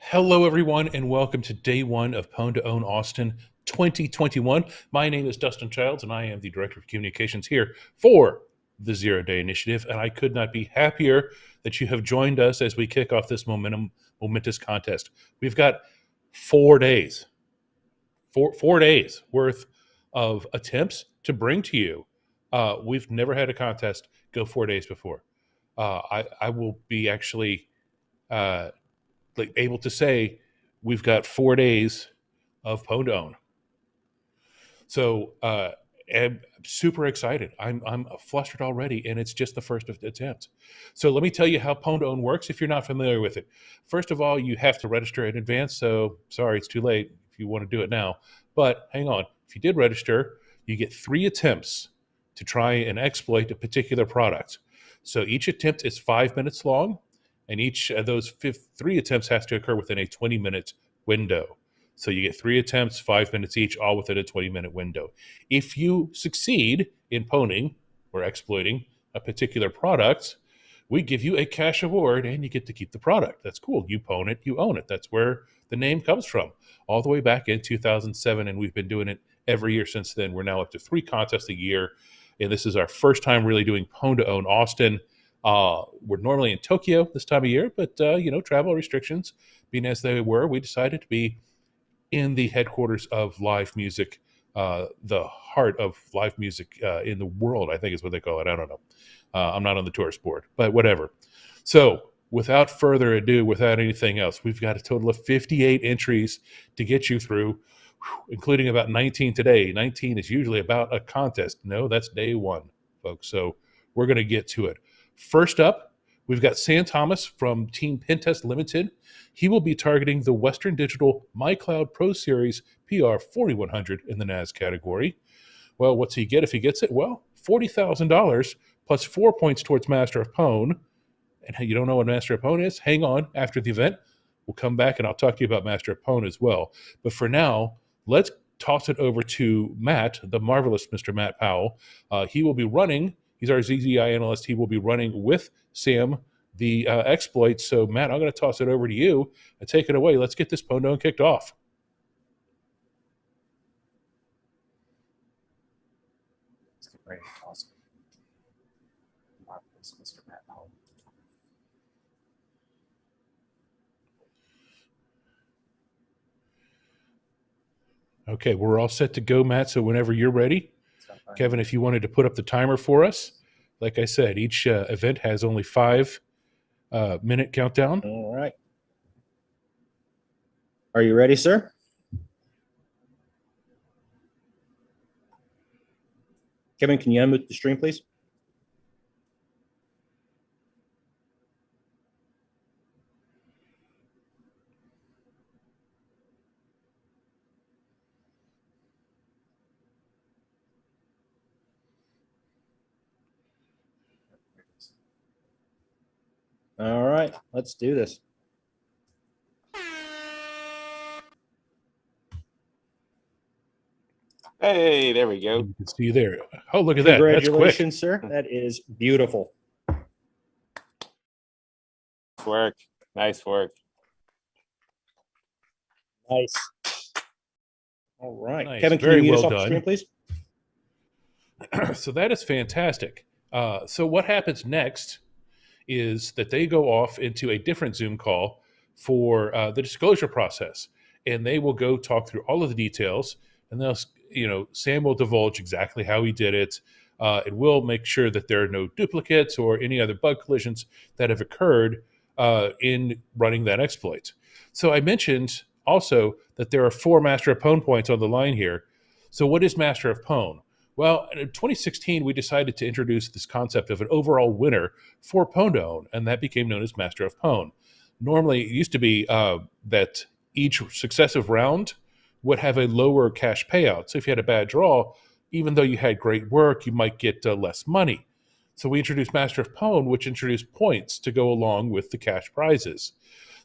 Hello, everyone, and welcome to day one of Pwn2Own Austin 2021. My name is Dustin Childs, and I am the Director of Communications here for the Zero Day Initiative, and I could not be happier that you have joined us as we kick off this momentous contest. We've got 4 days, four days worth of attempts to bring to you. We've never had a contest go 4 days before. I will be actually able to say we've got 4 days of Pwn2Own. So I'm super excited. I'm flustered already, and it's just the first attempt. So let me tell you how Pwn2Own works if you're not familiar with it. First of all, you have to register in advance. So sorry, it's too late if you want to do it now. But hang on. If you did register, you get 3 attempts to try and exploit a particular product. So each attempt is 5 minutes long. And each of those 3 attempts has to occur within a 20-minute window. So you get 3 attempts, 5 minutes each, all within a 20-minute window. If you succeed in pwning or exploiting a particular product, we give you a cash award and you get to keep the product. That's cool. You pwn it, you own it. That's where the name comes from. All the way back in 2007, and we've been doing it every year since then. We're now up to 3 contests a year, and this is our first time really doing Pwn2Own Austin. We're normally in Tokyo this time of year, but travel restrictions being as they were, we decided to be in the headquarters of live music, the heart of live music in the world, I think is what they call it. I don't know. I'm not on the tourist board, but whatever. So without further ado, without anything else, we've got a total of 58 entries to get you through, including about 19 today. 19 is usually about a contest. No, that's day one, folks. So we're going to get to it. First up, we've got Sam Thomas from Team Pentest Limited. He will be targeting the Western Digital MyCloud Pro Series PR 4100 in the NAS category. Well, what's he get if he gets it? Well, $40,000 plus 4 points towards Master of Pwn. And you don't know what Master of Pwn is? Hang on. After the event, we'll come back and I'll talk to you about Master of Pwn as well. But for now, let's toss it over to Matt, the marvelous Mr. Matt Powell. He will be running. He's our ZZI analyst. He will be running with Sam the exploits. So, Matt, I'm going to toss it over to you and take it away. Let's get this Pwn2Own kicked off. Great, awesome. Marvelous, Mr. Matt Powell. Okay, we're all set to go, Matt. So whenever you're ready. Kevin, if you wanted to put up the timer for us, like I said, each event has only 5-minute countdown. All right. Are you ready, sir? Kevin, can you unmute the stream, please? All right, let's do this. Hey, there we go. You can see there. Oh, look at that. Congratulations, sir. That is beautiful. Nice work. Nice work. Nice. All right. Nice. Kevin, can Very you mute us well off the done. screen, please? So that is fantastic. So what happens next is that they go off into a different Zoom call for the disclosure process, and they will go talk through all of the details, and they'll, Sam will divulge exactly how he did it. It will make sure that there are no duplicates or any other bug collisions that have occurred in running that exploit. So I mentioned also that there are 4 Master of Pwn points on the line here. So what is Master of Pwn? Well, in 2016, we decided to introduce this concept of an overall winner for Pwn2Own, and that became known as Master of Pwn. Normally, it used to be that each successive round would have a lower cash payout. So if you had a bad draw, even though you had great work, you might get less money. So we introduced Master of Pwn, which introduced points to go along with the cash prizes.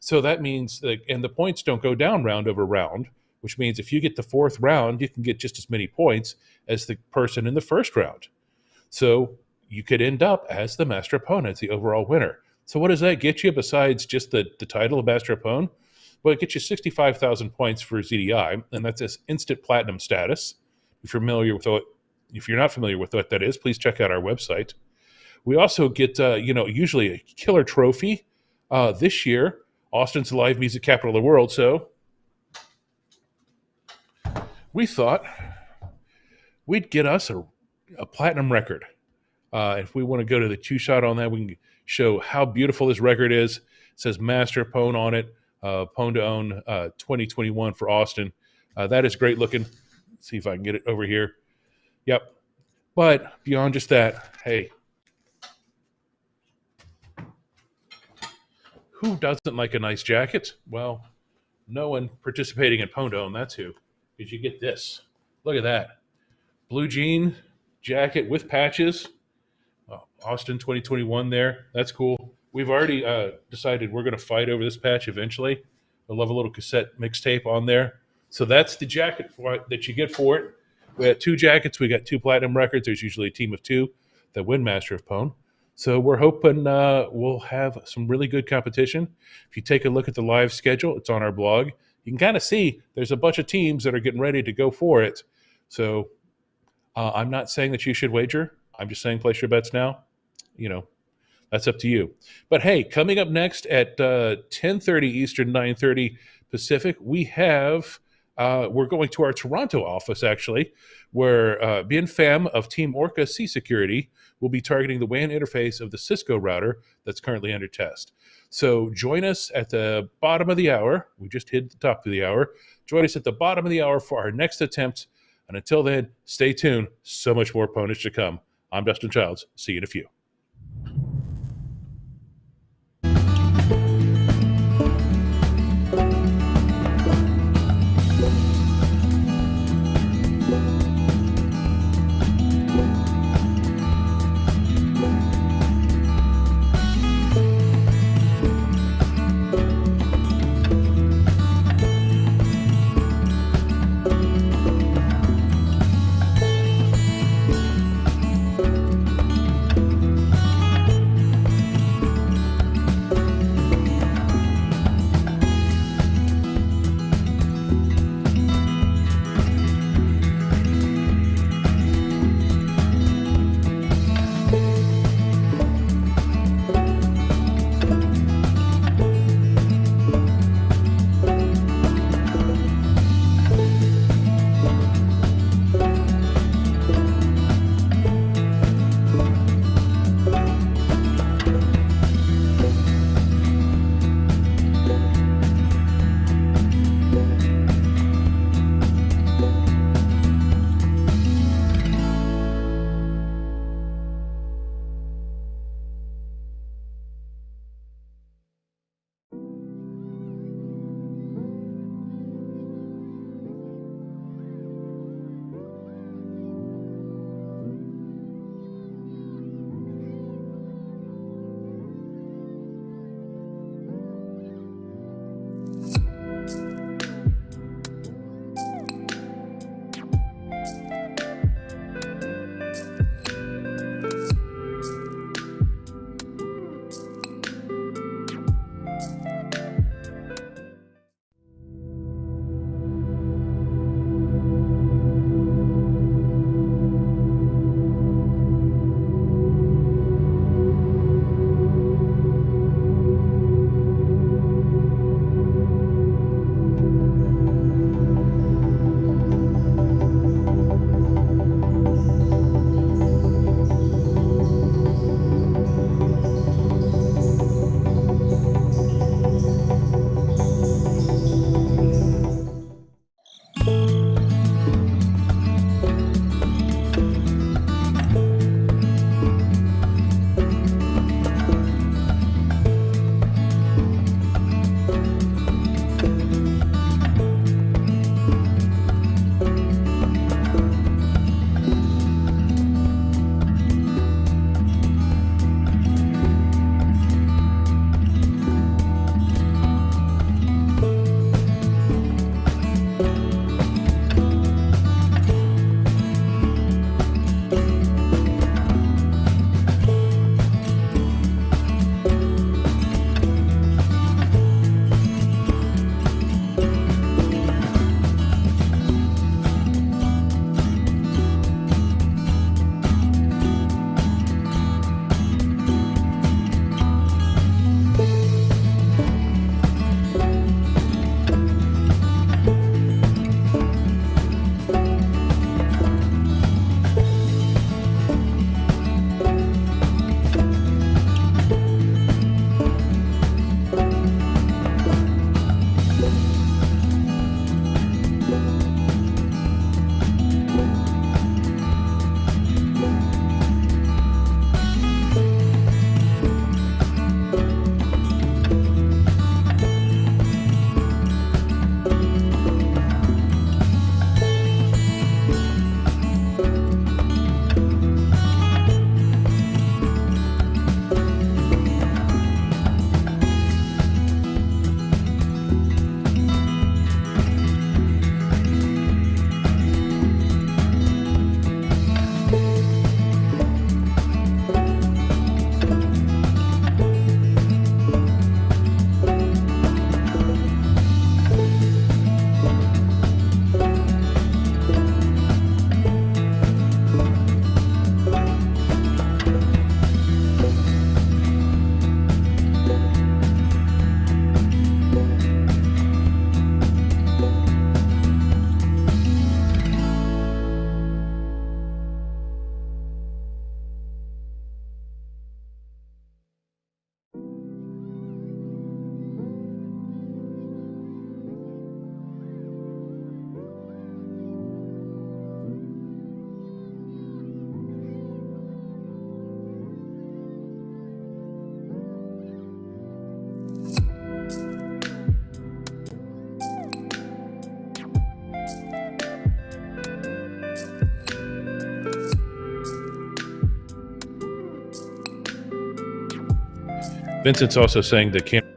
So that means that, and the points don't go down round over round, which means if you get the fourth round, you can get just as many points as the person in the first round. So you could end up as the Master of Pwn, as the overall winner. So what does that get you besides just the title of Master of Pwn? Well, it gets you 65,000 points for ZDI, and that's this instant platinum status. If you're not familiar with what that is, please check out our website. We also get, usually a killer trophy. This year, Austin's the live music capital of the world, so we thought we'd get us a platinum record. If we want to go to the two-shot on that, we can show how beautiful this record is. It says Master Pwn on it, Pwn2Own 2021 for Austin. That is great looking. Let's see if I can get it over here. Yep. But beyond just that, hey, who doesn't like a nice jacket? Well, no one participating in Pwn2Own, that's who. Because you get this. Look at that. Blue jean jacket with patches. Austin 2021 there. That's cool. We've already decided we're going to fight over this patch eventually. We'll have a little cassette mixtape on there. So that's the jacket that you get for it. We had 2 jackets. We got 2 platinum records. There's usually a team of 2 that win Master of Pwn. So we're hoping we'll have some really good competition. If you take a look at the live schedule, it's on our blog. You can kind of see there's a bunch of teams that are getting ready to go for it. So I'm not saying that you should wager. I'm just saying place your bets now. That's up to you. But hey, coming up next at 10:30 Eastern, 9:30 Pacific, we're going to our Toronto office, actually, where Bien Pham of Team Orca Sea Security will be targeting the WAN interface of the Cisco router that's currently under test. So join us at the bottom of the hour. We just hit the top of the hour. Join us at the bottom of the hour for our next attempt. And until then, stay tuned. So much more Pwnage to come. I'm Dustin Childs. See you in a few. Vincent's also saying that camera.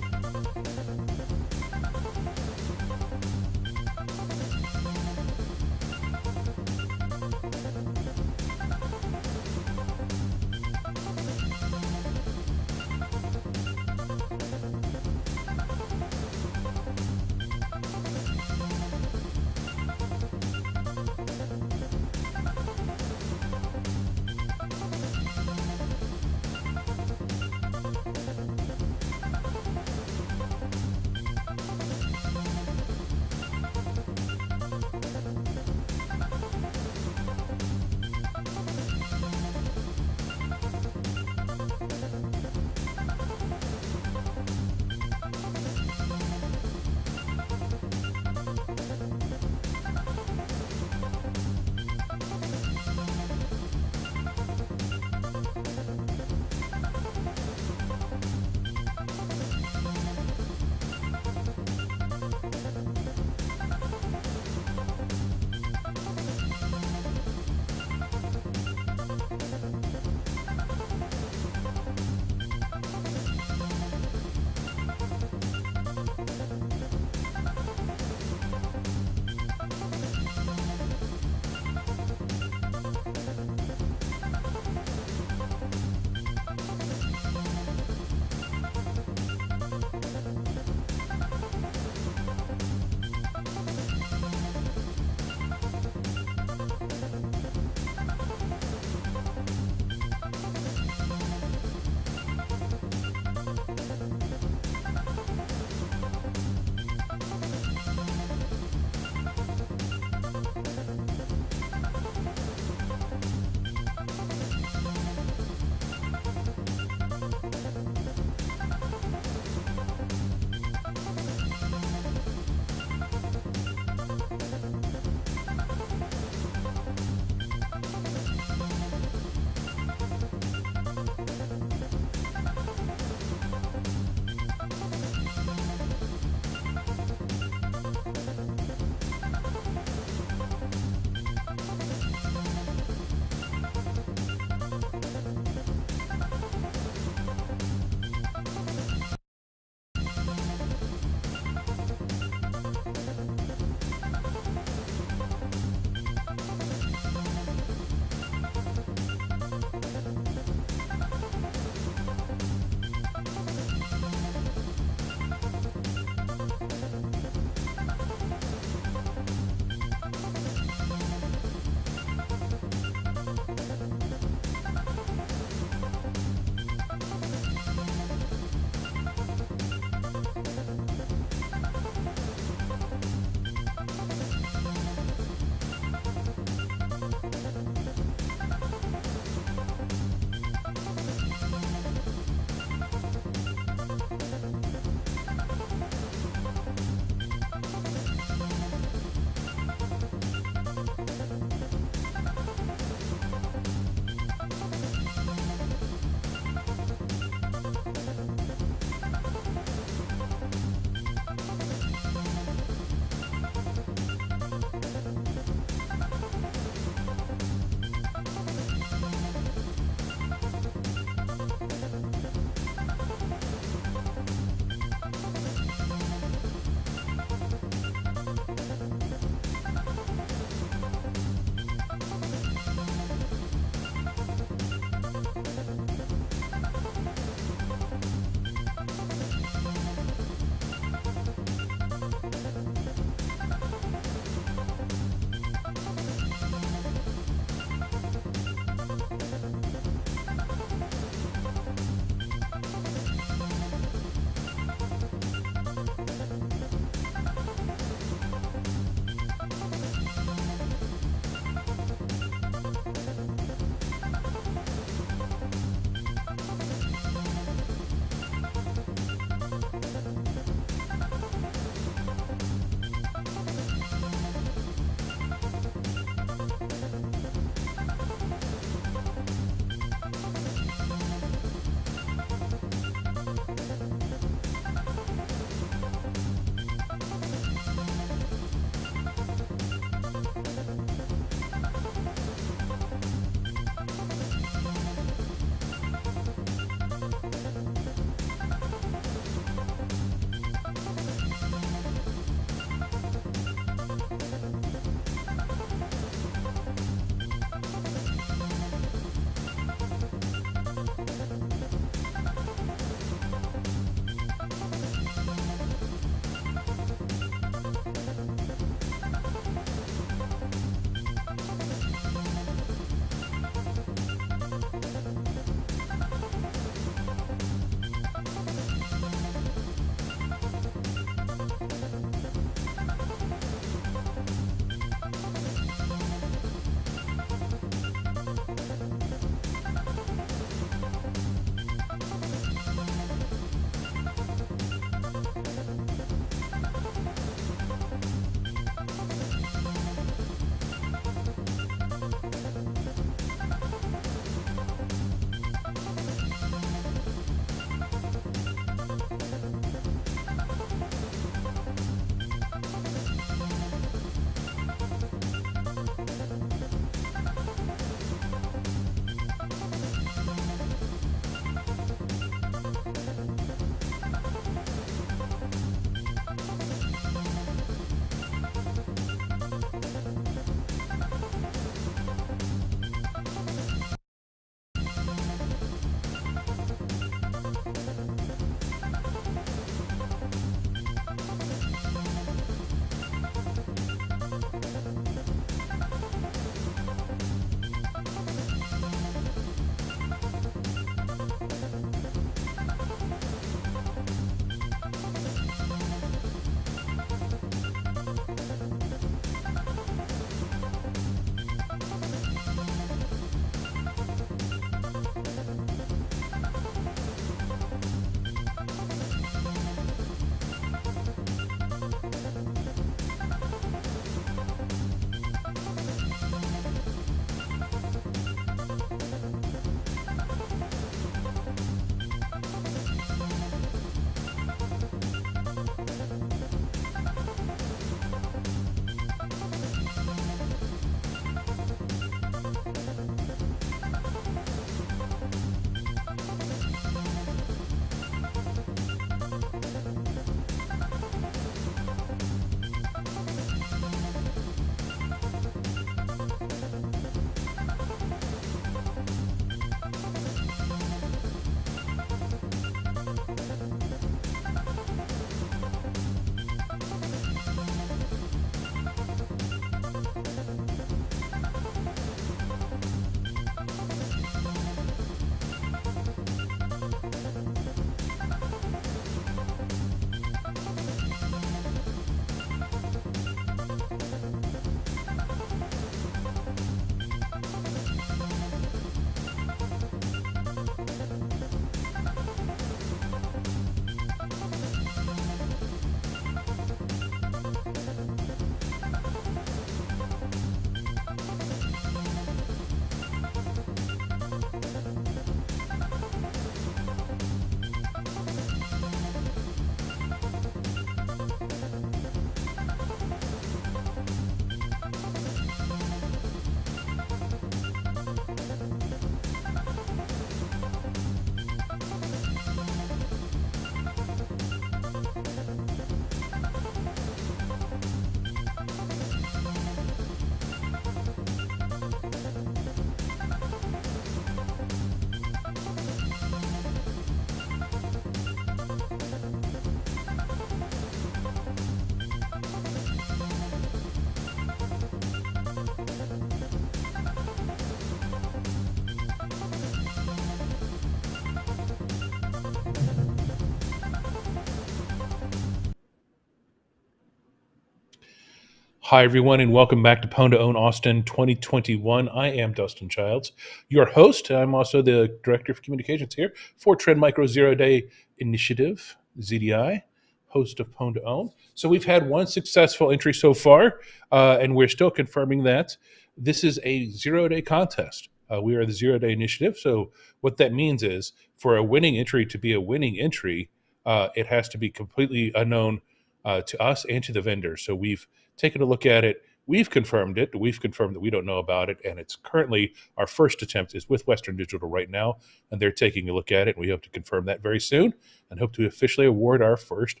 Hi, everyone, and welcome back to Pwn2Own Austin 2021. I am Dustin Childs, your host. I'm also the Director of Communications here for Trend Micro Zero Day Initiative, ZDI, host of Pwn2Own. So we've had one successful entry so far, and we're still confirming that. This is a zero-day contest. We are the Zero Day Initiative, so what that means is for a winning entry to be a winning entry, it has to be completely unknown to us and to the vendor. So we've taken a look at it. We've confirmed it. We've confirmed that we don't know about it. And it's currently our first attempt is with Western Digital right now. And they're taking a look at it. We hope to confirm that very soon and hope to officially award our first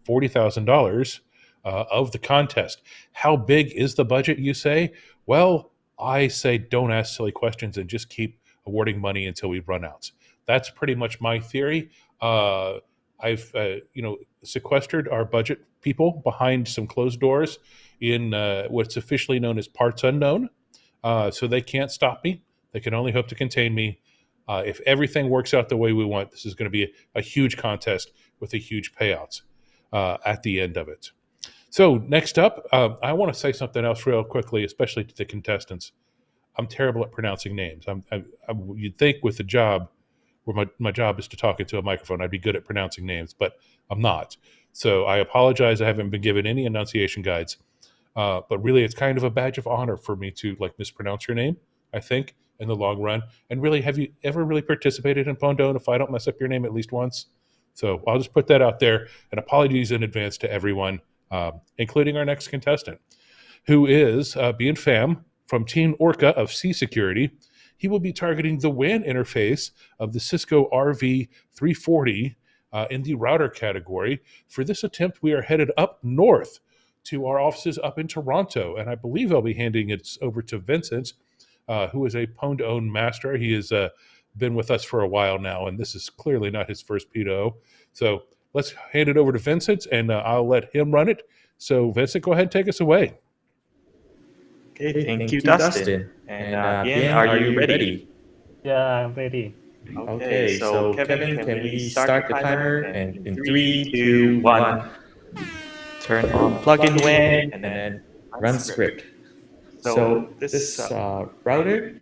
$40,000 of the contest. How big is the budget, you say? Well, I say don't ask silly questions and just keep awarding money until we run out. That's pretty much my theory. I've sequestered our budget people behind some closed doors in what's officially known as parts unknown. So they can't stop me. They can only hope to contain me. If everything works out the way we want, this is going to be a huge contest with a huge payouts at the end of it. So next up, I want to say something else real quickly, especially to the contestants. I'm terrible at pronouncing names. You'd think with the job, where my job is to talk into a microphone, I'd be good at pronouncing names, but I'm not. So I apologize. I haven't been given any enunciation guides. But really, it's kind of a badge of honor for me to mispronounce your name, I think, in the long run. And really, have you ever really participated in Pwn2Own if I don't mess up your name at least once? So I'll just put that out there. And apologies in advance to everyone, including our next contestant, who is being Pham from Team Orca of Sea Security. He will be targeting the WAN interface of the Cisco RV340 in the router category. For this attempt, we are headed up north to our offices up in Toronto, and I believe I'll be handing it over to Vincent, who is a Pwn2Own master. He has been with us for a while now, and this is clearly not his first P2O. So let's hand it over to Vincent, and I'll let him run it. So Vincent, go ahead and take us away. Okay, thank you, Dustin. And Ian, are you ready? Yeah, I'm ready. Okay, so Kevin, can we start the timer? And in 3, 2, 1, turn on plugin WAN and then run script. So this router,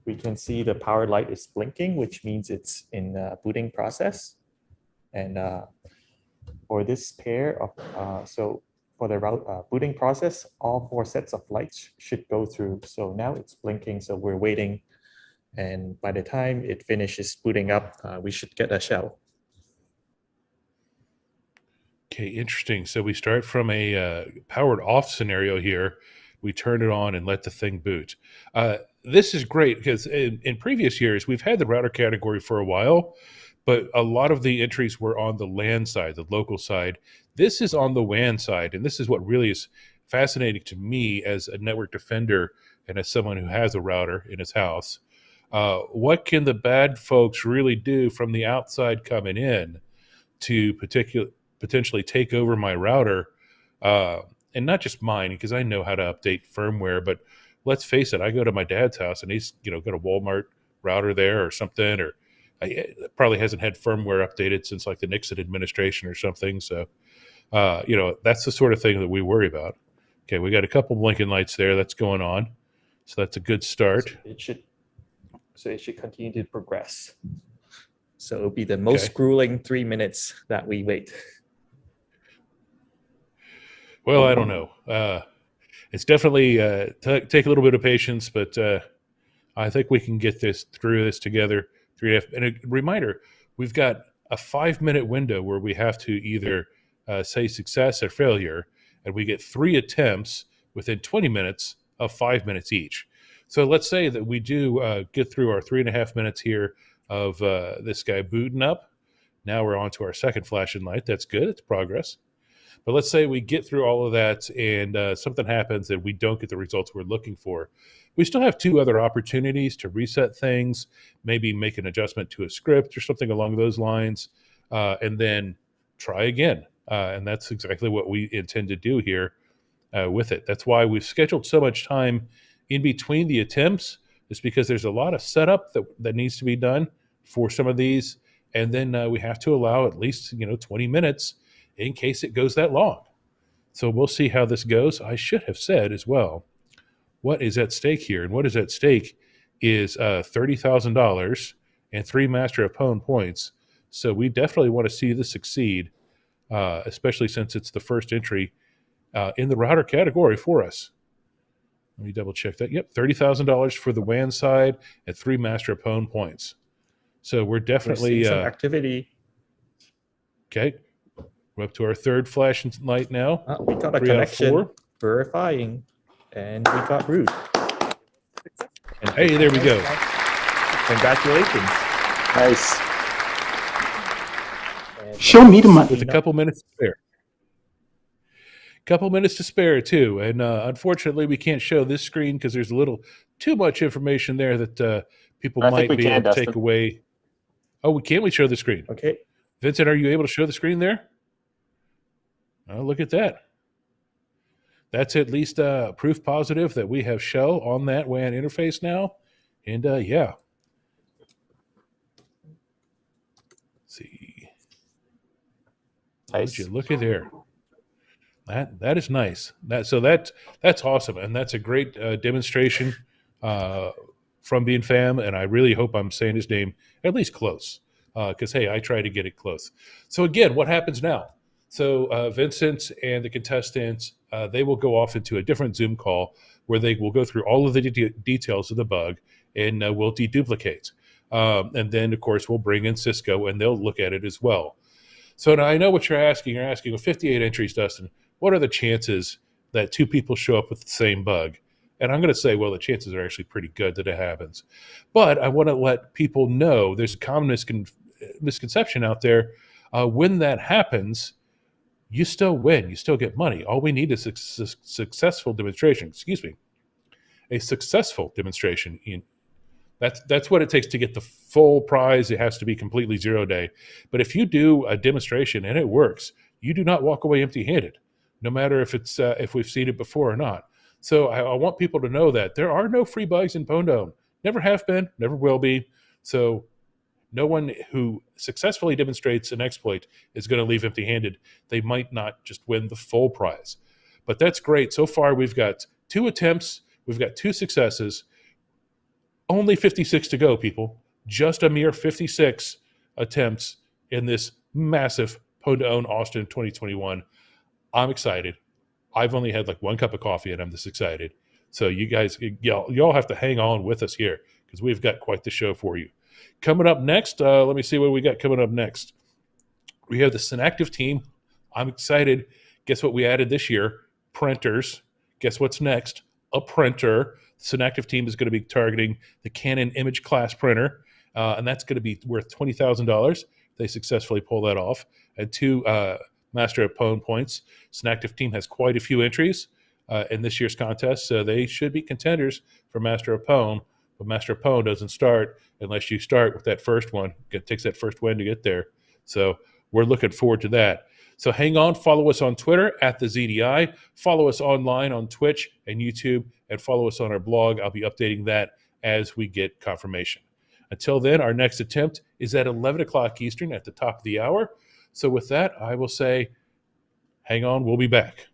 we can see the power light is blinking, which means it's in booting process. And for this pair of, for the booting process, all 4 sets of lights should go through. So now it's blinking, so we're waiting. And by the time it finishes booting up, we should get a shell. Okay, interesting. So we start from a powered off scenario here. We turn it on and let the thing boot. This is great because in previous years, we've had the router category for a while, but a lot of the entries were on the LAN side, the local side. This is on the WAN side, and this is what really is fascinating to me as a network defender and as someone who has a router in his house. What can the bad folks really do from the outside coming in to potentially take over my router? And not just mine, because I know how to update firmware, but let's face it, I go to my dad's house and he's got a Walmart router there or something, or probably hasn't had firmware updated since the Nixon administration or something. So, that's the sort of thing that we worry about. Okay, we got a couple blinking lights there that's going on. So that's a good start. So it should continue to progress. So it'll be the most grueling 3 minutes that we wait. Well, I don't know. It's definitely take a little bit of patience, but I think we can get through this together. And a reminder, we've got a 5-minute window where we have to either say success or failure, and we get 3 attempts within 20 minutes of 5 minutes each. So let's say that we do get through our 3.5 minutes here of this guy booting up. Now we're on to our second flashing light. That's good. It's progress. But let's say we get through all of that and something happens and we don't get the results we're looking for. We still have 2 other opportunities to reset things, maybe make an adjustment to a script or something along those lines, and then try again. And that's exactly what we intend to do here with it. That's why we've scheduled so much time in between the attempts, is because there's a lot of setup that needs to be done for some of these. And then we have to allow at least 20 minutes in case it goes that long. So we'll see how this goes. I should have said as well what is at stake here. And what is at stake is $30,000 and 3 Master of Pwn points. So we definitely want to see this succeed, especially since it's the first entry in the router category for us. Let me double check that. Yep, $30,000 for the WAN side and 3 Master of Pwn points. So we're definitely some activity. Okay, we're up to our third flash light now. We got a 3 out of connection 4. verifying, and we got root. Hey, there we go. Congratulations. Nice. Show me the money. With a couple minutes to spare. Couple minutes to spare too, and unfortunately we can't show this screen because there's a little too much information there that people might be able to take away. Oh, we show the screen? Okay. Vincent, are you able to show the screen there? Oh, look at that. That's at least proof positive that we have show on that WAN interface now. And yeah. Let's see. Nice. Would you look at there? That is nice. That's awesome, and that's a great demonstration from Bean Fam. And I really hope I'm saying his name at least close, because hey, I try to get it close. So again, what happens now? So Vincent and the contestants they will go off into a different Zoom call where they will go through all of the details of the bug and we'll deduplicate. And then of course we'll bring in Cisco and they'll look at it as well. So now I know what you're asking. You're asking with 58 entries, Dustin, what are the chances that 2 people show up with the same bug? And I'm going to say, well, the chances are actually pretty good that it happens. But I want to let people know there's a common misconception out there. When that happens, you still win. You still get money. All we need is a successful demonstration. Excuse me. A successful demonstration. That's what it takes to get the full prize. It has to be completely 0 day. But if you do a demonstration and it works, you do not walk away empty-handed, no matter if it's if we've seen it before or not. So I want people to know that there are no free bugs in Pwn2Own. Never have been, never will be. So no one who successfully demonstrates an exploit is going to leave empty-handed. They might not just win the full prize. But that's great. So far, we've got 2 attempts. We've got 2 successes. Only 56 to go, people. Just a mere 56 attempts in this massive Pwn2Own Austin 2021. I'm excited. I've only had like 1 cup of coffee and I'm this excited. So you guys, y'all have to hang on with us here because we've got quite the show for you. Coming up next, let me see what we got coming up next. We have the Synactive team. I'm excited. Guess what we added this year? Printers. Guess what's next? A printer. The Synactive team is going to be targeting the Canon Image Class printer, and that's going to be worth $20,000. They successfully pull that off. And 2 Master of Pwn points. Synactive team has quite a few entries in this year's contest, so they should be contenders for Master of Pwn. But Master of Pwn doesn't start unless you start with that first one. It takes that first win to get there. So we're looking forward to that. So hang on. Follow us on Twitter @TheZDI. Follow us online on Twitch and YouTube, and follow us on our blog. I'll be updating that as we get confirmation. Until then, our next attempt is at 11 o'clock Eastern at the top of the hour. So with that, I will say, hang on. We'll be back.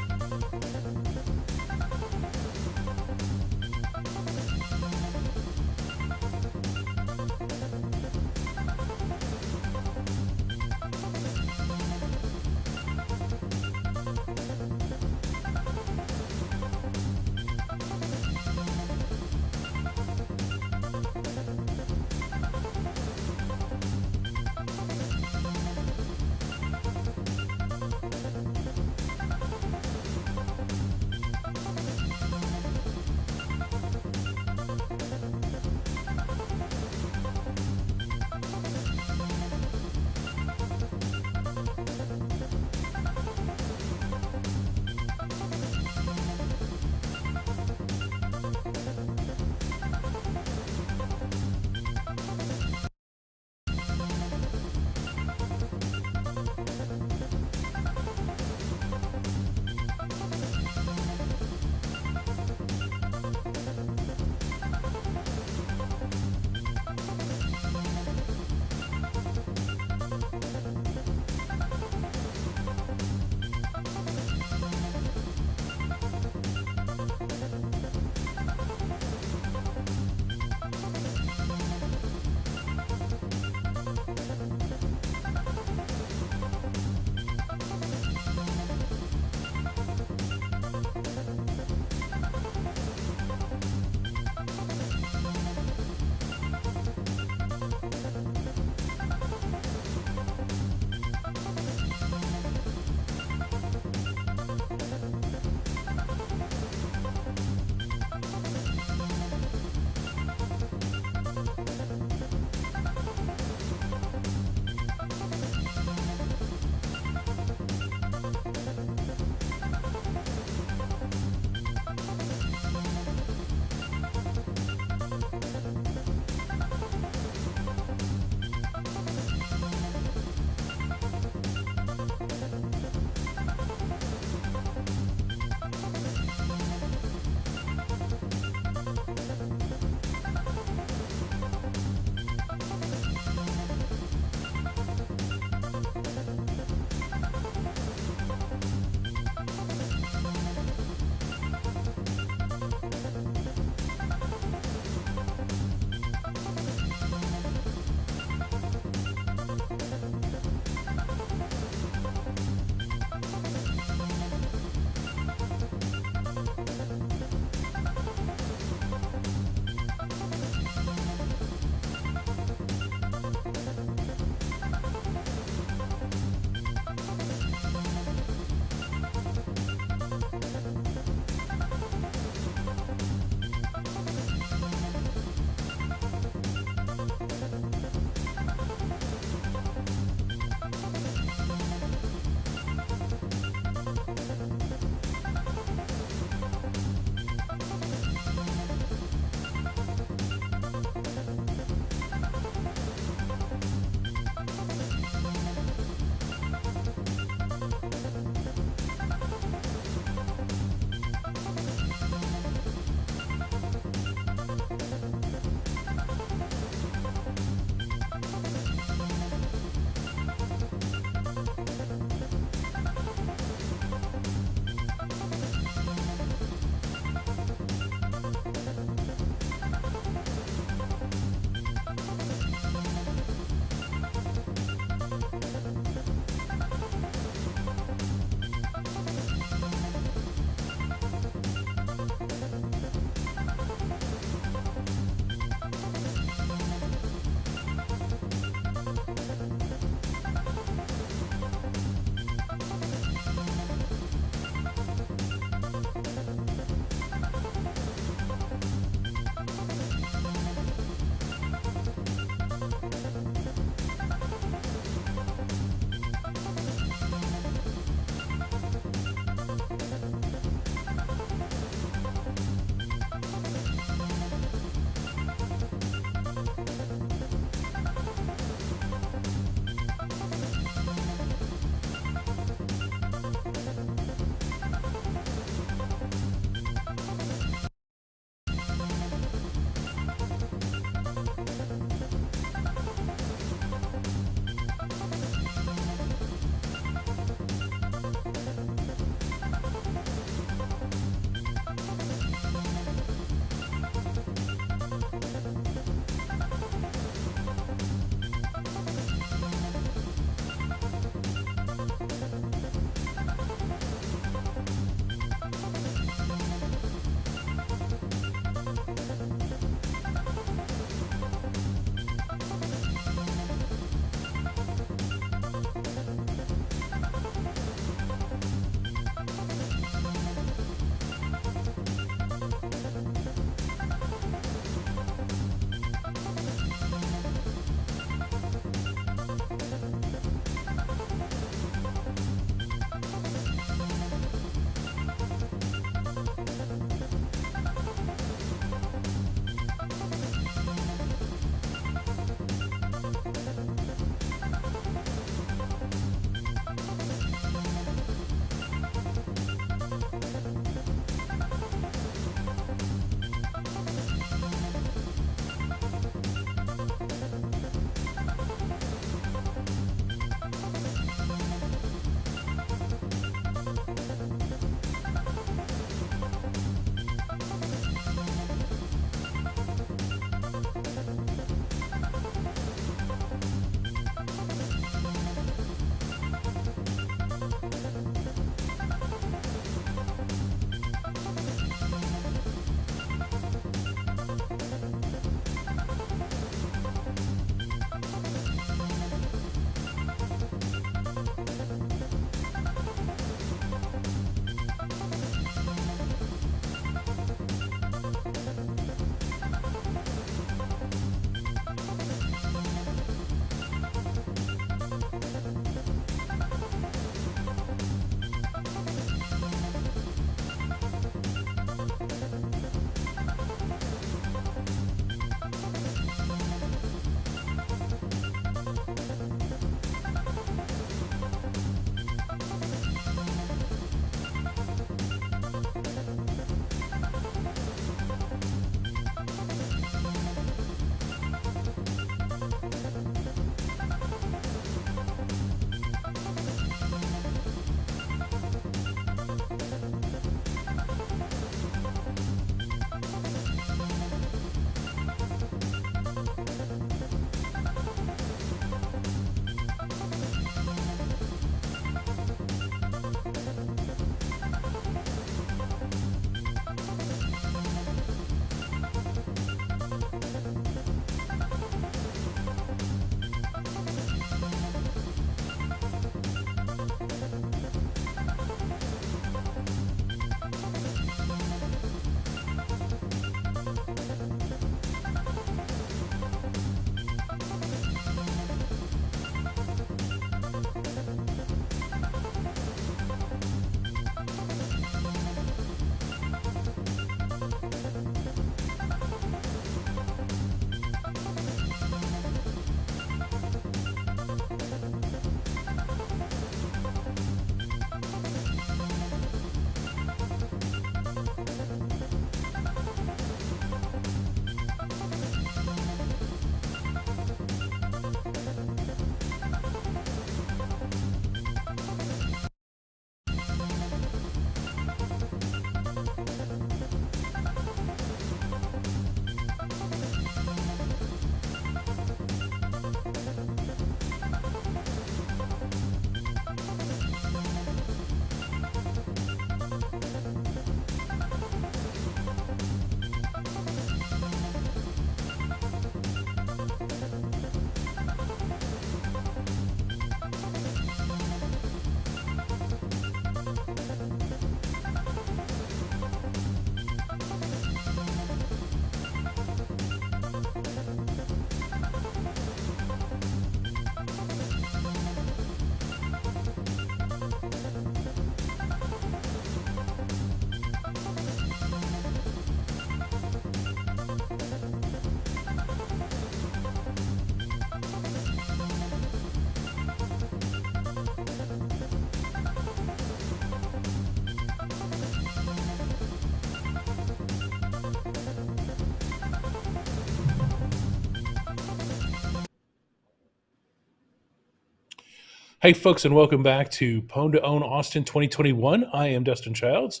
Hey, folks, and welcome back to Pwn2Own Austin 2021. I am Dustin Childs,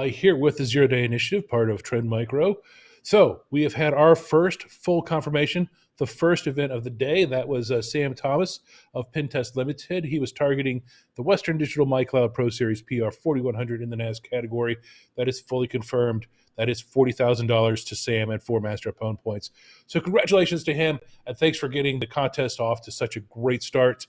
here with the Zero Day Initiative, part of Trend Micro. So we have had our first full confirmation, the first event of the day. That was Sam Thomas of Pentest Limited. He was targeting the Western Digital MyCloud Pro Series PR 4100 in the NAS category. That is fully confirmed. That is $40,000 to Sam and 4 Master Pwn points. So congratulations to him, and thanks for getting the contest off to such a great start.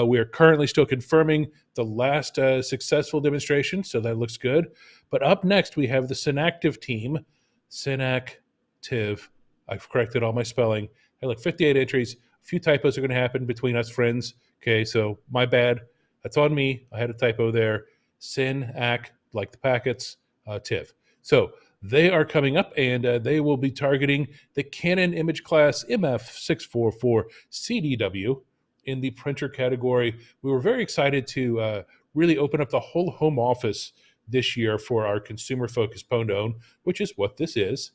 We are currently still confirming the last successful demonstration, so that looks good. But up next, we have the Synactive team. Synactive. I've corrected all my spelling. Hey, look, 58 entries. A few typos are going to happen between us friends. Okay, so my bad. That's on me. I had a typo there. Synac, like the packets, Tiv. So they are coming up, and they will be targeting the Canon image class MF644 CDW in the printer category. We were very excited to really open up the whole home office this year for our consumer-focused Pwn2Own, which is what this is.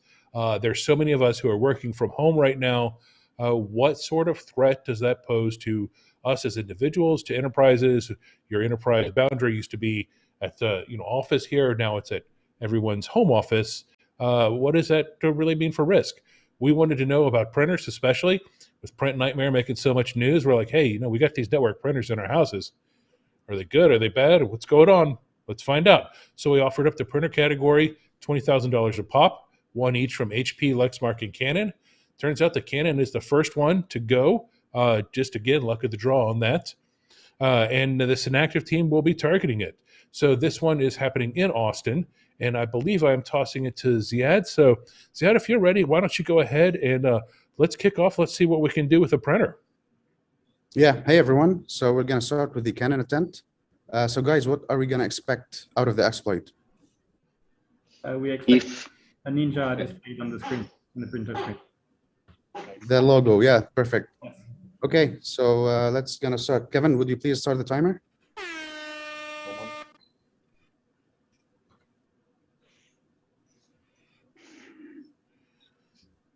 There's so many of us who are working from home right now. What sort of threat does that pose to us as individuals, to enterprises? Your enterprise boundary used to be at the office here. Now it's at everyone's home office. What does that really mean for risk? We wanted to know about printers, especially with Print Nightmare making so much news. We're like, hey, we got these network printers in our houses. Are they good? Are they bad? What's going on? Let's find out. So we offered up the printer category, $20,000 a pop, one each from HP, Lexmark, and Canon. Turns out that Canon is the first one to go. Just again, luck of the draw on that. And the Synactive team will be targeting it. So this one is happening in Austin, and I believe I'm tossing it to Ziad. So Ziad, if you're ready, why don't you go ahead and let's kick off. Let's see what we can do with a printer. Yeah. Hey, everyone. So we're going to start with the Canon attempt. So guys, what are we going to expect out of the exploit? We expect a ninja displayed on the screen, on the printer screen. The logo. Yeah, perfect. Yes. Okay, so let's gonna start. Kevin, would you please start the timer?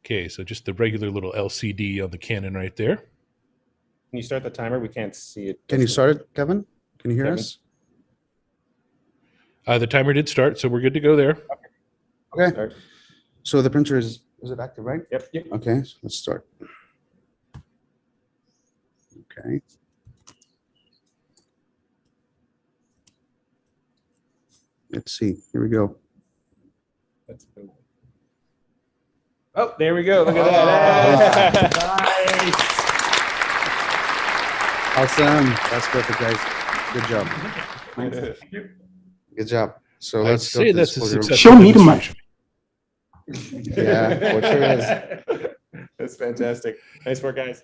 Okay, so just the regular little LCD on the Canon right there. Can you start the timer? We can't see it. Can you start it, Kevin? Can you hear Kevin? us? The timer did start, so we're good to go there. Okay. Start. So the printer is it active, right? Yep. Okay, so let's start. Okay. Let's see. Here we go. That's good. Oh, there we go. Look at that. Awesome. That's perfect, guys. Good job. Good job. So I'd let's go say to that's a disclosure. successful Show me the demonstration. Yeah, for sure is. That's fantastic. Nice work, guys.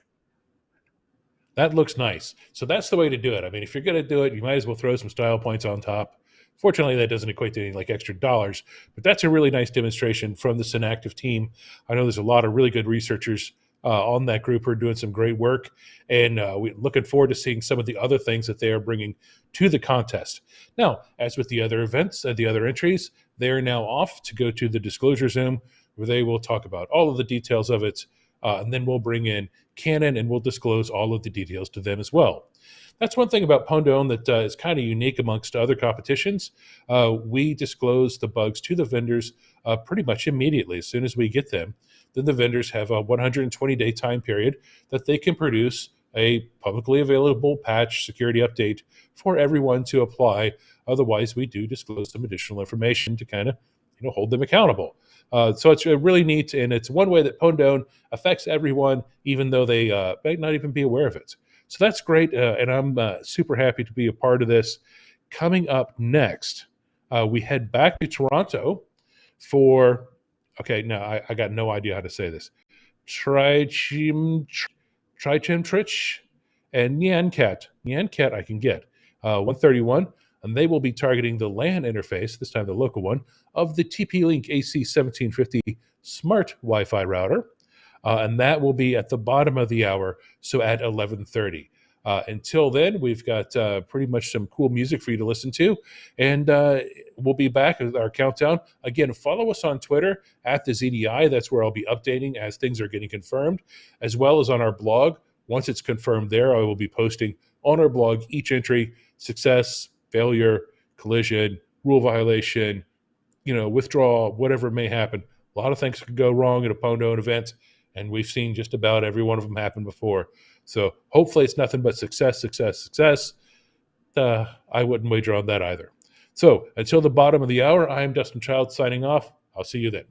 That looks nice. So that's the way to do it. I mean, if you're going to do it, you might as well throw some style points on top. Fortunately, that doesn't equate to any like extra dollars, but that's a really nice demonstration from the Synactive team. I know there's a lot of really good researchers on that group who are doing some great work, and we're looking forward to seeing some of the other things that they are bringing to the contest. Now, as with the other events, the other entries, they are now off to go to the disclosure Zoom, where they will talk about all of the details of it, and then we'll bring in Canon and we'll disclose all of the details to them as well. That's one thing about Pwn2Own that is kind of unique amongst other competitions. We disclose the bugs to the vendors pretty much immediately. As soon as we get them, then the vendors have a 120-day time period that they can produce a publicly available patch security update for everyone to apply. Otherwise, we do disclose some additional information to kind of hold them accountable. So it's really neat, and it's one way that Pwn2Own affects everyone, even though they might not even be aware of it. So that's great, and I'm super happy to be a part of this. Coming up next, we head back to Toronto for, okay, no, I got no idea how to say this. Trichimtrich and Nyancat. Nyancat I can get. 131, and they will be targeting the LAN interface, this time the local one, of the TP-Link AC1750 smart Wi-Fi router. And that will be at the bottom of the hour, so at 11:30. Until then, we've got pretty much some cool music for you to listen to, and we'll be back with our countdown. Again, follow us on Twitter at the ZDI. That's where I'll be updating as things are getting confirmed, as well as on our blog. Once it's confirmed there, I will be posting on our blog each entry: success, failure, collision, rule violation, withdrawal, whatever may happen. A lot of things could go wrong at a Pwn2Own event, and we've seen just about every one of them happen before. So hopefully it's nothing but success, success, success. I wouldn't wager on that either. So until the bottom of the hour, I am Dustin Childs signing off. I'll see you then.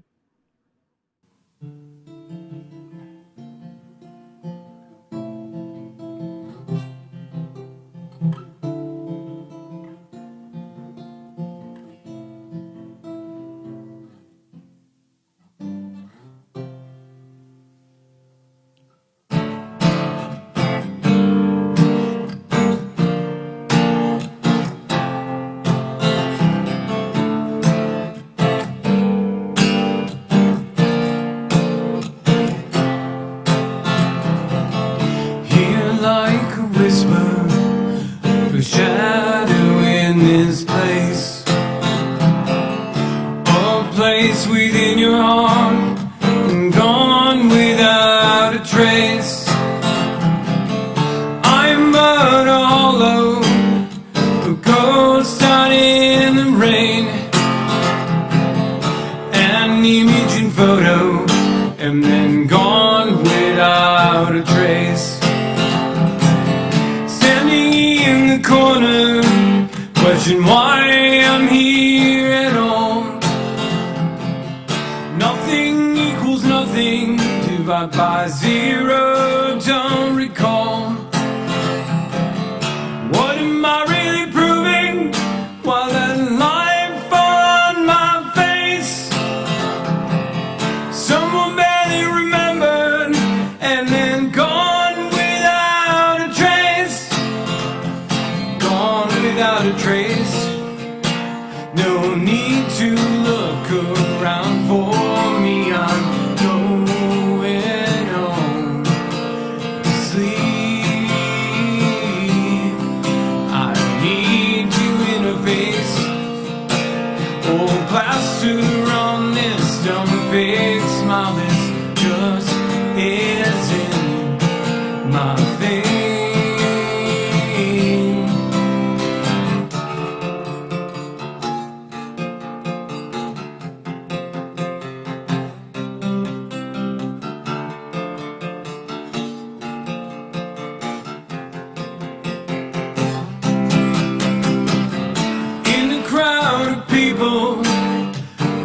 Within your heart and gone without a trace. I'm but a hollow, a ghost out in the rain, an image and photo, and then gone without a trace. Standing in the corner, question why I'm here at all. Nothing equals nothing, divide by zero, don't recall. What am I really proving while that life on my face? Someone barely remembered and then gone without a trace. Gone without a trace. No need to look around for me, I'm going home to sleep. I need to interface. Old plaster on this dumb fake smile, this just isn't my thing.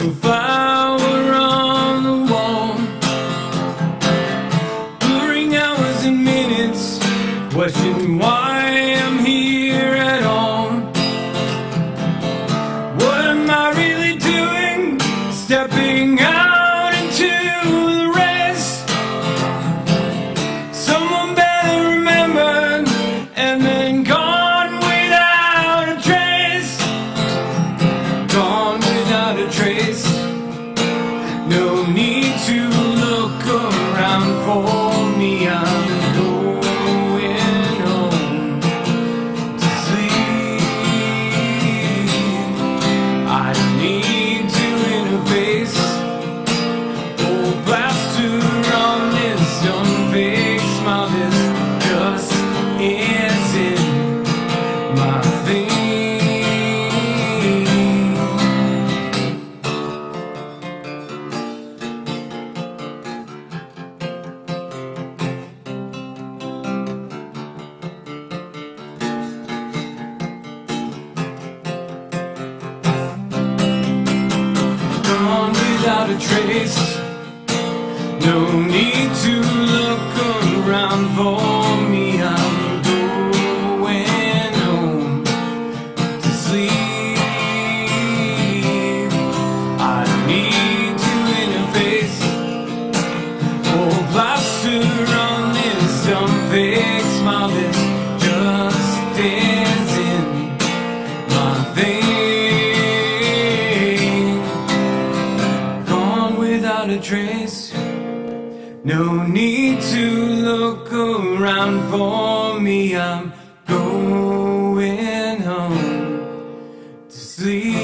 A flower on the wall, blurring hours and minutes, question why I'm here at all. What am I really doing, stepping out into the race? Someone barely remembered and then gone without a trace. Gone without a trace. No need to look around for me, I'm going home to sleep. I need to interface. Old plaster on this dumb fake smile, this just isn't my thing. Gone without a trace. No need to look around for me, I'm going home to sleep. I need to interface. Old plaster on this dumb fake smile, this just isn't my thing. Gone without a trace. No need to look around for me, I'm going home to sleep.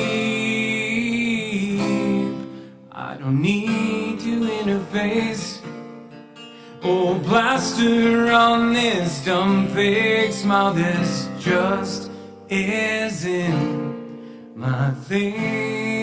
I don't need to interface. Oh, plaster on this dumb fake smile, this just isn't my thing.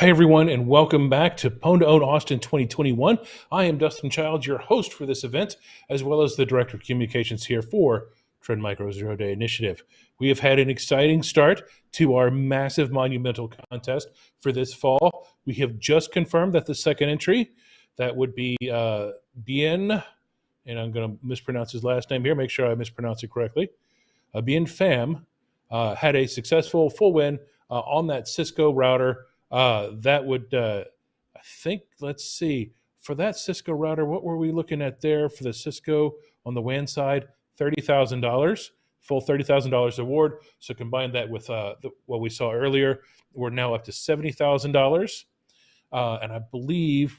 Hi, everyone, and welcome back to Pwn2Own Austin 2021. I am Dustin Childs, your host for this event, as well as the Director of Communications here for Trend Micro Zero Day Initiative. We have had an exciting start to our massive monumental contest for this fall. We have just confirmed that the second entry, that would be Bien, and I'm going to mispronounce his last name here, make sure I mispronounce it correctly. Bien Pham had a successful full win on that Cisco router. That would, I think, let's see, for that Cisco router, what were we looking at there for the Cisco on the WAN side? $30,000, full $30,000 award. So combine that with what we saw earlier, we're now up to $70,000. And I believe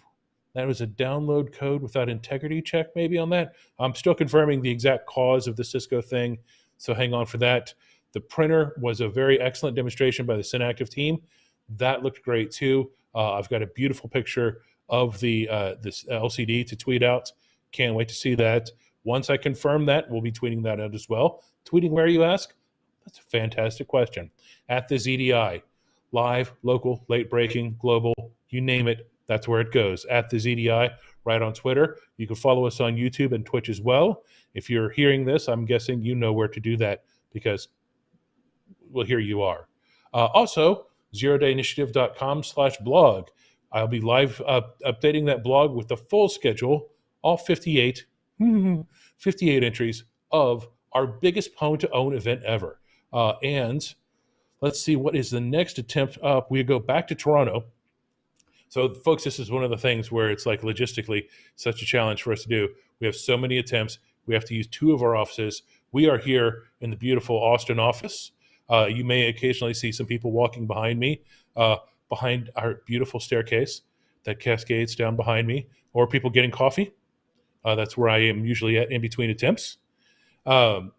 that was a download code without integrity check maybe on that. I'm still confirming the exact cause of the Cisco thing, so hang on for that. The printer was a very excellent demonstration by the Synactive team. That looked great too. I've got a beautiful picture of the this LCD to tweet out. Can't wait to see that. Once I confirm that, we'll be tweeting that out as well. Tweeting where, you ask? That's a fantastic question. At the ZDI. Live, local, late breaking, global, you name it, that's where it goes. At the ZDI, right on Twitter. You can follow us on YouTube and Twitch as well. If you're hearing this, I'm guessing you know where to do that because, well, here you are. Also, zerodayinitiative.com/blog. I'll be live updating that blog with the full schedule, all 58 entries of our biggest Pwn2Own event ever. And let's see, what is the next attempt up? We go back to Toronto. So, folks, this is one of the things where it's like logistically such a challenge for us to do. We have so many attempts. We have to use 2 of our offices. We are here in the beautiful Austin office. You may occasionally see some people walking behind me, behind our beautiful staircase that cascades down behind me, or people getting coffee. That's where I am usually at in between attempts. But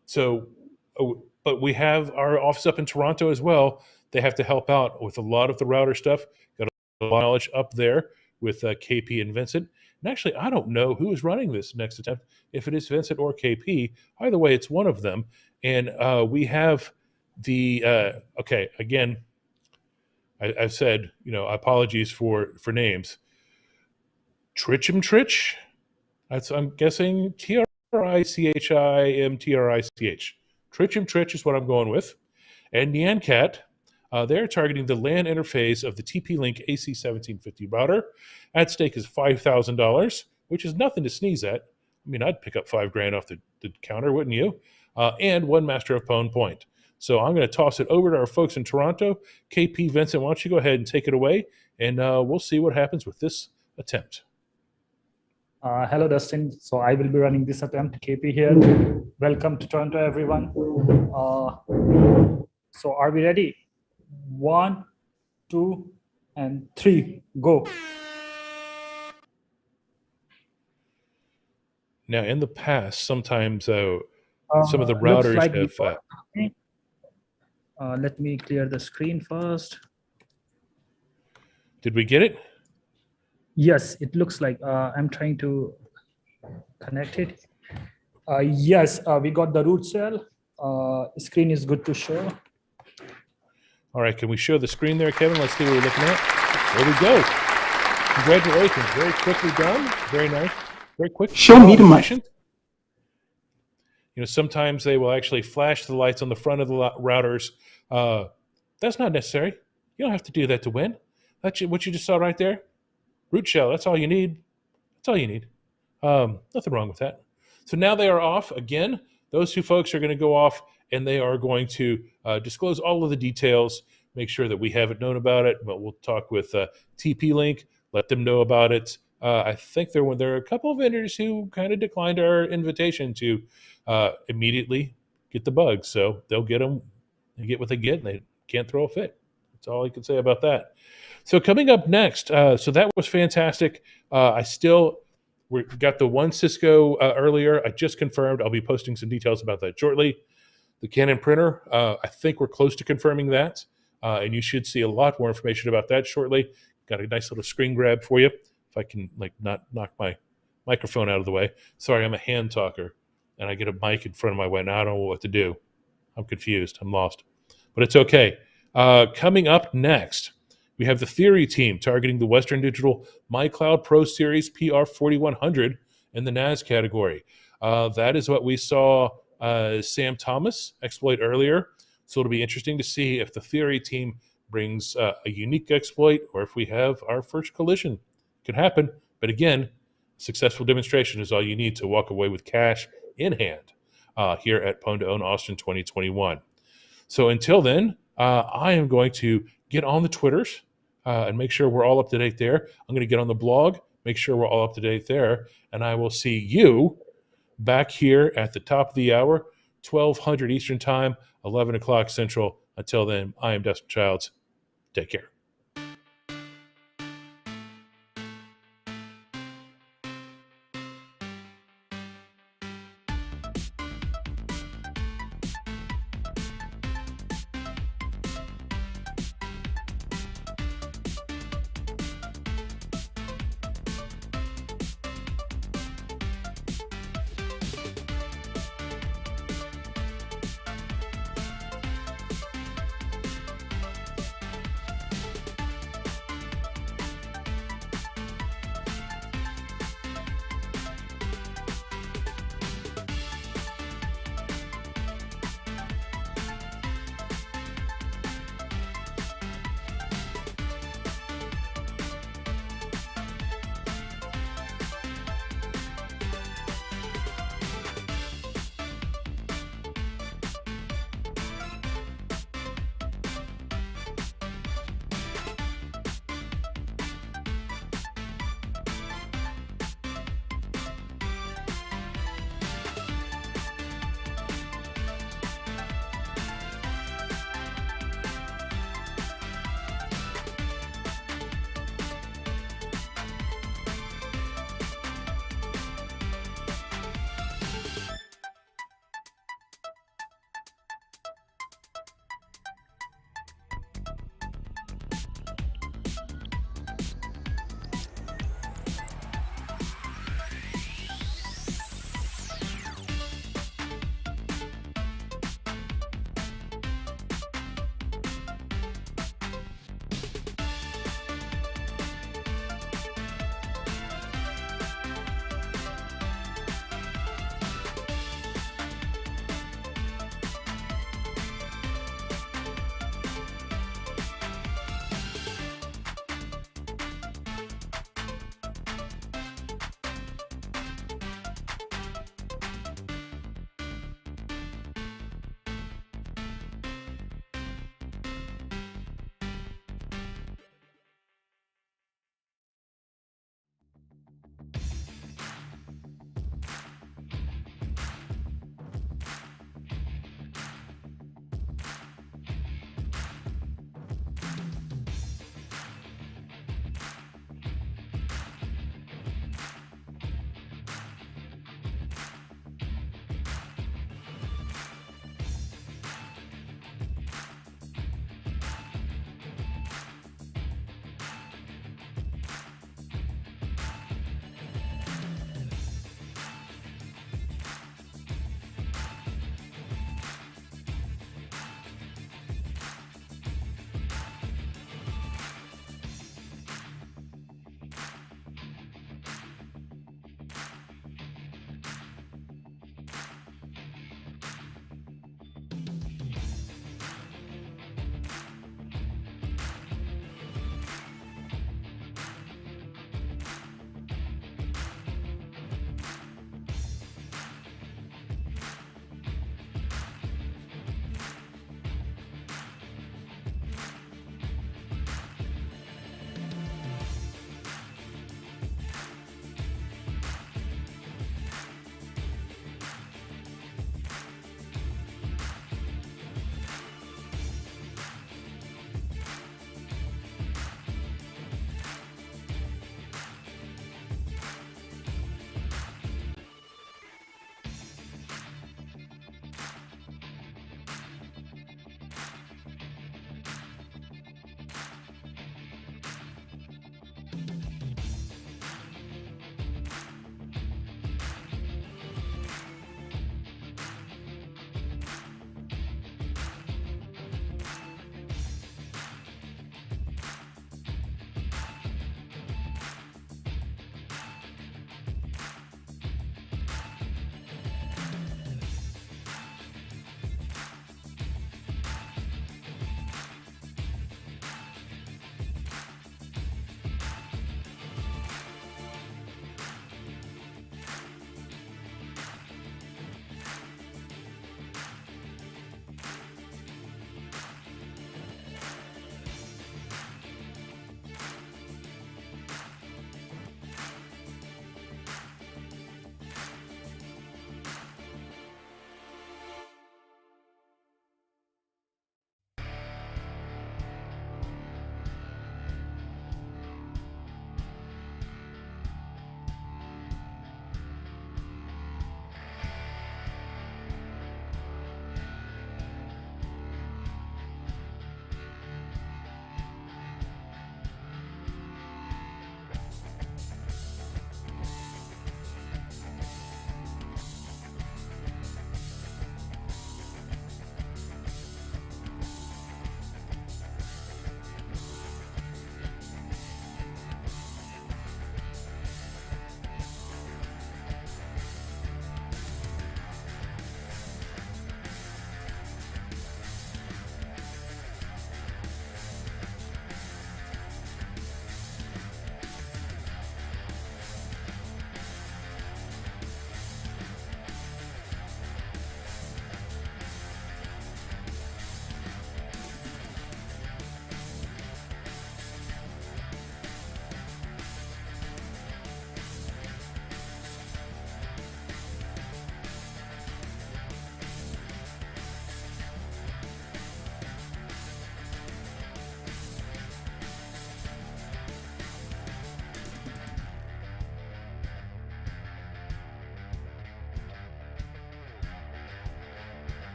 we have our office up in Toronto as well. They have to help out with a lot of the router stuff. Got a lot of knowledge up there with KP and Vincent. And actually, I don't know who is running this next attempt, if it is Vincent or KP. Either way, it's one of them. And we have the okay, again, I've said, apologies for names. Trich. I'm guessing Trichimtrich. Trich is what I'm going with. And Nyancat, they're targeting the LAN interface of the TP-Link AC1750 router. At stake is $5,000, which is nothing to sneeze at. I mean, I'd pick up $5,000 off the counter, wouldn't you? And 1 Master of Pwn point. So I'm going to toss it over to our folks in Toronto. KP, Vincent, why don't you go ahead and take it away, and we'll see what happens with this attempt. Hello, Dustin. So I will be running this attempt. KP here. Welcome to Toronto, everyone. So are we ready? 1, 2, and 3, go. Now, in the past, sometimes some of the routers like have... let me clear the screen first. Did we get it? Yes, it looks like I'm trying to connect it. Yes, we got the root cell. Screen is good to show. All right, can we show the screen there, Kevin? Let's see what we're looking at. There we go. Congratulations. Very quickly done. Very nice. Very quick. Show me the mic. Sometimes they will actually flash the lights on the front of the routers. That's not necessary. You don't have to do that to win. That's what you just saw right there. Root shell, that's all you need. That's all you need. Nothing wrong with that. So now they are off again. Those 2 folks are going to go off, and they are going to disclose all of the details, make sure that we haven't known about it, but we'll talk with TP-Link, let them know about it. I think there are a couple of vendors who kind of declined our invitation to immediately get the bugs. So they'll get them, they get what they get, and they can't throw a fit. That's all I can say about that. So coming up next, so that was fantastic. We got the 1 Cisco earlier. I just confirmed. I'll be posting some details about that shortly. The Canon printer, I think we're close to confirming that. And you should see a lot more information about that shortly. Got a nice little screen grab for you. If I can not knock my microphone out of the way. Sorry, I'm a hand talker, and I get a mic in front of my way. Now I don't know what to do. I'm confused. I'm lost. But it's okay. Coming up next, We have the Theory team targeting the Western Digital MyCloud Pro Series PR4100 in the NAS category. That is what we saw Sam Thomas exploit earlier. So it'll be interesting to see if the Theory team brings a unique exploit or if we have our first collision. Could happen. But again, successful demonstration is all you need to walk away with cash in hand here at Pwn2Own Austin 2021. So until then, I am going to get on the Twitters and make sure we're all up to date there. I'm going to get on the blog, make sure we're all up to date there, and I will see you back here at the top of the hour, 1200 Eastern Time, 11 o'clock Central. Until then, I am Dustin Childs. Take care.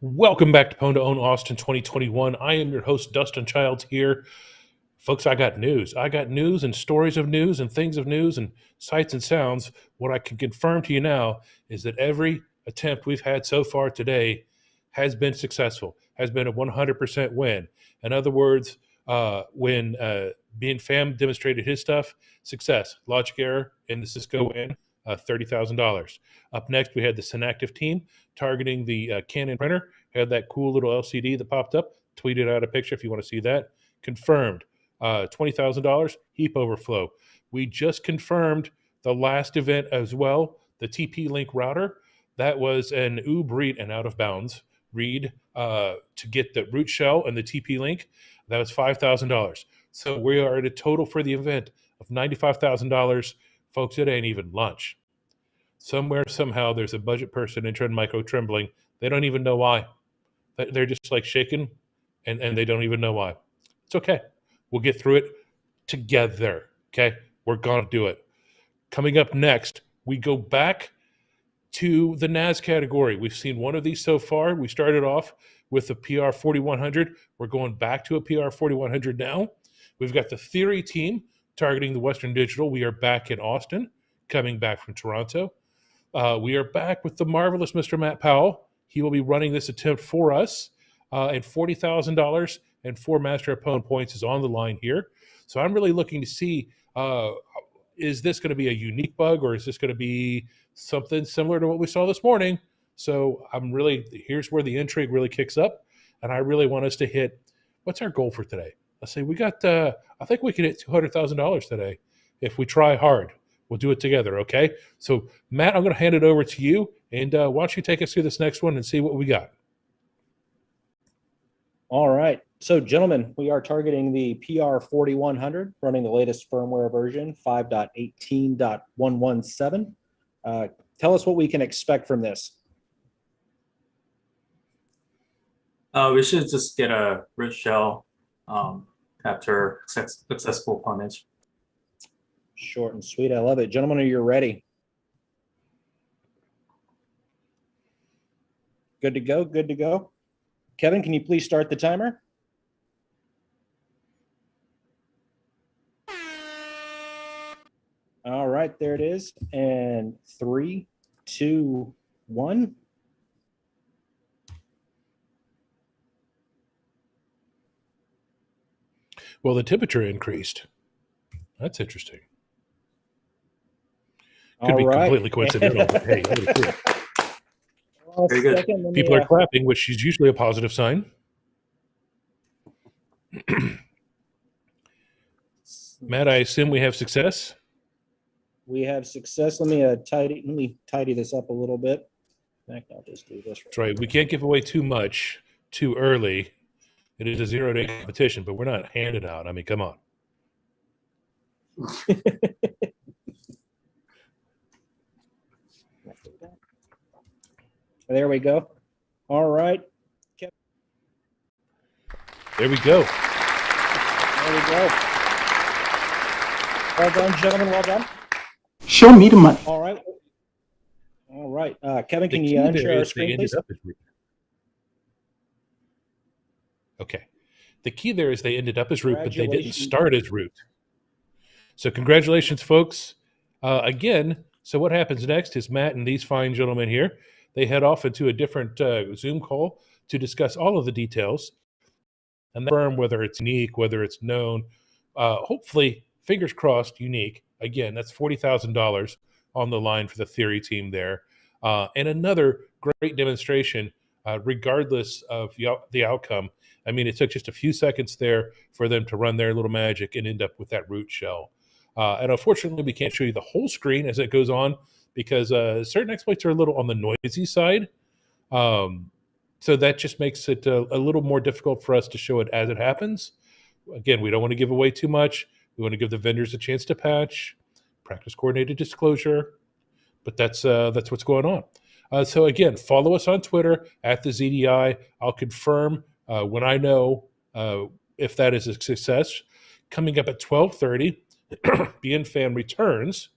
Welcome back to Pwn2Own Austin 2021. I am your host, Dustin Childs here. Folks, I got news. I got news and stories of news and things of news and sights and sounds. What I can confirm to you now is that every attempt we've had so far today has been successful, has been a 100% win. In other words, when Being Fam demonstrated his stuff, success, logic error, and the Cisco win, $30,000. Up next, we had the Synactive team targeting the Canon printer. Had that cool little LCD that popped up. Tweeted out a picture if you want to see that. Confirmed. $20,000 heap overflow. We just confirmed the last event as well, the TP-Link router. That was an Uber Eat and out of bounds read to get the root shell and the TP-Link. That was $5,000. So we are at a total for the event of $95,000. Folks, it ain't even lunch. Somewhere, somehow, there's a budget person in Trend Micro trembling. They don't even know why. They're just like shaking, and they don't even know why. It's okay. We'll get through it together, okay? We're going to do it. Coming up next, we go back to the NAS category. We've seen one of these so far. We started off with the PR4100. We're going back to a PR4100 now. We've got the Theory team targeting the Western Digital. We are back in Austin, coming back from Toronto. We are back with the marvelous Mr. Matt Powell. He will be running this attempt for us. And $40,000 and 4 Master of Pwn points is on the line here. So I'm really looking to see, is this going to be a unique bug, or is this going to be something similar to what we saw this morning? So here's where the intrigue really kicks up. And I really want us to hit, what's our goal for today? Let's say we got, I think we can hit $200,000 today. If we try hard, we'll do it together, okay? So Matt, I'm going to hand it over to you. And why don't you take us through this next one and see what we got? All right. So, gentlemen, we are targeting the PR4100, running the latest firmware version, 5.18.117. Tell us what we can expect from this. We should just get a root shell after successful punnage. Short and sweet. I love it. Gentlemen, are you ready? Good to go. Good to go. Kevin, can you please start the timer? All right, there it is. And 3, 2, 1. Well, the temperature increased. That's interesting. Could be completely coincidental, but hey, what a cool. Very good. People are clapping, which is usually a positive sign. Matt, I assume we have success. We have success. Let me tidy this up a little bit. In fact, I'll just do this. That's right. We can't give away too much too early. It is a 0-day competition, but we're not handing out. I mean, come on. There we go. All right. There we go. There we go. Well done, gentlemen. Well done. Show me the money. All right. All right. Kevin, can you unshare our screen, please? Okay. The key there is they ended up as root, but they didn't start as root. So congratulations, folks. Again, so what happens next is Matt and these fine gentlemen here, they head off into a different Zoom call to discuss all of the details and confirm whether it's unique, whether it's known. Hopefully, fingers crossed, unique. Again, that's $40,000 on the line for the Theory team there. And another great demonstration, regardless of the outcome. I mean, it took just a few seconds there for them to run their little magic and end up with that root shell. And unfortunately, we can't show you the whole screen as it goes on because certain exploits are a little on the noisy side. So that just makes it a little more difficult for us to show it as it happens. Again, we don't want to give away too much. We want to give the vendors a chance to patch, practice coordinated disclosure, but that's what's going on. So again, follow us on Twitter at the ZDI. I'll confirm when I know if that is a success. Coming up at 12:30, BN Fan returns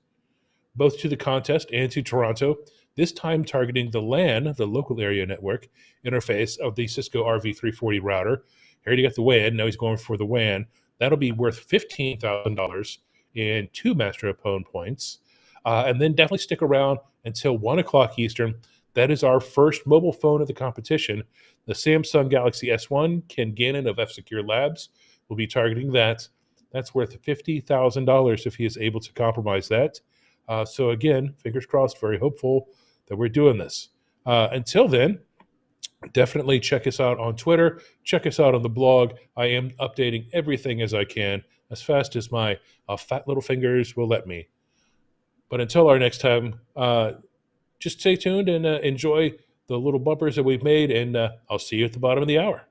both to the contest and to Toronto, this time targeting the LAN, the local area network, interface of the Cisco RV340 router. He already got the WAN, now he's going for the WAN. That'll be worth $15,000 in 2 Master of Pwn points. And then definitely stick around until 1 o'clock Eastern. That is our first mobile phone of the competition. The Samsung Galaxy S1, Ken Gannon of F-Secure Labs will be targeting that. That's worth $50,000 if he is able to compromise that. So again, fingers crossed, very hopeful that we're doing this. Until then, definitely check us out on Twitter. Check us out on the blog. I am updating everything as I can, as fast as my fat little fingers will let me. But until our next time, just stay tuned and enjoy the little bumpers that we've made, and I'll see you at the bottom of the hour.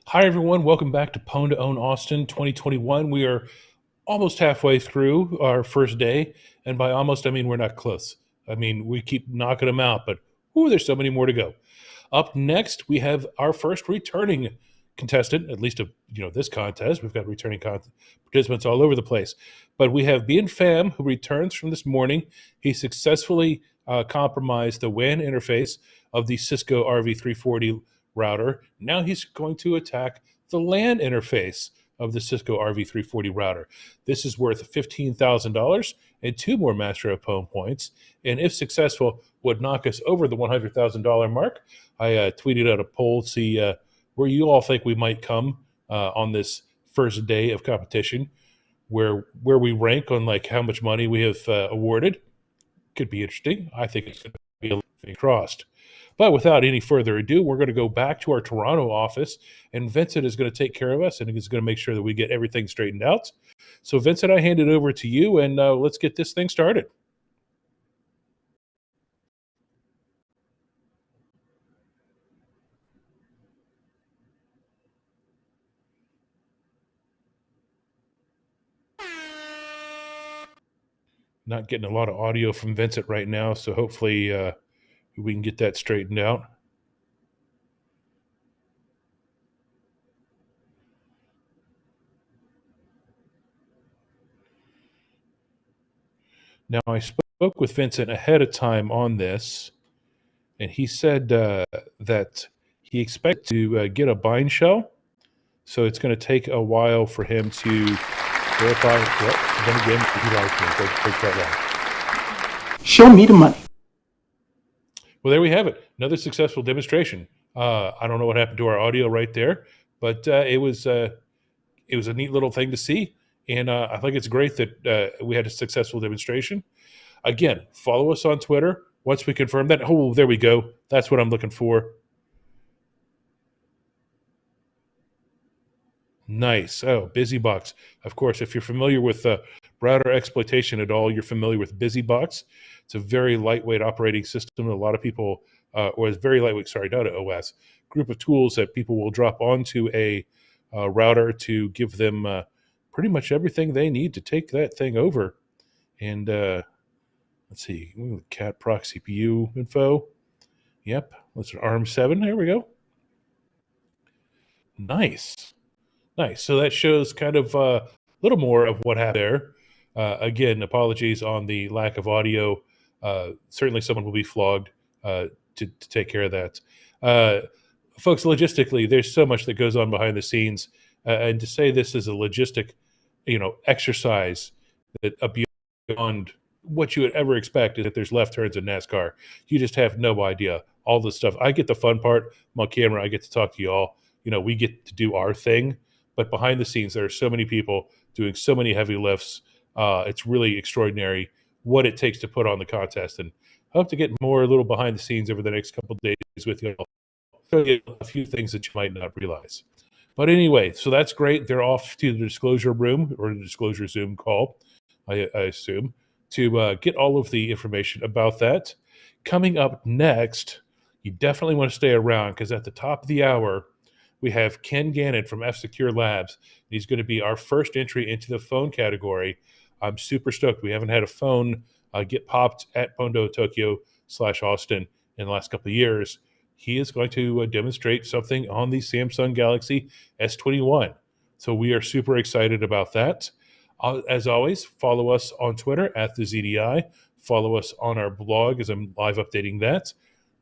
Hi, everyone. Welcome back to Pwn2Own Austin 2021. We are almost halfway through our first day. And by almost, I mean we're not close. I mean, we keep knocking them out, but there's so many more to go. Up next, we have our first returning contestant, at least of this contest. We've got returning participants all over the place. But we have Bien Pham, who returns from this morning. He successfully compromised the WAN interface of the Cisco RV340 router. Now he's going to attack the LAN interface of the Cisco RV340 router. This is worth $15,000 and 2 more Master of Pwn points. And if successful, would knock us over the $100,000 mark. I tweeted out a poll to see where you all think we might come on this first day of competition, where we rank on like how much money we have awarded. Could be interesting. I think it's going to be a little crossed. But without any further ado, we're going to go back to our Toronto office, and Vincent is going to take care of us, and he's going to make sure that we get everything straightened out. So, Vincent, I hand it over to you, and let's get this thing started. Not getting a lot of audio from Vincent right now, so hopefully we can get that straightened out. Now, I spoke with Vincent ahead of time on this, and he said that he expects to get a bind shell, so it's going to take a while for him to verify. Yep, then again, he likes me. Take that long. Show me the money. Well, there we have it. Another successful demonstration. I don't know what happened to our audio right there, but it was a neat little thing to see. And I think it's great that we had a successful demonstration. Again, follow us on Twitter. Once we confirm that, oh, there we go. That's what I'm looking for. Nice. Oh, BusyBox. Of course, if you're familiar with router exploitation at all, you're familiar with BusyBox. It's a very lightweight operating system. A lot of people, or it's very lightweight, sorry, not an OS, group of tools that people will drop onto a router to give them pretty much everything they need to take that thing over. And let's see, cat proc CPU info. Yep, that's an ARM7. There we go. Nice. Nice. So that shows kind of a little more of what happened there. Again, apologies on the lack of audio. Certainly someone will be flogged to take care of that. Folks, logistically, there's so much that goes on behind the scenes. And to say this is a logistic, exercise that beyond what you would ever expect is that there's left turns in NASCAR. You just have no idea. All this stuff. I get the fun part. I'm on camera. I get to talk to you all. We get to do our thing. But behind the scenes, there are so many people doing so many heavy lifts. It's really extraordinary what it takes to put on the contest. And I hope to get more a little behind the scenes over the next couple of days with you all. Show you a few things that you might not realize. But anyway, so that's great. They're off to the disclosure room or the disclosure Zoom call, I assume, to get all of the information about that. Coming up next, you definitely want to stay around because at the top of the hour, we have Ken Gannon from F-Secure Labs. He's going to be our first entry into the phone category. I'm super stoked. We haven't had a phone get popped at Pondo Tokyo /Austin in the last couple of years. He is going to demonstrate something on the Samsung Galaxy S21. So we are super excited about that. As always, follow us on Twitter at the ZDI. Follow us on our blog as I'm live updating that.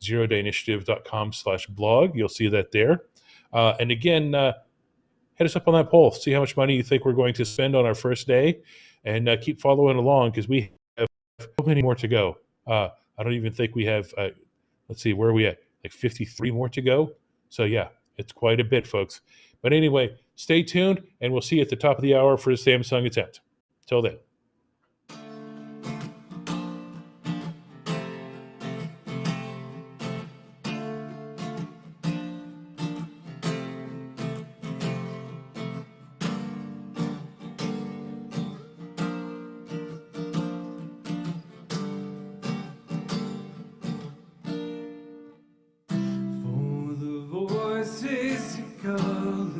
zerodayinitiative.com/blog. You'll see that there. And again, hit us up on that poll. See how much money you think we're going to spend on our first day, and keep following along because we have so many more to go. I don't even think we have. Let's see, where are we at? Like 53 more to go. So yeah, it's quite a bit, folks. But anyway, stay tuned, and we'll see you at the top of the hour for the Samsung attempt. Till then. For the voices you call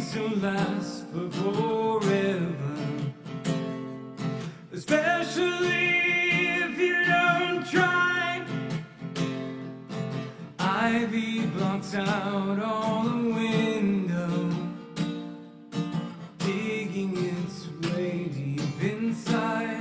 things don't last for forever, especially if you don't try. Ivy blocks out all the window, digging its way deep inside.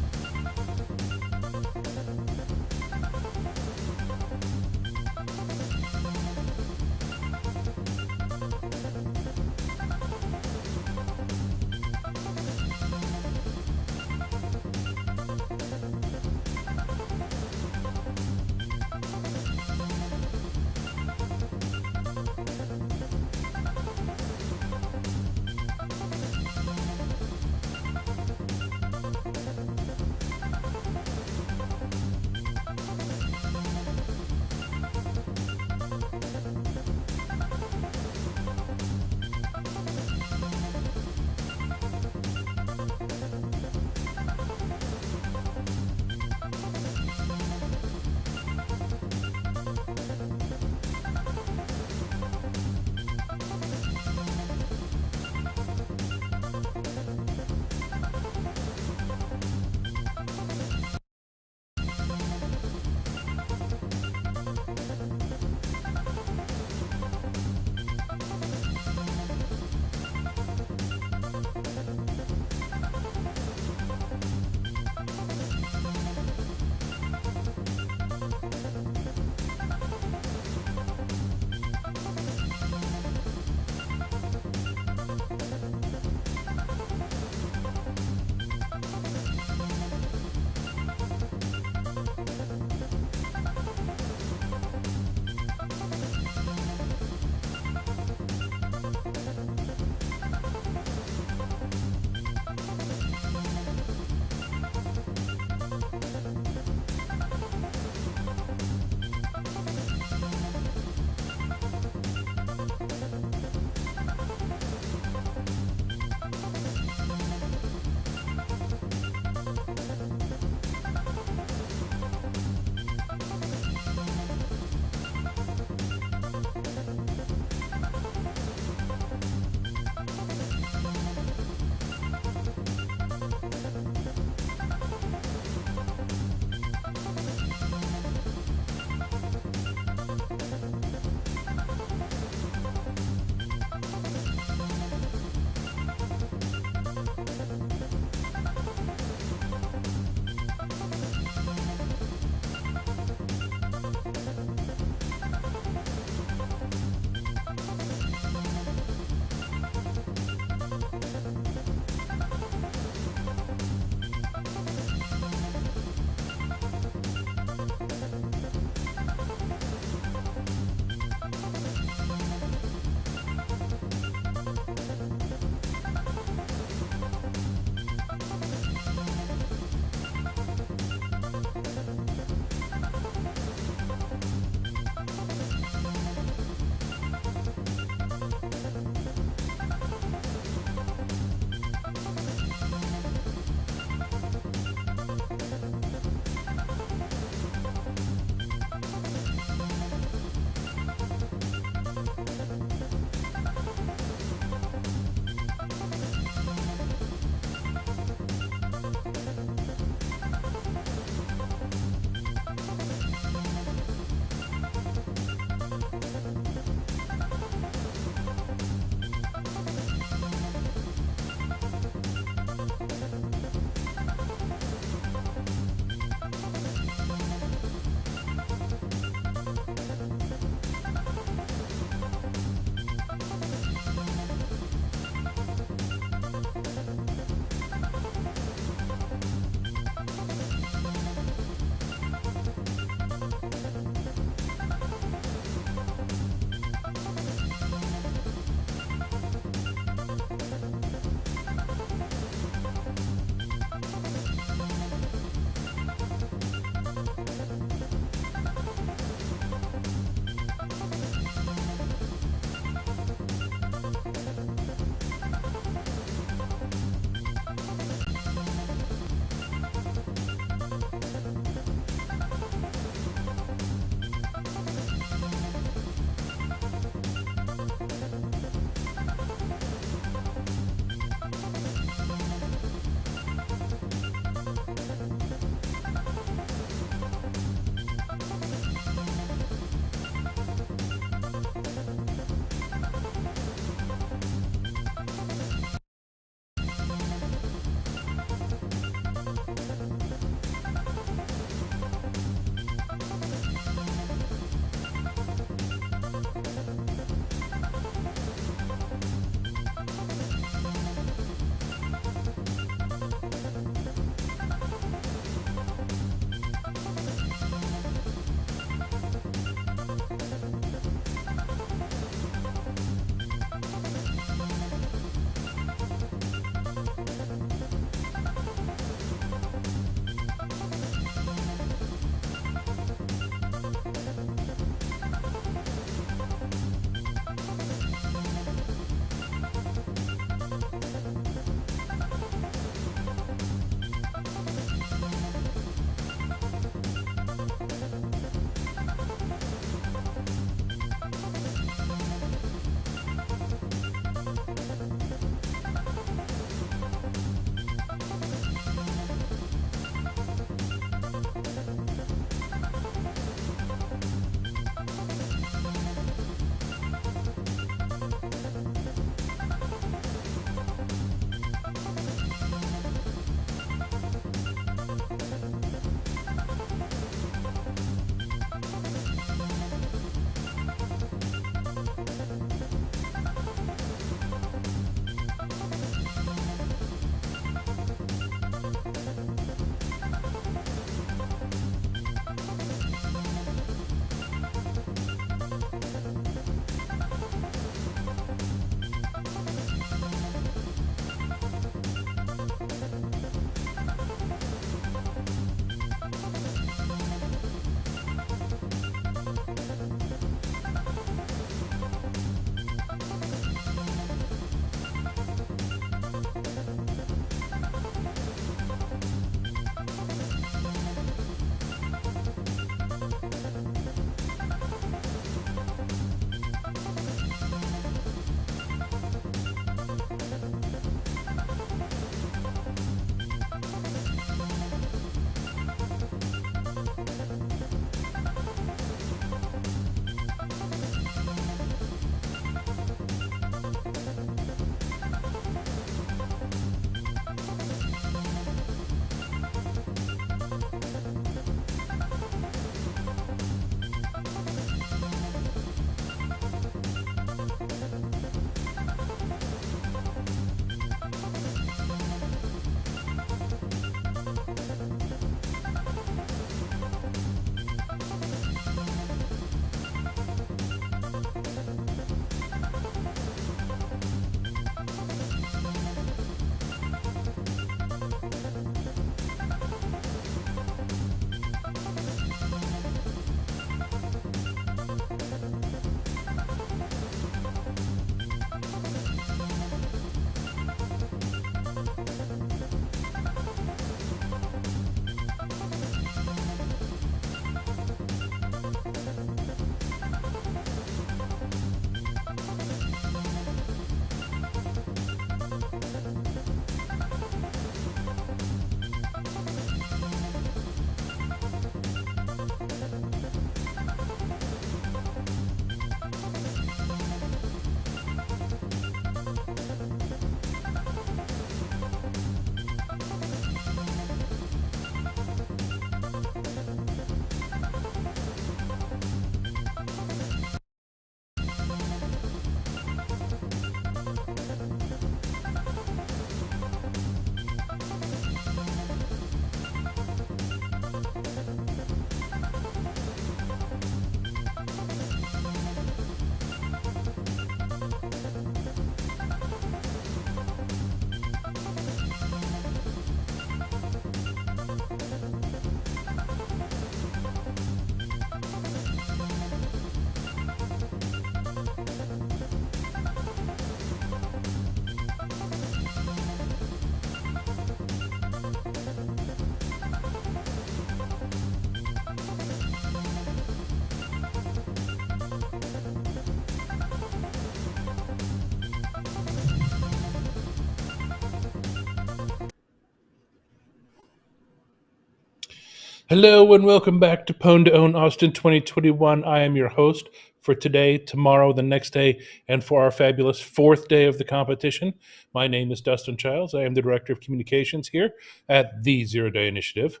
Hello and welcome back to Pwn2Own Austin 2021. I am your host for today, tomorrow, the next day, and for our fabulous fourth day of the competition. My name is Dustin Childs. I am the Director of Communications here at the Zero Day Initiative.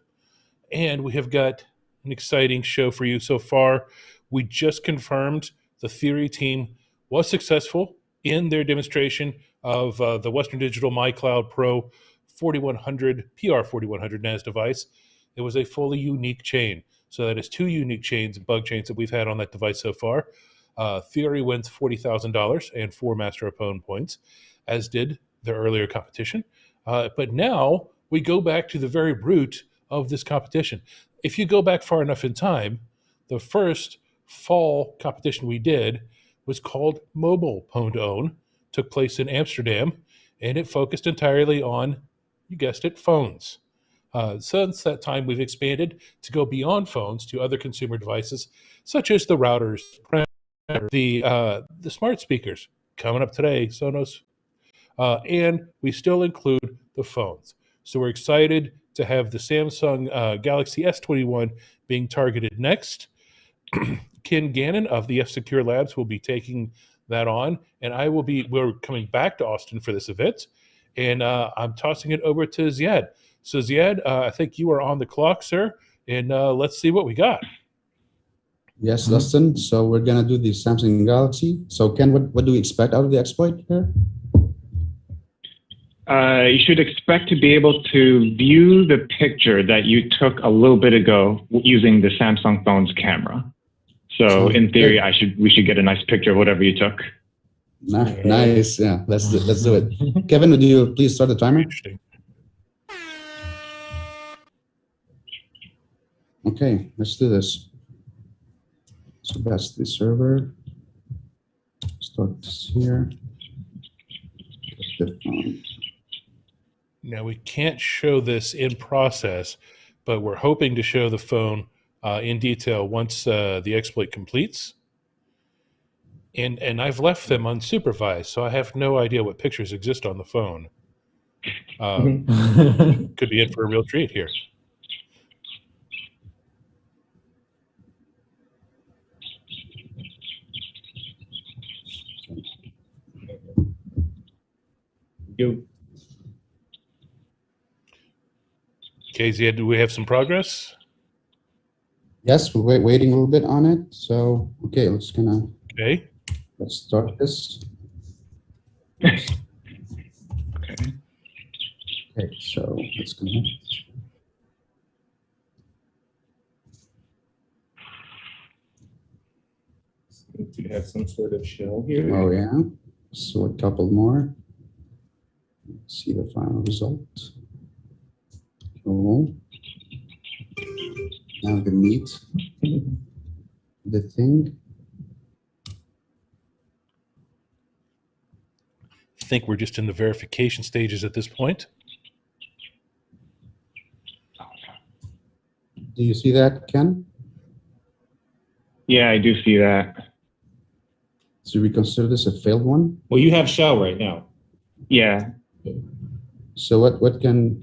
And we have got an exciting show for you so far. We just confirmed the Theory team was successful in their demonstration of the Western Digital MyCloud Pro 4100 PR4100 NAS device. It was a fully unique chain. So that is 2 unique chains, bug chains that we've had on that device so far. Theory wins $40,000 and 4 Master of Pwn points, as did the earlier competition. But now we go back to the very root of this competition. If you go back far enough in time, the first fall competition we did was called Mobile Pwn2Own, took place in Amsterdam, and it focused entirely on, you guessed it, phones. Since that time, we've expanded to go beyond phones to other consumer devices, such as the routers, the smart speakers coming up today, Sonos, and we still include the phones. So we're excited to have the Samsung Galaxy S21 being targeted next. Ken Gannon of the F-Secure Labs will be taking that on, and we're coming back to Austin for this event, and I'm tossing it over to Ziad. So Ziad, I think you are on the clock, sir, and let's see what we got. Yes, Dustin. So we're gonna do the Samsung Galaxy. So Ken, what do we expect out of the exploit here? You should expect to be able to view the picture that you took a little bit ago using the Samsung phone's camera. So in theory, we should get a nice picture of whatever you took. Nice. Yeah, let's do it. Kevin, would you please start the timer? Interesting. Okay, let's do this. So that's the server. Start this here. The phone. Now, we can't show this in process, but we're hoping to show the phone in detail once the exploit completes. And I've left them unsupervised, so I have no idea what pictures exist on the phone. Could be in for a real treat here. KZ, do we have some progress? Yes, we're waiting a little bit on it. So okay, let's start this. Okay, so let's connect. We have some sort of shell here. Oh yeah. So a couple more. Let's see the final result. Cool. Now the meat, the thing. I think we're just in the verification stages at this point. Do you see that, Ken? Yeah, I do see that. So we consider this a failed one? Well, you have shell right now. Yeah. So what can?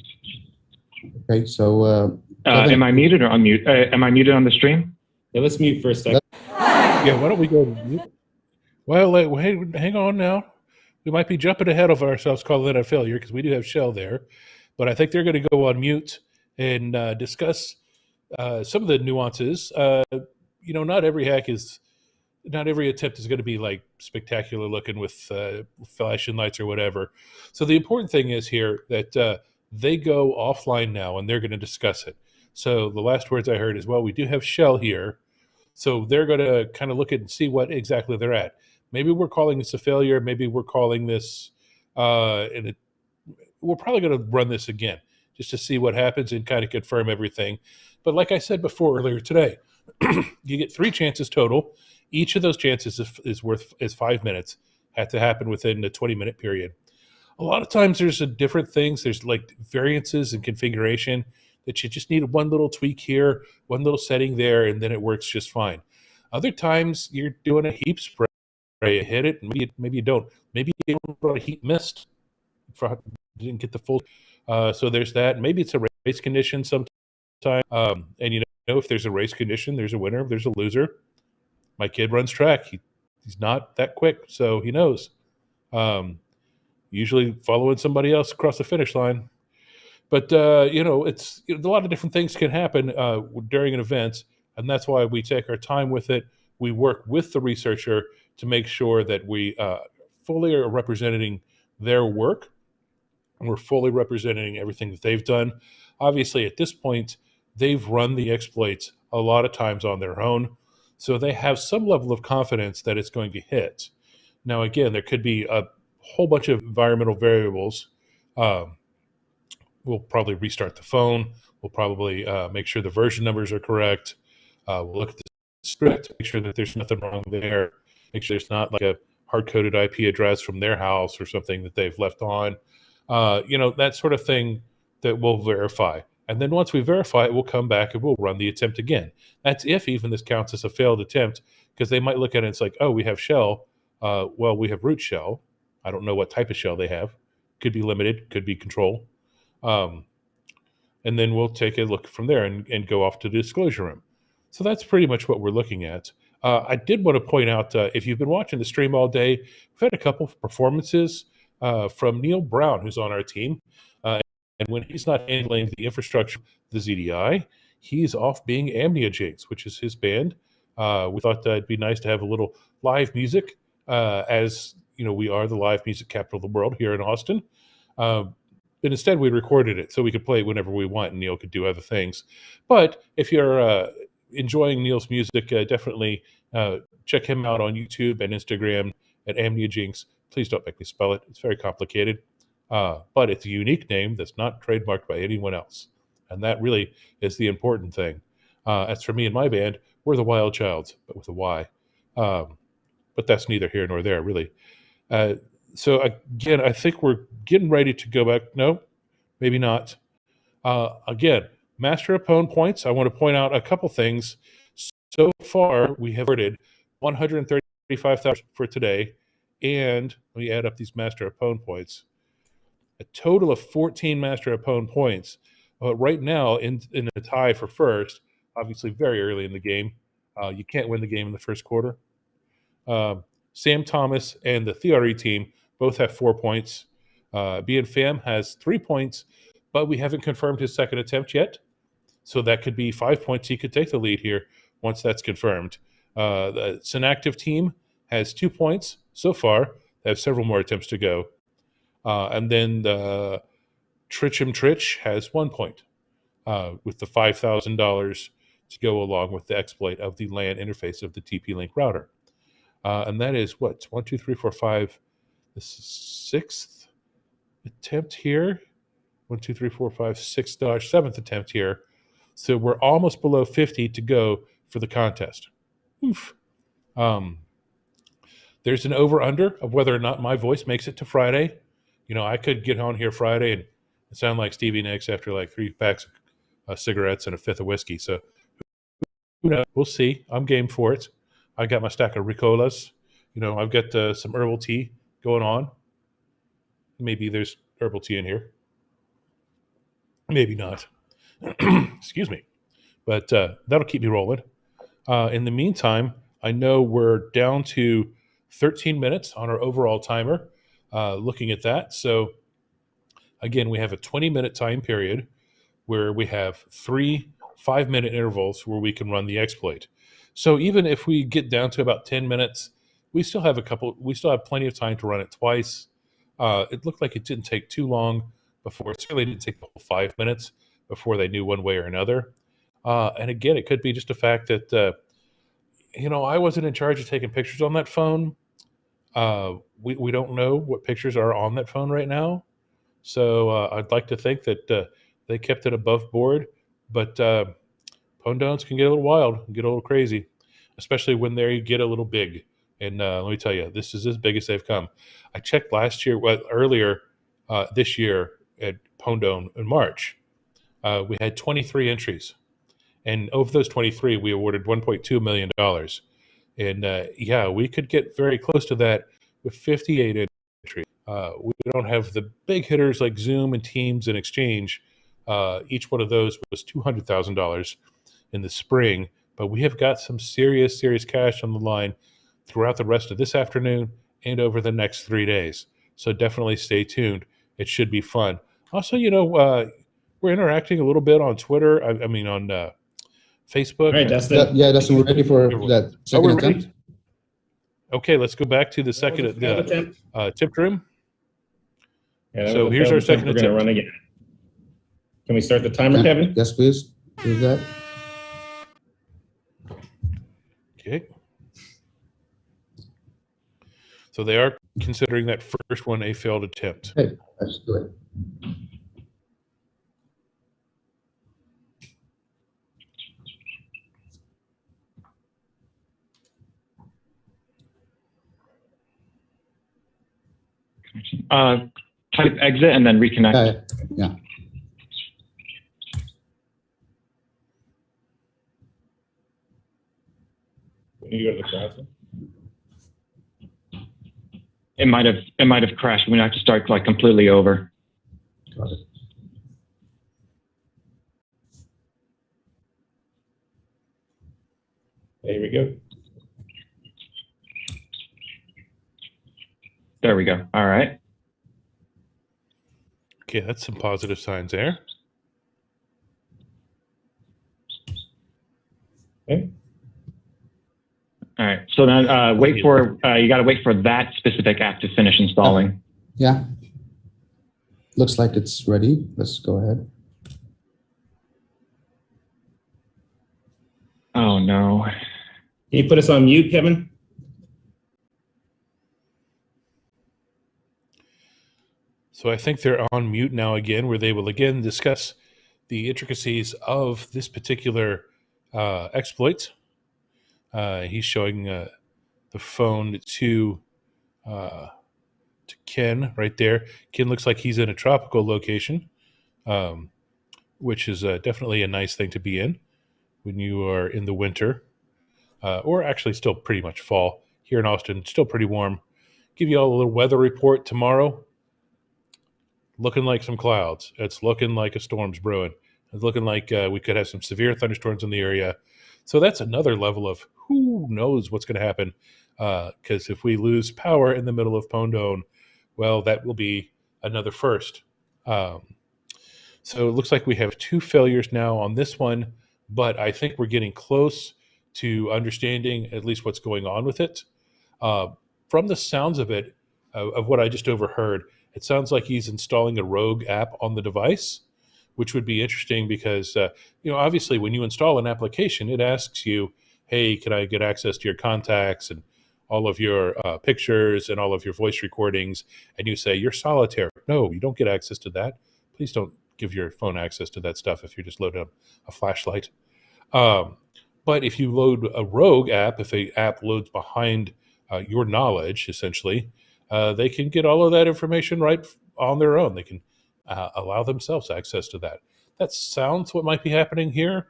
Okay, so. Am I muted or unmute? Am I muted on the stream? Yeah, let's mute for a second. Yeah, why don't we go to mute? Well, hang on now. We might be jumping ahead of ourselves calling it a failure because we do have shell there. But I think they're going to go on mute and discuss some of the nuances. Not every attempt is going to be like spectacular looking with flashing lights or whatever. So the important thing is here that they go offline now and they're going to discuss it. So the last words I heard is, well, we do have shell here. So they're going to kind of look at and see what exactly they're at. Maybe we're calling this a failure. Maybe we're calling this, we're probably going to run this again just to see what happens and kind of confirm everything. But like I said before earlier today, you get 3 chances total. Each of those chances is 5 minutes. Had to happen within a 20-minute period. A lot of times there's different things. There's like variances in configuration that you just need one little tweak here, one little setting there, and then it works just fine. Other times you're doing a heap spray. You hit it, and maybe you don't. Maybe you don't a heat mist. You didn't get the full. So there's that. Maybe it's a race condition sometimes. time. And if there's a race condition, there's a winner, there's a loser. My kid runs track. He's not that quick, so he knows. Usually following somebody else across the finish line. But, it's a lot of different things can happen during an event, and that's why we take our time with it. We work with the researcher to make sure that we fully are representing their work. We're fully representing everything that they've done. Obviously, at this point, they've run the exploits a lot of times on their own, so they have some level of confidence that it's going to hit. Now, again, there could be a whole bunch of environmental variables. We'll probably restart the phone. We'll probably make sure the version numbers are correct. We'll look at the script, make sure that there's nothing wrong there. Make sure it's not like a hard-coded IP address from their house or something that they've left on. That sort of thing that we'll verify. And then once we verify it, we'll come back and we'll run the attempt again. That's if even this counts as a failed attempt, because they might look at it and it's like, oh, we have shell. Well, we have root shell. I don't know what type of shell they have. Could be limited, could be control. And then we'll take a look from there and go off to the disclosure room. So that's pretty much what we're looking at. I did want to point out, if you've been watching the stream all day, we've had a couple of performances from Neil Brown, who's on our team. And when he's not handling the infrastructure, the ZDI, he's off being Amniojigs, which is his band. We thought it'd be nice to have a little live music, as we are the live music capital of the world here in Austin. But instead, we recorded it so we could play it whenever we want, and Neil could do other things. But if you're enjoying Neil's music, definitely check him out on YouTube and Instagram at Amniojigs. Please don't make me spell it. It's very complicated. But it's a unique name that's not trademarked by anyone else. And that really is the important thing. As for me and my band, we're the Wild Childs, but with a Y. But that's neither here nor there, really. So again, I think we're getting ready to go back. No, maybe not. Again, Master of Pwn points. I want to point out a couple things. So far, we have earned 135,000 for today. And let me add up these Master of Pwn points. A total of 14 Master of Pwn points. Right now, in a tie for first, obviously very early in the game. You can't win the game in the first quarter. Sam Thomas and the Theory team both have 4 points. BN has 3 points, but we haven't confirmed his second attempt yet. So that could be 5 points. He could take the lead here once that's confirmed. The Synactive team has 2 points so far. They have several more attempts to go. And then the Trich has 1 point with the $5,000 to go along with the exploit of the LAN interface of the TP-Link router. And that is what? 1, 2, 3, 4, 5. The sixth attempt here. 1, 2, 3, 4, 5, 6, seventh attempt here. So we're almost below 50 to go for the contest. Oof. There's an over-under of whether or not my voice makes it to Friday. I could get on here Friday and sound like Stevie Nicks after like 3 packs of cigarettes and a fifth of whiskey. So who knows? We'll see. I'm game for it. I got my stack of Ricolas. I've got some herbal tea going on. Maybe there's herbal tea in here. Maybe not. Excuse me. But that'll keep me rolling. In the meantime, I know we're down to 13 minutes on our overall timer. Looking at that. So again, we have a 20-minute time period where we have 3 5-minute intervals where we can run the exploit. So even if we get down to about 10 minutes, we still have plenty of time to run it twice. It looked like it didn't take too long before. It certainly didn't take the whole 5 minutes before they knew one way or another. And again, it could be just a fact that, I wasn't in charge of taking pictures on that phone. We don't know what pictures are on that phone right now. So I'd like to think that they kept it above board. But Pwn2Owns can get a little wild and get a little crazy, especially when they get a little big. And let me tell you, this is as big as they've come. I checked earlier this year at Pwn2Own in March. We had 23 entries. And over those 23, we awarded $1.2 million. And we could get very close to that with 58 entries. We don't have the big hitters like Zoom and Teams and Exchange, Each one of those was $200,000 in the spring, but we have got some serious cash on the line throughout the rest of this afternoon and over the next 3 days. So definitely stay tuned. It should be fun. Also, we're interacting a little bit on Twitter. I mean, on Facebook. All right, Dustin. Yeah, Dustin, we're ready for that second we're attempt. ready? Okay, let's go back to the second attempt. tipped room. Yeah, that So was a here's our failed second attempt. We're gonna attempt. run again. Can we start the timer, Kevin? Yes, please. Do that. Okay. So they are considering that first one a failed attempt. Okay, let's do it. Type exit and then reconnect. Yeah. Can you go to the browser? It might have crashed. We have to start like completely over. Got it. There we go. There we go. All right. Okay, that's some positive signs there. Okay. All right. So then you got to wait for that specific app to finish installing. Yeah. Looks like it's ready. Let's go ahead. Oh no. Can you put us on mute, Kevin? So I think they're on mute now again, where they will again discuss the intricacies of this particular exploit. He's showing the phone to Ken right there. Ken looks like he's in a tropical location, which is definitely a nice thing to be in when you are in the winter, or actually still pretty much fall. Here in Austin, still pretty warm. Give you all a little weather report tomorrow. Looking like some clouds. It's looking like a storm's brewing. It's looking like we could have some severe thunderstorms in the area. So that's another level of who knows what's going to happen. Because if we lose power in the middle of Pwn2Own, well, that will be another first. So it looks like we have 2 failures now on this one, but I think we're getting close to understanding at least what's going on with it. From the sounds of it, of what I just overheard, it sounds like he's installing a rogue app on the device, which would be interesting because, obviously when you install an application, it asks you, hey, can I get access to your contacts and all of your pictures and all of your voice recordings? And you say, you're solitaire. No, you don't get access to that. Please don't give your phone access to that stuff if you're just loading up a flashlight. But if you load a rogue app, if an app loads behind your knowledge, essentially, they can get all of that information right on their own. They can allow themselves access to that. That sounds what might be happening here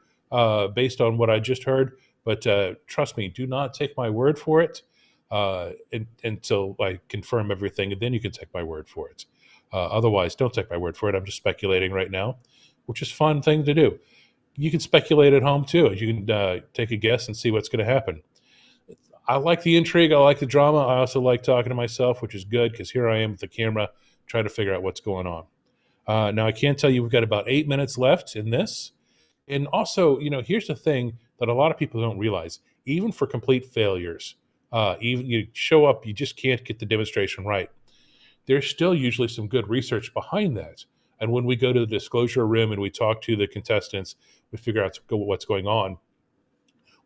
based on what I just heard. But trust me, do not take my word for it until I confirm everything, and then you can take my word for it. Otherwise, don't take my word for it. I'm just speculating right now, which is a fun thing to do. You can speculate at home too. You can take a guess and see what's going to happen. I like the intrigue. I like the drama. I also like talking to myself, which is good because here I am with the camera trying to figure out what's going on. Now, I can tell you we've got about 8 minutes left in this. And also, here's the thing that a lot of people don't realize. Even for complete failures, even you show up, you just can't get the demonstration right. There's still usually some good research behind that. And when we go to the disclosure room and we talk to the contestants, we figure out what's going on.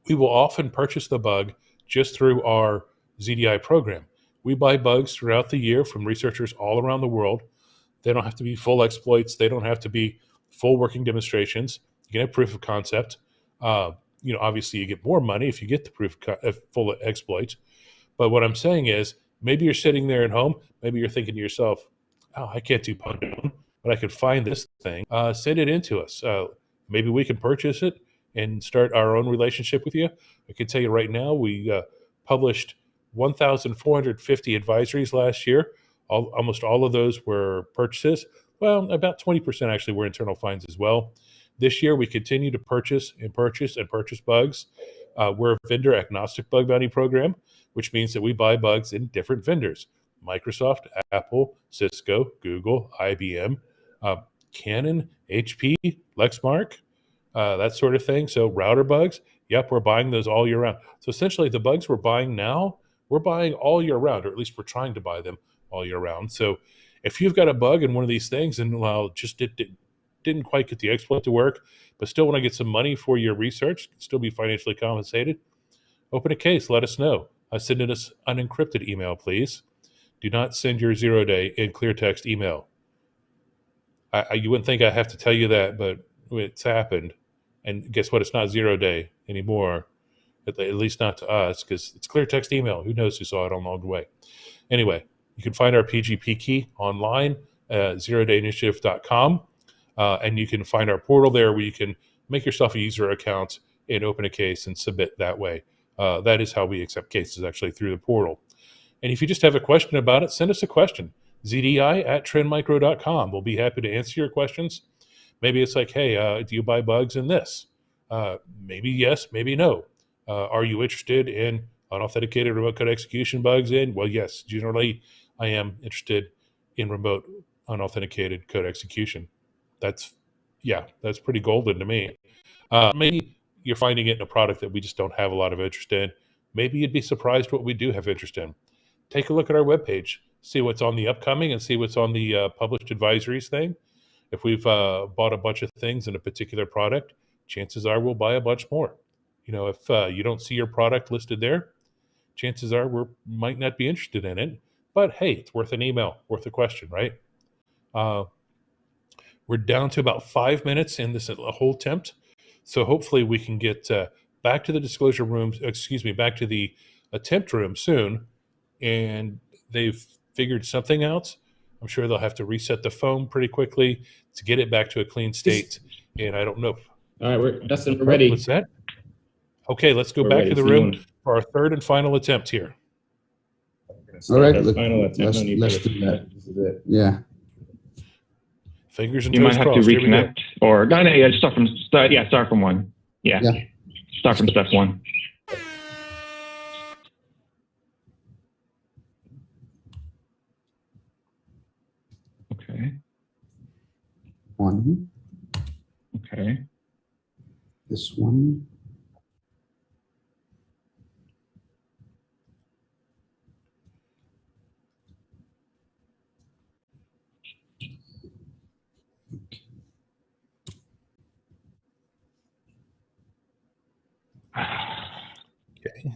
We will often purchase the bug just through our ZDI program. We buy bugs throughout the year from researchers all around the world. They don't have to be full exploits. They don't have to be full working demonstrations. You can have proof of concept. Obviously you get more money if you get the proof of full exploit. But what I'm saying is maybe you're sitting there at home. Maybe you're thinking to yourself, oh, I can't do Pwn2Own, but I could find this thing. Send it in to us. Maybe we can purchase it and start our own relationship with you. I can tell you right now, we published 1,450 advisories last year. Almost all of those were purchases. Well, about 20% actually were internal finds as well. This year, we continue to purchase bugs. We're a vendor agnostic bug bounty program, which means that we buy bugs in different vendors: Microsoft, Apple, Cisco, Google, IBM, uh, Canon, HP, Lexmark, that sort of thing. So router bugs, yep, we're buying those all year round. So essentially, the bugs we're buying now, we're buying all year round, or at least we're trying to buy them all year round. So if you've got a bug in one of these things and, well, just didn't quite get the exploit to work, but still want to get some money for your research, still be financially compensated, open a case, let us know. Send us an encrypted email, please. Do not send your 0-day in clear text email. You wouldn't think I have to tell you that, but it's happened. And guess what? It's not 0-day anymore, at least not to us, because it's clear text email. Who knows who saw it along the way? Anyway, you can find our PGP key online at zerodayinitiative.com. And you can find our portal there where you can make yourself a user account and open a case and submit that way. That is how we accept cases, actually, through the portal. And if you just have a question about it, send us a question. ZDI@trendmicro.com. We'll be happy to answer your questions. Maybe it's like, hey, do you buy bugs in this? Maybe yes, maybe no. Are you interested in unauthenticated remote code execution bugs in? Well, yes, generally I am interested in remote unauthenticated code execution. That's pretty golden to me. Maybe you're finding it in a product that we just don't have a lot of interest in. Maybe you'd be surprised what we do have interest in. Take a look at our webpage, see what's on the upcoming and see what's on the published advisories thing. If we've bought a bunch of things in a particular product, chances are we'll buy a bunch more. If you don't see your product listed there, chances are we might not be interested in it. But hey, it's worth an email, worth a question, right? We're down to about 5 minutes in this whole attempt. So hopefully we can get back to the disclosure rooms, back to the attempt room soon. And they've figured something out. I'm sure they'll have to reset the phone pretty quickly to get it back to a clean state. And I don't know. All right, Dustin, we're ready. What's that? Okay, let's go We're back ready. to the room for our third and final attempt here. All right, final attempt. let's do that. This is it. Yeah. Fingers and You toes might have to crossed. Here we go. reconnect, or yeah, start from one. Yeah. Start from step one. Okay. One. Okay. This one. Okay.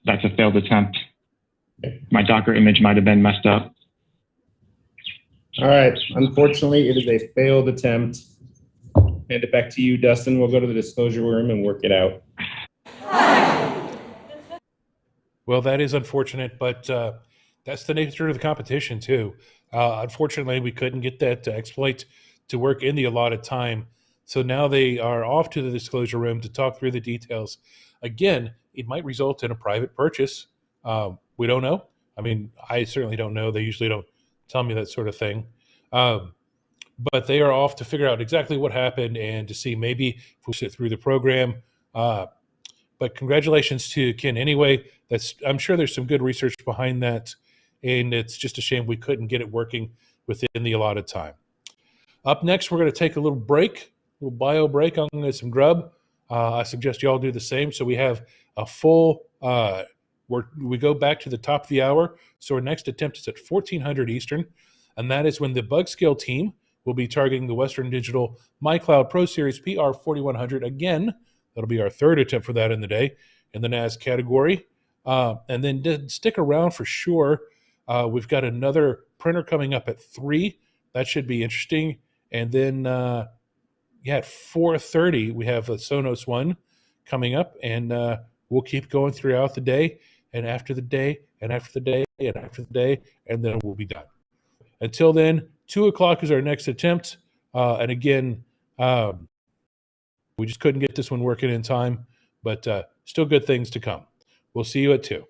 That's a failed attempt. My Docker image might have been messed up. All right. Unfortunately, it is a failed attempt. Hand it back to you, Dustin. We'll go to the disclosure room and work it out. Well, that is unfortunate, but that's the nature of the competition too. Unfortunately, we couldn't get that exploit to work in the allotted time. So now they are off to the disclosure room to talk through the details. Again, it might result in a private purchase. We don't know. I mean, I certainly don't know. They usually don't tell me that sort of thing. But they are off to figure out exactly what happened and to see maybe if we sit through the program. But congratulations to Ken anyway. I'm sure there's some good research behind that, and it's just a shame we couldn't get it working within the allotted time. Up next, we're going to take a little break, a little bio break. I'm going to get some grub. I suggest you all do the same. So we have a full, we go back to the top of the hour. So our next attempt is at 1400 Eastern, and that is when the Bug Scale team will be targeting the Western Digital MyCloud Pro Series PR4100 again. That'll be our third attempt for that in the day in the NAS category. And then stick around for sure. We've got another printer coming up at 3. That should be interesting. And then, at 4:30, we have a Sonos one coming up. And we'll keep going throughout the day and after the day and after the day and after the day. And then we'll be done. Until then, 2 o'clock is our next attempt. And again, we just couldn't get this one working in time, but still good things to come. We'll see you at 2.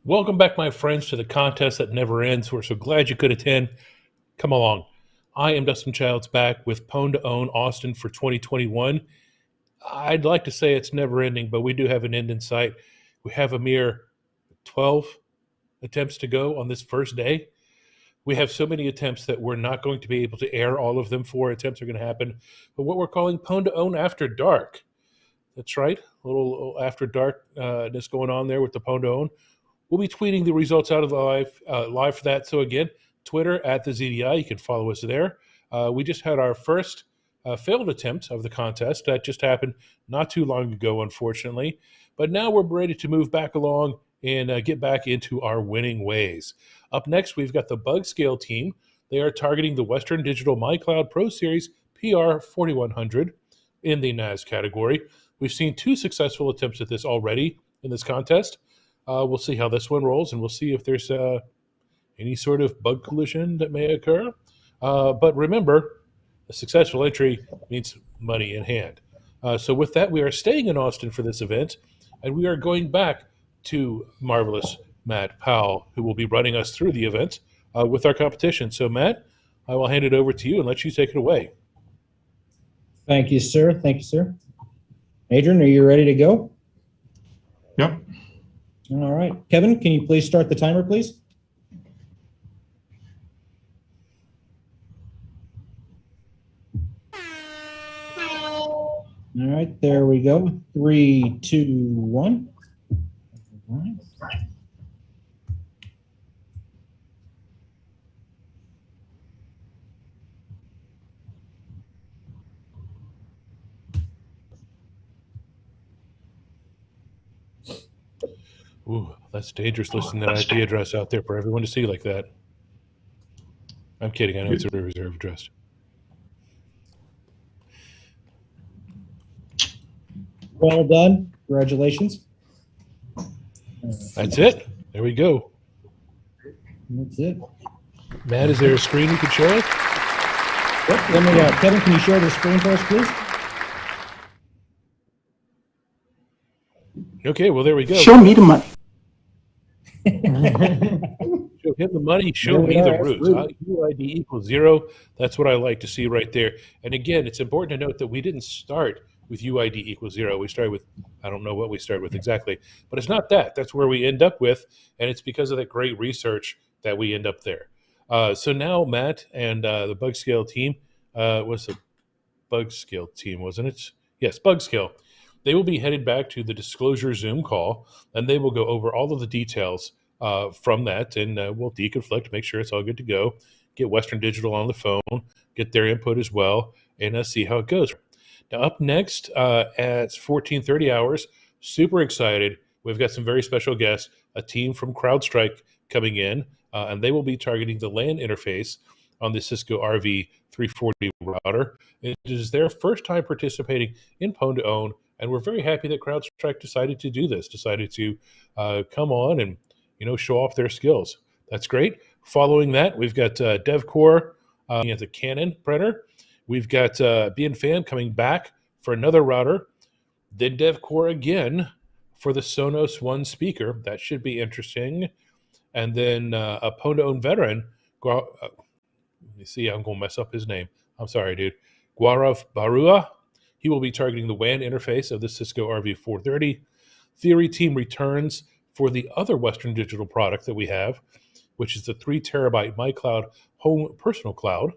Welcome back, my friends, to the contest that never ends. We're so glad you could attend. Come along. I am Dustin Childs, back with Pwn2Own Austin for 2021. I'd like to say it's never ending, but we do have an end in sight. We have a mere 12 attempts to go on this first day. We have so many attempts that we're not going to be able to air all of them. 4 attempts are going to happen. But what we're calling Pwn2Own After Dark. That's right. A little after darkness going on there with the Pwn2Own. We'll be tweeting the results out of the live for that. So again, Twitter at the ZDI. You can follow us there. We just had our first failed attempt of the contest. That just happened not too long ago, unfortunately. But now we're ready to move back along and get back into our winning ways. Up next, we've got the Bug Scale team. They are targeting the Western Digital MyCloud Pro Series PR4100 in the NAS category. We've seen 2 successful attempts at this already in this contest. We'll see how this one rolls, and we'll see if there's any sort of bug collision that may occur. But remember, a successful entry means money in hand. So with that, we are staying in Austin for this event, and we are going back to marvelous Matt Powell, who will be running us through the event with our competition. So Matt, I will hand it over to you and let you take it away. Thank you, sir. Thank you, sir. Adrian, are you ready to go? Yep. All right. Kevin, can you please start the timer, please? All right, there we go. 3, 2, 1. All right. Ooh, that's dangerous listing that IP address out there for everyone to see like that. I'm kidding. I know it's a reserve address. Well done. Congratulations. That's it. There we go. That's it. Matt, is there a screen you can share? Yep, let me, Kevin, can you share the screen for us, please? Okay, well, there we go. Show me the money. Show him the money, show me the roots. UID equals 0. That's what I like to see right there. And again, it's important to note that we didn't start with UID equals 0. We started with, I don't know what we started with exactly, but it's not that. That's where we end up with, and it's because of that great research that we end up there. So now Matt and the Bug Scale team, was the Bug Scale team, wasn't it? Yes, Bug Scale. They will be headed back to the disclosure Zoom call, and they will go over all of the details from that, and we'll deconflict, make sure it's all good to go, get Western Digital on the phone, get their input as well, and see how it goes. Now, up next at 14:30 hours, super excited. We've got some very special guests, a team from CrowdStrike coming in, and they will be targeting the LAN interface on the Cisco RV340 router. It is their first time participating in Pwn2Own, and we're very happy that CrowdStrike decided to do this, decided to come on and show off their skills. That's great. Following that, we've got DevCore at the Canon printer. We've got BNFan coming back for another router. Then DevCore again for the Sonos One speaker. That should be interesting. And then a Pwn2Own veteran, let me see, I'm going to mess up his name. I'm sorry, dude. Gaurav Barua. He will be targeting the WAN interface of the Cisco RV430. Theory team returns for the other Western Digital product that we have, which is the 3 terabyte MyCloud home personal cloud.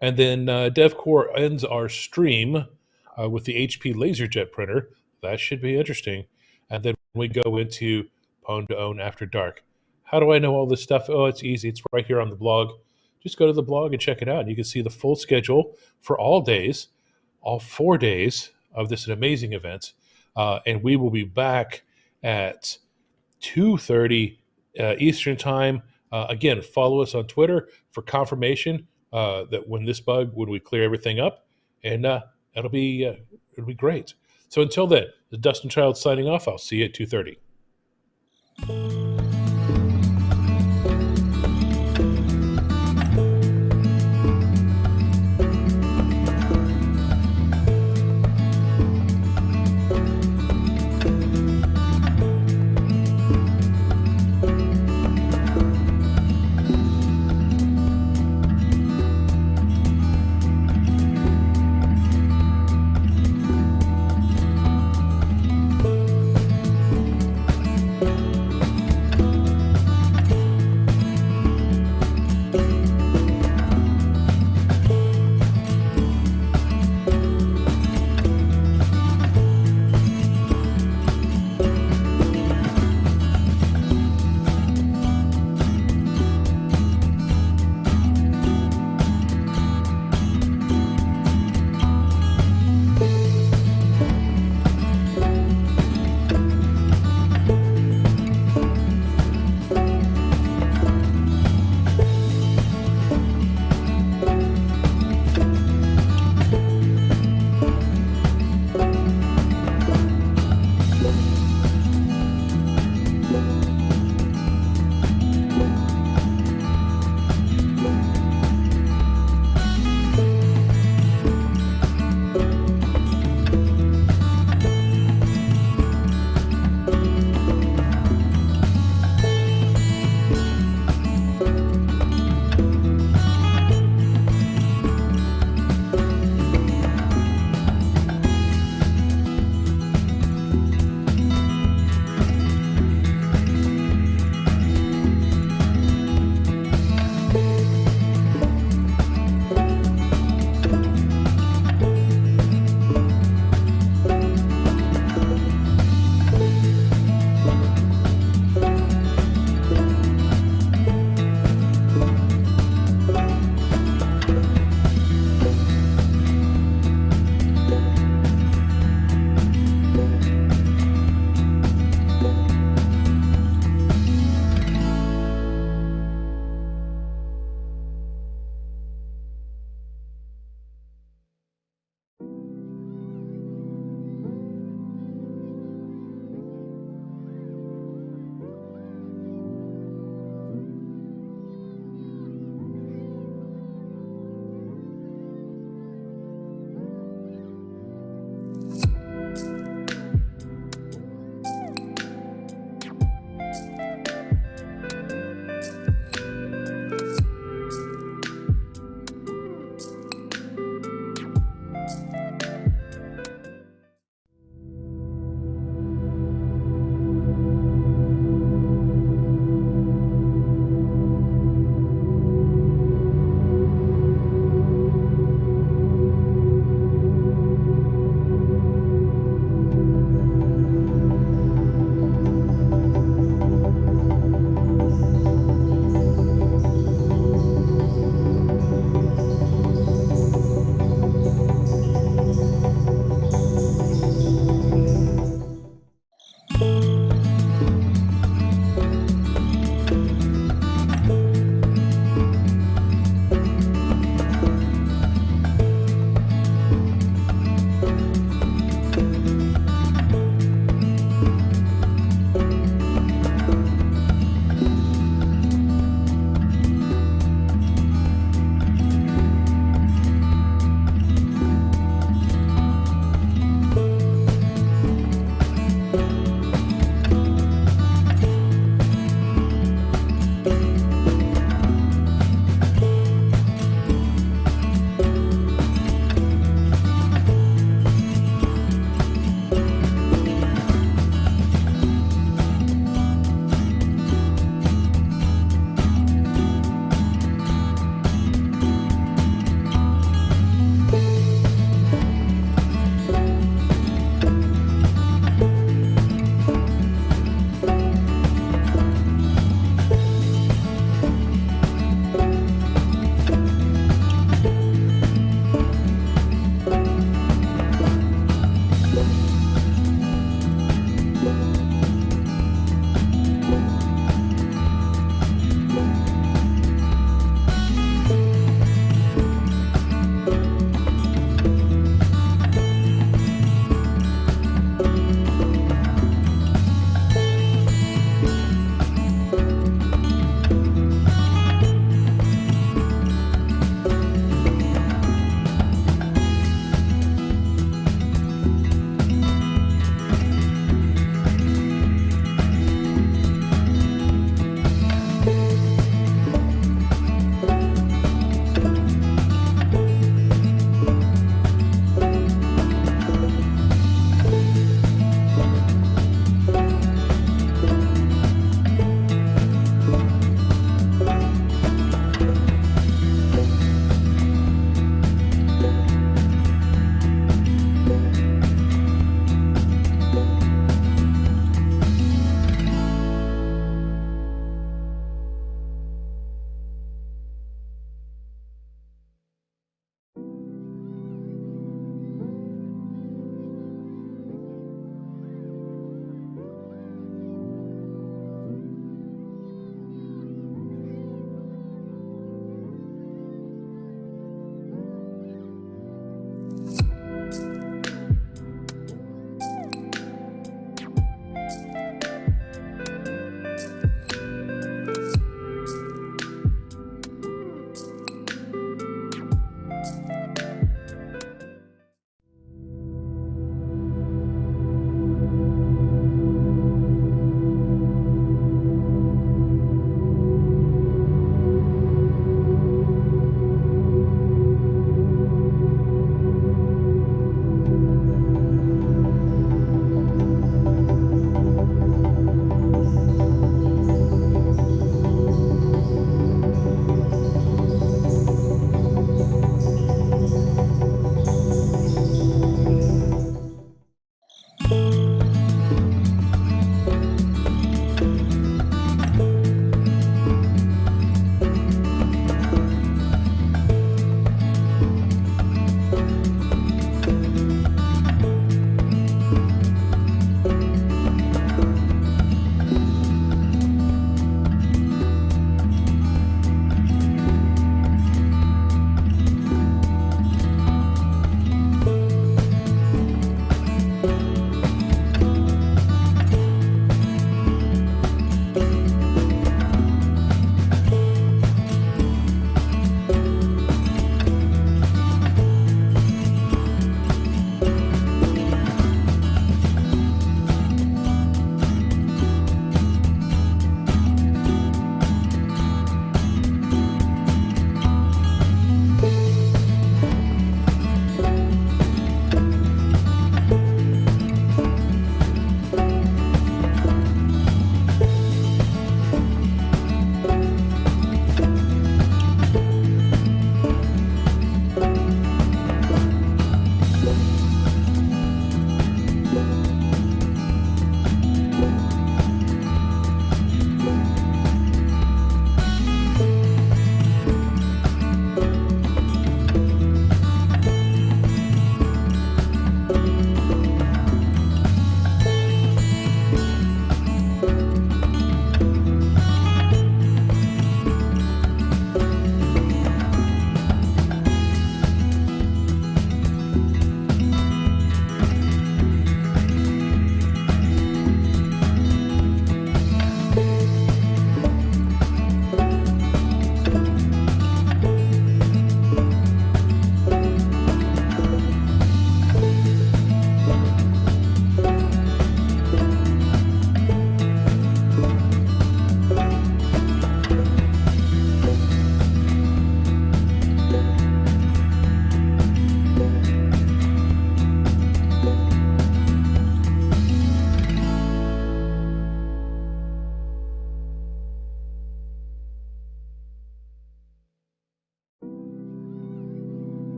And then DevCore ends our stream with the HP LaserJet printer. That should be interesting. And then we go into Pwn2Own After Dark. How do I know all this stuff? Oh, it's easy. It's right here on the blog. Just go to the blog and check it out. You can see the full schedule for all days, all 4 days of this amazing event. And we will be back at 2:30 Eastern Time. Again, follow us on Twitter for confirmation that when we clear everything up, and it'll be great. So until then, the Dustin Child signing off. I'll see you at 2:30.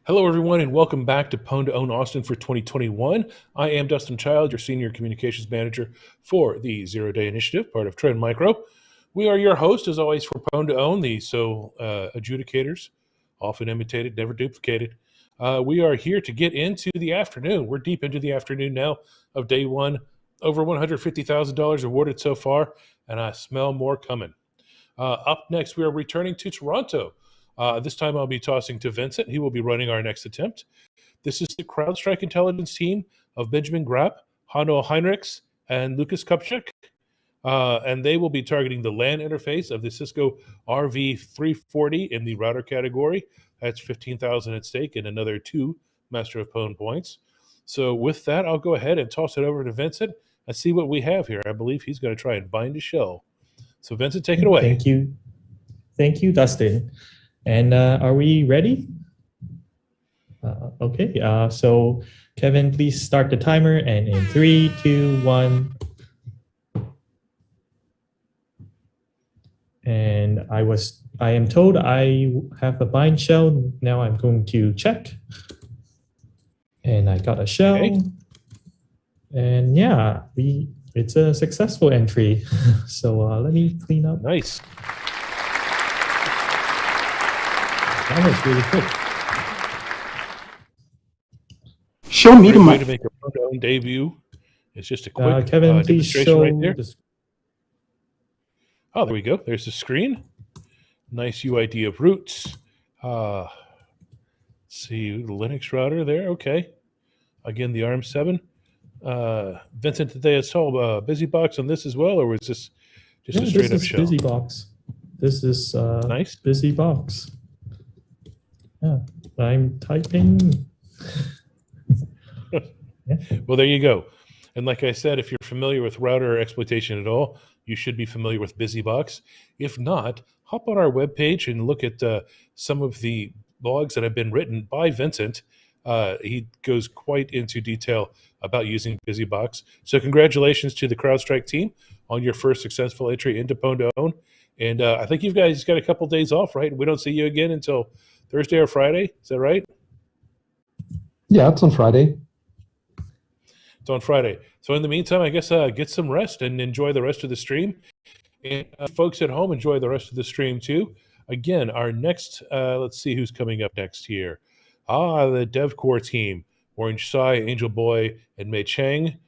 Hello, everyone, and welcome back to Pwn2Own Austin for 2021. I am Dustin Child, your Senior Communications Manager for the Zero Day Initiative, part of Trend Micro. We are your host, as always, for Pwn2Own, the adjudicators, often imitated, never duplicated. We are here to get into the afternoon. We're deep into the afternoon now of day one. Over $150,000 awarded so far, and I smell more coming. Up next, we are returning to Toronto. This time I'll be tossing to Vincent. He will be running our next attempt. This is the CrowdStrike intelligence team of Benjamin Grapp, Hanno Heinrichs, and Lucas Kupchak. And they will be targeting the LAN interface of the Cisco RV340 in the router category. That's 15,000 at stake and another 2 Master of Pwn points. So with that, I'll go ahead and toss it over to Vincent and see what we have here. I believe he's going to try and bind a shell. So Vincent, take it away. Thank you. Thank you, Dustin. And are we ready? Okay, so Kevin, please start the timer. And in 3, 2, 1. And I am told I have a bind shell. Now I'm going to check. And I got a shell. Okay. And yeah, it's a successful entry. So let me clean up. Nice. That was really quick. Show me to make a Pwn2Own debut. It's just a quick Kevin, please show right there. Oh, there we go. There's the screen. Nice UID of roots. Let's see, the Linux router there. Okay. Again, the ARM7. Vincent, did they install BusyBox on this as well, or was this just a straight up shell? BusyBox. This is nice. BusyBox. Yeah, I'm typing. Yeah. Well, there you go. And like I said, if you're familiar with router exploitation at all, you should be familiar with BusyBox. If not, hop on our webpage and look at some of the blogs that have been written by Vincent. He goes quite into detail about using BusyBox. So congratulations to the CrowdStrike team on your first successful entry into Pwn2Own. And I think you guys got a couple days off, right? We don't see you again until Thursday or Friday. Is that right? Yeah, it's on Friday. It's on Friday. So in the meantime, I guess get some rest and enjoy the rest of the stream. And folks at home, enjoy the rest of the stream too. Again, our next, let's see who's coming up next here. The DevCore team, Orange Sai, Angel Boy, and Mei Chang.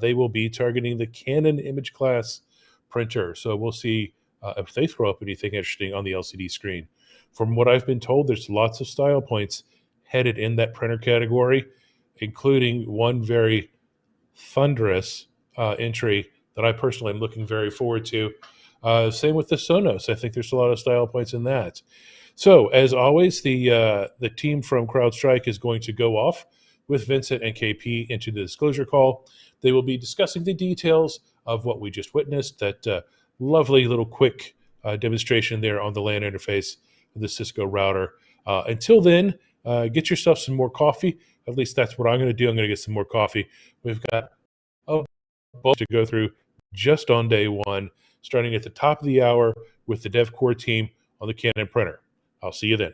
They will be targeting the Canon image class printer. So we'll see if they throw up anything interesting on the LCD screen. From what I've been told, there's lots of style points headed in that printer category, including one very thunderous entry that I personally am looking very forward to. Same with the Sonos. I think there's a lot of style points in that. So, as always, the team from CrowdStrike is going to go off with Vincent and KP into the disclosure call. They will be discussing the details of what we just witnessed, that lovely little quick demonstration there on the LAN interface of the Cisco router. Until then, get yourself some more coffee. At least that's what I'm going to do. I'm going to get some more coffee. We've got a bunch to go through just on day one, starting at the top of the hour with the DevCore team on the Canon printer. I'll see you then.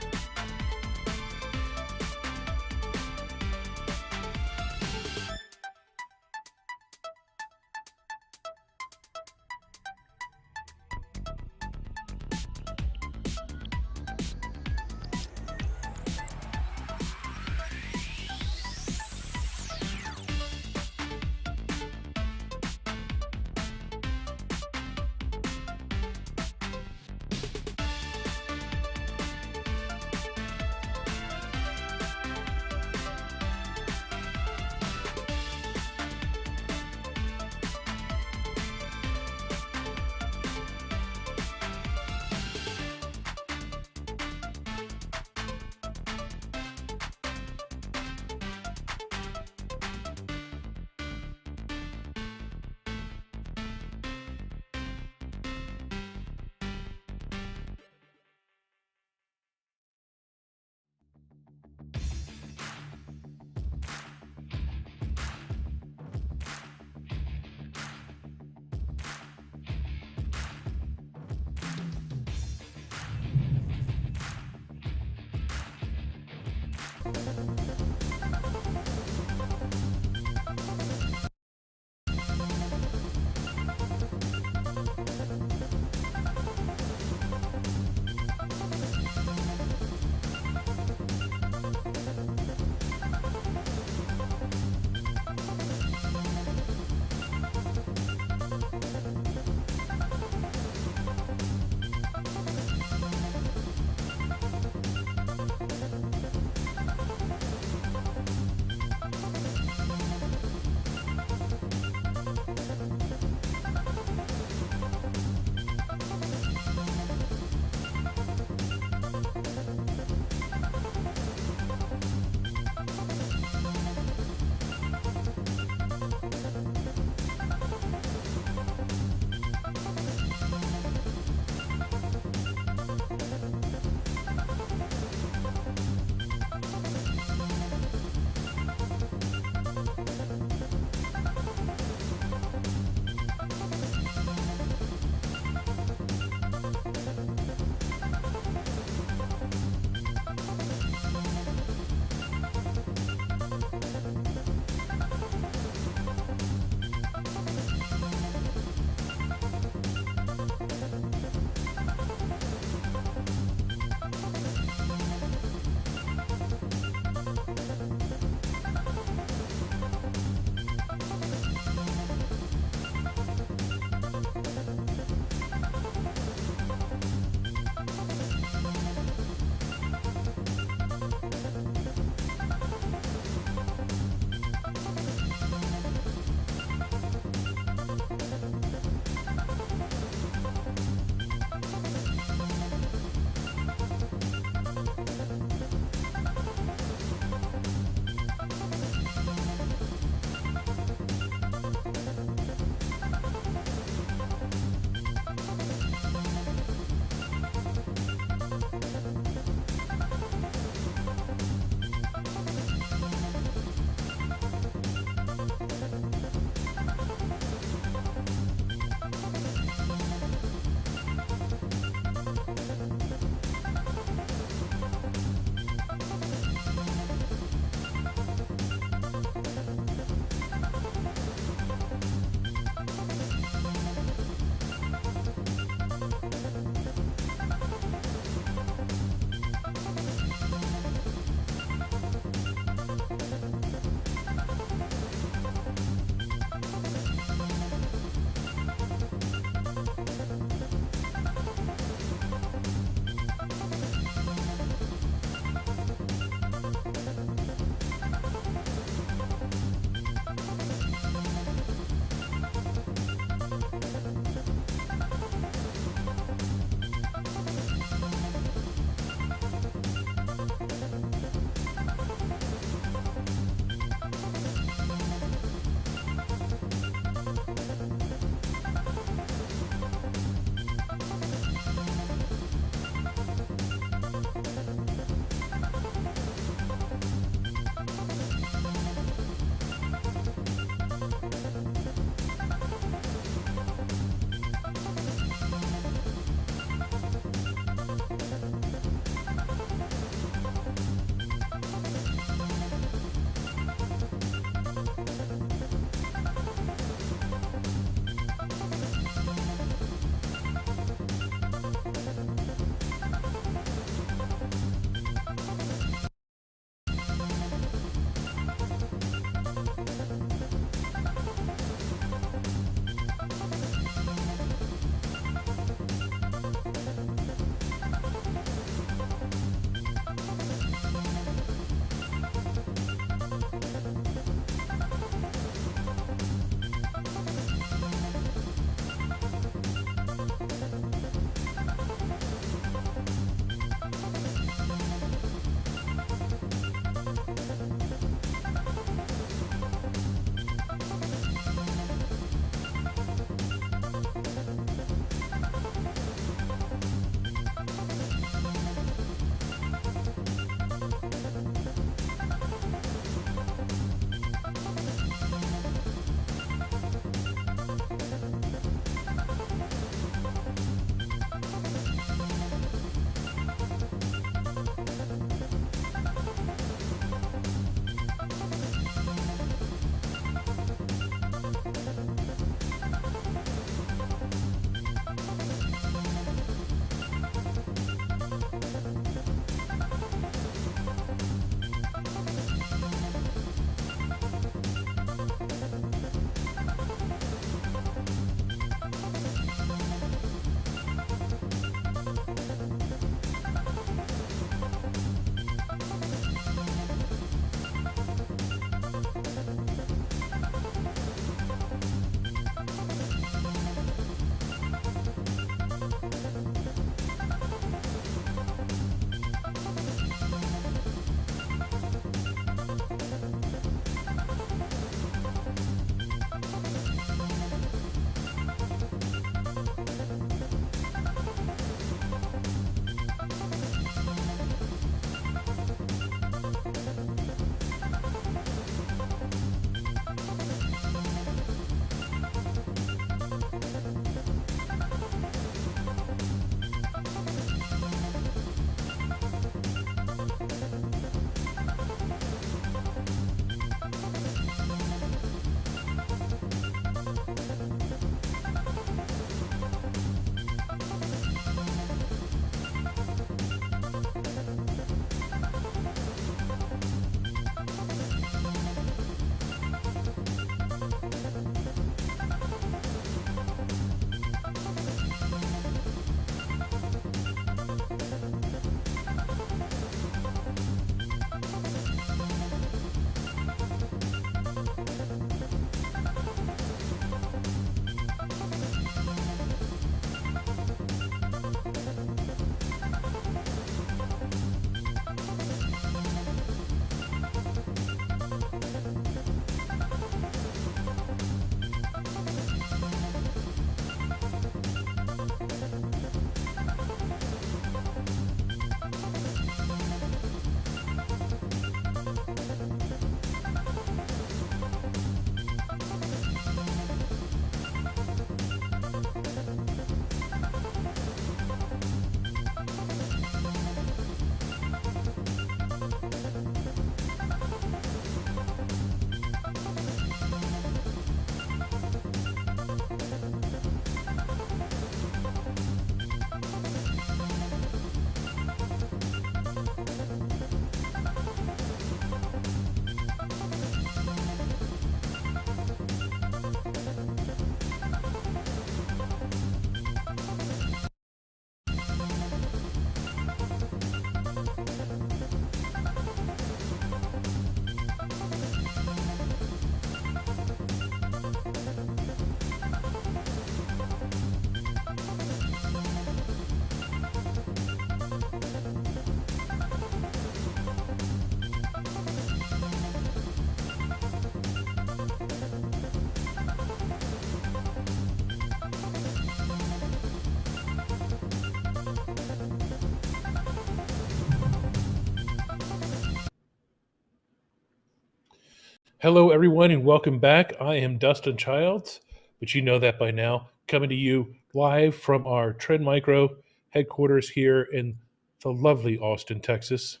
Hello, everyone, and welcome back. I am Dustin Childs, but you know that by now. Coming to you live from our Trend Micro headquarters here in the lovely Austin, Texas,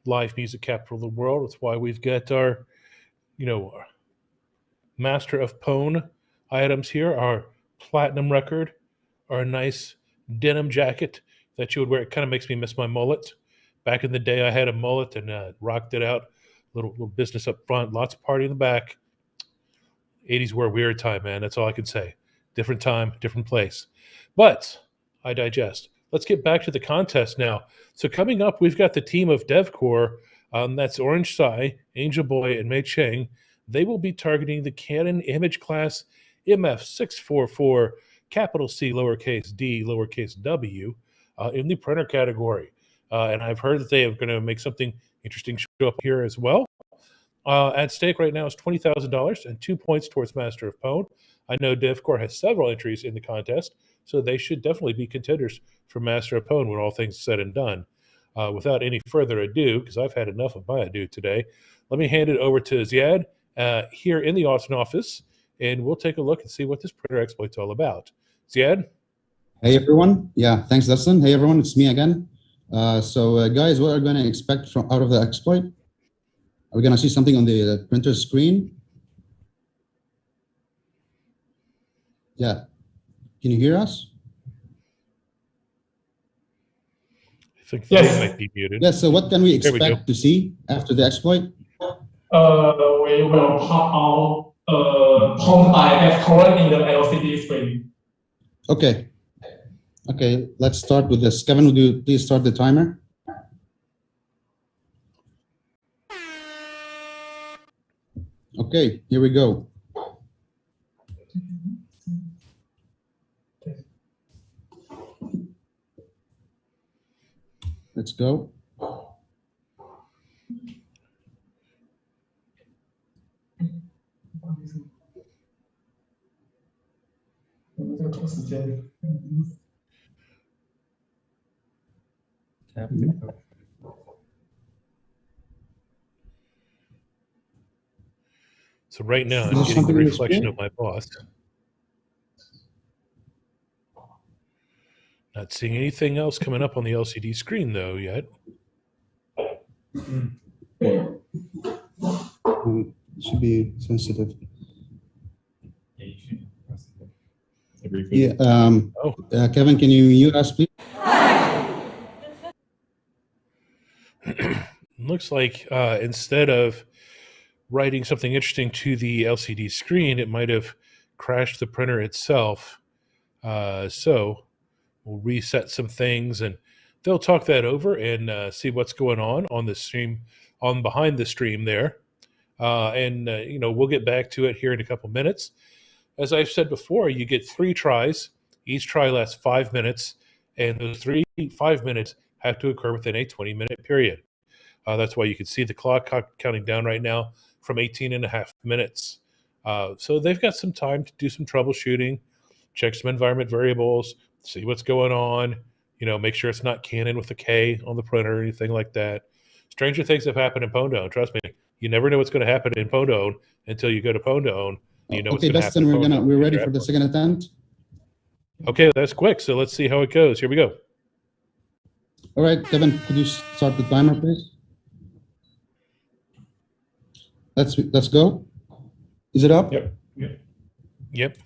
live music capital of the world. That's why we've got our, our Master of Pwn items here, our platinum record, our nice denim jacket that you would wear. It kind of makes me miss my mullet. Back in the day, I had a mullet and rocked it out. Little business up front, lots of party in the back. 80s were a weird time, man. That's all I can say. Different time, different place. But I digest. Let's get back to the contest now. So coming up, we've got the team of DevCore. That's Orange Sai, Angel Boy, and Mei Cheng. They will be targeting the Canon image class MF644, capital C, lowercase d, lowercase w, in the printer category. And I've heard that they are going to make something interesting show up here as well. At stake right now is $20,000 and 2 points towards Master of Pwn. I know DevCore has several entries in the contest, so they should definitely be contenders for Master of Pwn when all things said and done. Without any further ado, because I've had enough of my ado today, let me hand it over to Ziad here in the Austin office, and we'll take a look and see what this printer exploit's all about. Ziad? Hey, everyone. Yeah, thanks, Dustin. Hey, everyone, it's me again. So, guys, what are we going to expect out of the exploit? Are we going to see something on the printer screen? Yeah. Can you hear us? I think the name might be muted. Yeah, so what can we expect to see after the exploit? We will pop out Pwn by DevCore in the LCD screen. Okay. Okay, let's start with this. Kevin, would you please start the timer? Okay, here we go. Let's go. So right now, I'm getting the reflection of my boss. Not seeing anything else coming up on the LCD screen, though, yet. Should be sensitive. Yeah. Kevin, can you mute us, please? Looks like instead of writing something interesting to the LCD screen, it might have crashed the printer itself. So we'll reset some things and they'll talk that over and see what's going on the stream, on behind the stream there. We'll get back to it here in a couple minutes. As I've said before, you get 3 tries. Each try lasts 5 minutes, and those 5 minutes have to occur within a 20-minute period. That's why you can see the clock counting down right now from 18 and a half minutes. So they've got some time to do some troubleshooting, check some environment variables, see what's going on, make sure it's not Canon with a K on the printer or anything like that. Stranger things have happened in Pwn2Own. Trust me, you never know what's going to happen in Pwn2Own until you go to Pwn2Own. Okay, Dustin, we're ready for the second attempt. Okay, that's quick. So let's see how it goes. Here we go. All right, Kevin, could you start the timer, please? Let's go. Is it up? Yep.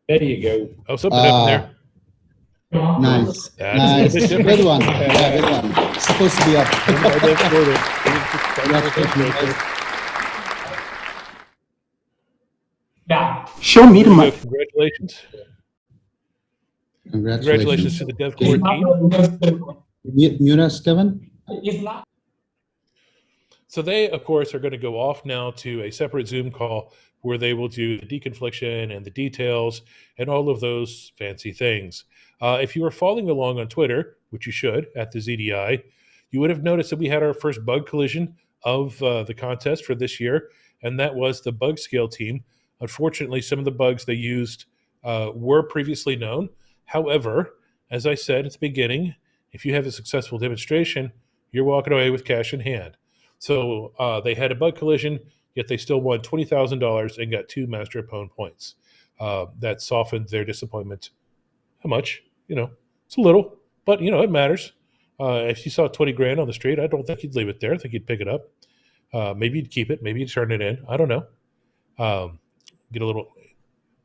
There you go. Oh, something happened there. Nice. Nice. Good one. Yeah, good one. It's supposed to be up. Yeah. Show me the mic. Congratulations. Congratulations to the DevCore team. Mute us, Kevin. So they, of course, are going to go off now to a separate Zoom call where they will do the deconfliction and the details and all of those fancy things. If you were following along on Twitter, which you should, at the ZDI, you would have noticed that we had our first bug collision of the contest for this year, and that was the bug scale team. Unfortunately, some of the bugs they used were previously known. However, as I said at the beginning, if you have a successful demonstration, you're walking away with cash in hand. So they had a bug collision, yet they still won $20,000 and got 2 Master of Pwn points. That softened their disappointment. How much? It's a little, but it matters. If you saw 20 grand on the street, I don't think you'd leave it there. I think you'd pick it up. Maybe you'd keep it. Maybe you'd turn it in. I don't know. Get a little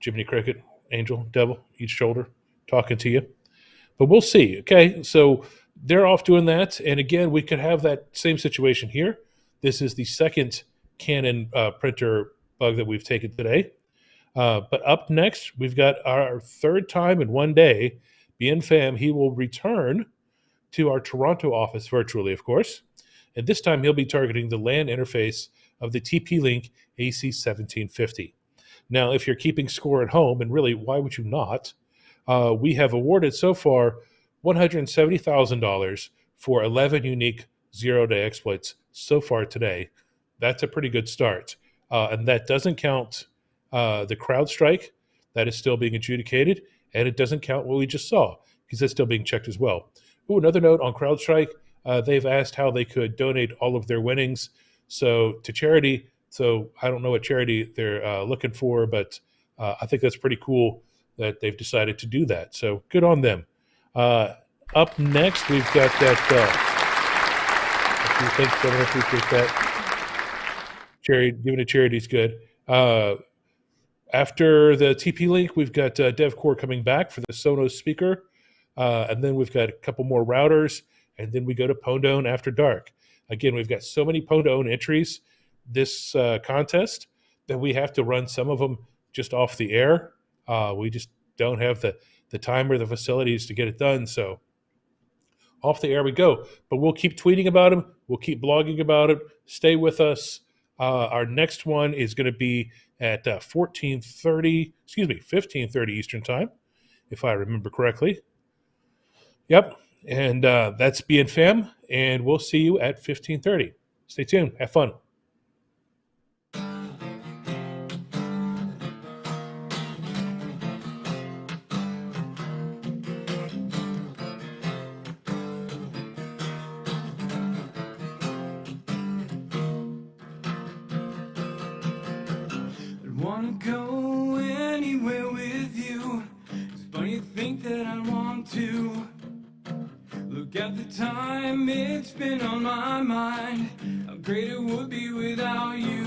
Jiminy Cricket, angel, devil, each shoulder talking to you. But we'll see. Okay, so they're off doing that. And again, we could have that same situation here. This is the second Canon printer bug that we've taken today. But up next, we've got our third time in one day. Bien Pham, he will return to our Toronto office virtually, of course. And this time he'll be targeting the LAN interface of the TP-Link AC1750. Now, if you're keeping score at home, and really, why would you not? We have awarded so far $170,000 for 11 unique zero-day exploits so far today. That's a pretty good start. And that doesn't count the CrowdStrike. That is still being adjudicated. And it doesn't count what we just saw, because that's still being checked as well. Ooh, another note on CrowdStrike. They've asked how they could donate all of their winnings to charity. So I don't know what charity they're looking for, but I think that's pretty cool that they've decided to do that. So good on them. Up next, we've got that. Thanks, I appreciate that. Charity, giving to charity is good. After the TP-Link, we've got DevCore coming back for the Sonos speaker. And then we've got a couple more routers. And then we go to Pwn2Own after dark. Again, we've got so many Pwn2Own entries this contest that we have to run some of them just off the air. We just don't have the time or the facilities to get it done. So off the air we go. But we'll keep tweeting about them. We'll keep blogging about it. Stay with us. Our next one is going to be at 15:30 Eastern time, if I remember correctly. Yep. And that's Bien Pham. And we'll see you at 15:30. Stay tuned. Have fun. Wanna go anywhere with you. It's funny you think that I want to. Look at the time, it's been on my mind. How great it would be without you.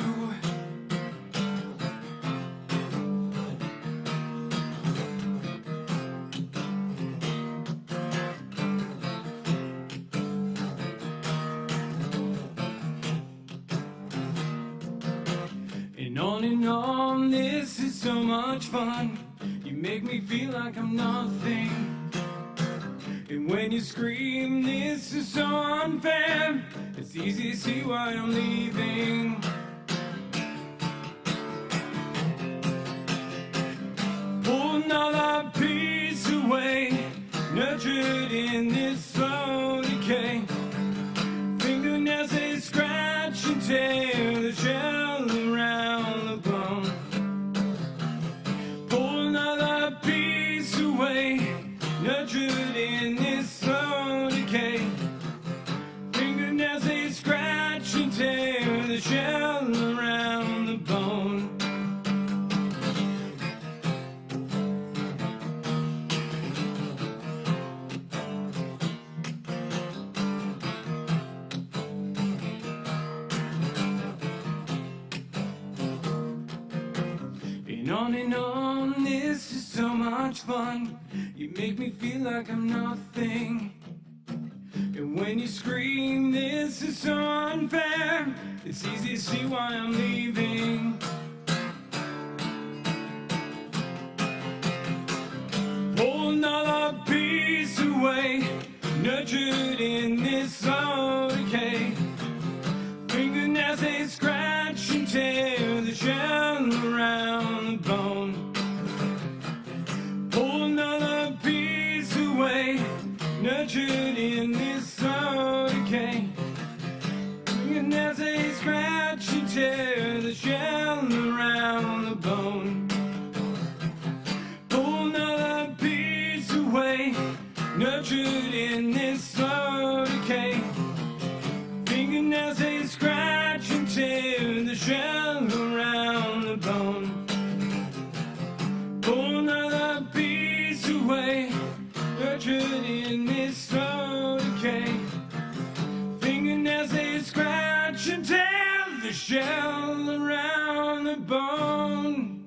And on, this is so much fun. You make me feel like I'm nothing. And when you scream, this is so unfair. It's easy to see why I'm leaving. Pull another piece away, nurtured in this slow decay. Fingernails, they scratch and tear the shell around the bone. Pull another piece away, nurtured in this slow decay. Fingernails, they scratch and tear the shell around the bone. And on, this is so much fun. You make me feel like I'm nothing. And when you scream, this is so unfair. It's easy to see why I'm leaving. Pull another piece away, nurtured in this slow decay. Fingernails, they scratch and tear the shell around the bone. Pull another piece away, nurtured in this slow decay. Fingernails, they scratch and tear the shell around the bone. Pull another piece away, nurtured in this slow decay. shell around the bone.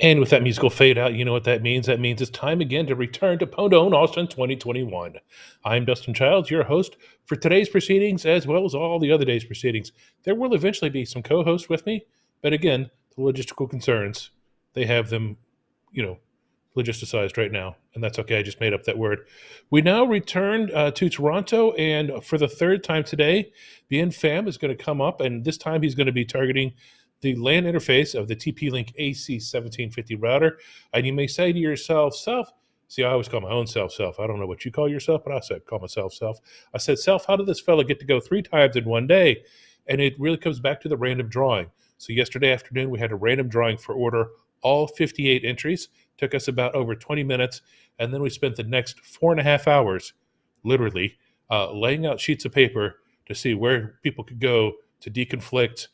And with that musical fade out, you know what that means? That means it's time again to return to Pwn2Own Austin 2021. I'm Dustin Childs, your host for today's proceedings, as well as all the other days' proceedings. There will eventually be some co-hosts with me, but again, the logistical concerns, they have them, logisticized right now, and that's okay. I just made up that word. We now return to Toronto, and for the third time today, Bien Pham is going to come up, and this time he's going to be targeting the LAN interface of the TP-Link AC1750 router. And you may say to yourself, see, I always call my own self. I don't know what you call yourself, but I said call myself self. I said, how did this fella get to go 3 times in one day? And it really comes back to the random drawing. So yesterday afternoon, we had a random drawing for order, all 58 entries. Took us about over 20 minutes. And then we spent the next 4.5 hours, literally, laying out sheets of paper to see where people could go to deconflict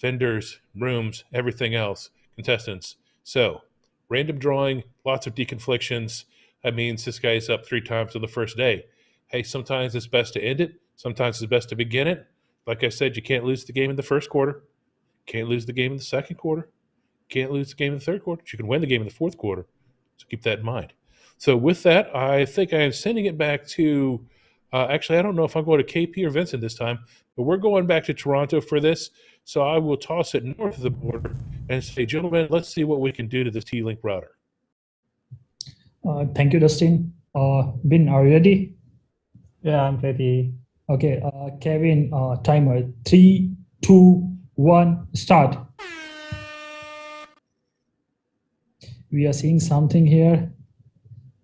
vendors, rooms, everything else, contestants. So, random drawing, lots of deconflictions. That means this guy's up 3 times on the first day. Hey, sometimes it's best to end it. Sometimes it's best to begin it. Like I said, you can't lose the game in the first quarter. Can't lose the game in the second quarter. Can't lose the game in the third quarter. But you can win the game in the fourth quarter. So keep that in mind. So with that, I think I am sending it back to, actually, I don't know if I'm going to KP or Vincent this time, but we're going back to Toronto for this. So I will toss it north of the border and say, gentlemen, let's see what we can do to this T-Link router. Thank you, Dustin. Bin, are you ready? Yeah, I'm ready. Okay, Kevin, timer 3, 2, 1, start. We are seeing something here.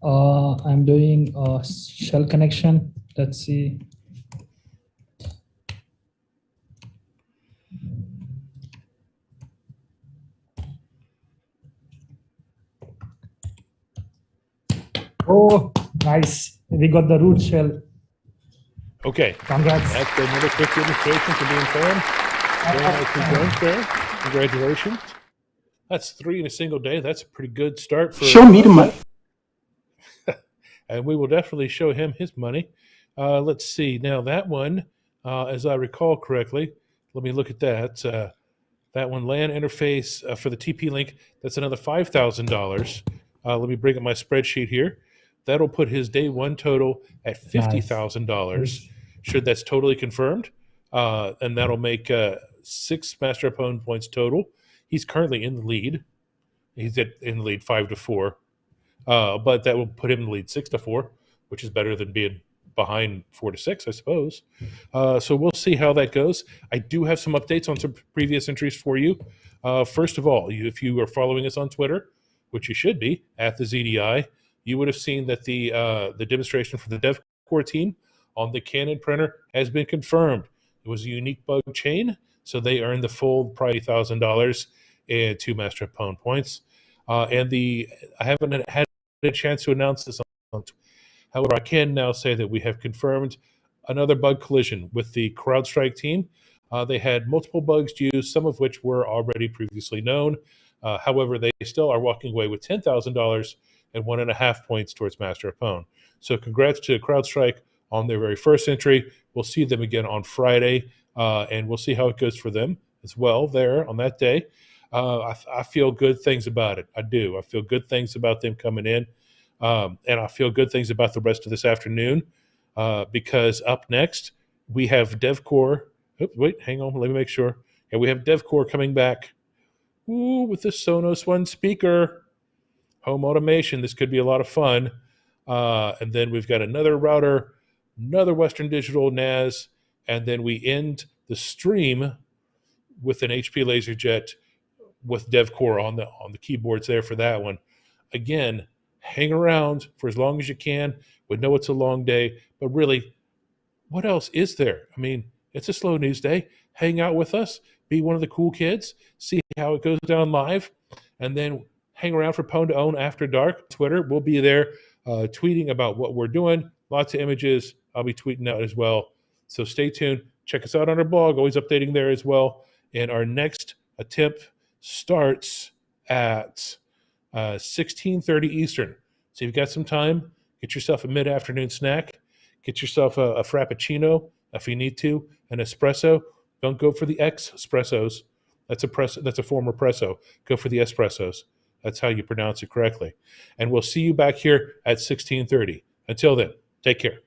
I'm doing a shell connection. Let's see. Oh, nice. We got the root shell. Okay. Congrats. That's another quick demonstration for being firm. Very nicely done there. Congratulations. That's 3 in a single day. That's a pretty good start for. Show me the money. And we will definitely show him his money. Let's see. Now that one, as I recall correctly, let me look at that. That one, LAN interface for the TP-Link, that's another $5,000. Let me bring up my spreadsheet here. That'll put his day one total at $50,000. Should that's totally confirmed. And that'll make 6 Master Pwn points total. He's currently in the lead. He's in the lead 5-4. But that will put him in the lead 6-4, which is better than being behind 4-6, I suppose. So we'll see how that goes. I do have some updates on some previous entries for you. First of all, if you are following us on Twitter, which you should be, at the ZDI, you would have seen that the demonstration for the DevCore team on the Canon printer has been confirmed. It was a unique bug chain, so they earned the full probably $1,000 and 2 Master Pwn points. And I haven't had a chance to announce this on Twitter. However, I can now say that we have confirmed another bug collision with the CrowdStrike team. They had multiple bugs used, some of which were already previously known. However, they still are walking away with $10,000 and 1.5 points towards Master Pwn. So congrats to CrowdStrike on their very first entry. We'll see them again on Friday, and we'll see how it goes for them as well there on that day. I feel good things about it. I do. I feel good things about them coming in. And I feel good things about the rest of this afternoon because up next, we have DevCore. Oops, wait, hang on. Let me make sure. Yeah, we have DevCore coming back. Ooh, with the Sonos One speaker. Home automation. This could be a lot of fun. And then we've got another router, another Western Digital NAS, and then we end the stream with an HP LaserJet with DevCore on the keyboards there for that one. Again, hang around for as long as you can. We know it's a long day, but really, what else is there? I mean, it's a slow news day. Hang out with us. Be one of the cool kids. See how it goes down live. And then hang around for Pwn2Own After Dark. Twitter, we'll be there tweeting about what we're doing. Lots of images. I'll be tweeting out as well. So stay tuned. Check us out on our blog. Always updating there as well. And our next attempt starts at 16:30 Eastern. So you've got some time. Get yourself a mid-afternoon snack. Get yourself a Frappuccino if you need to, an espresso. Don't go for the espressos. That's a former presso. Go for the espressos. That's how you pronounce it correctly. And we'll see you back here at 16:30. Until then, take care.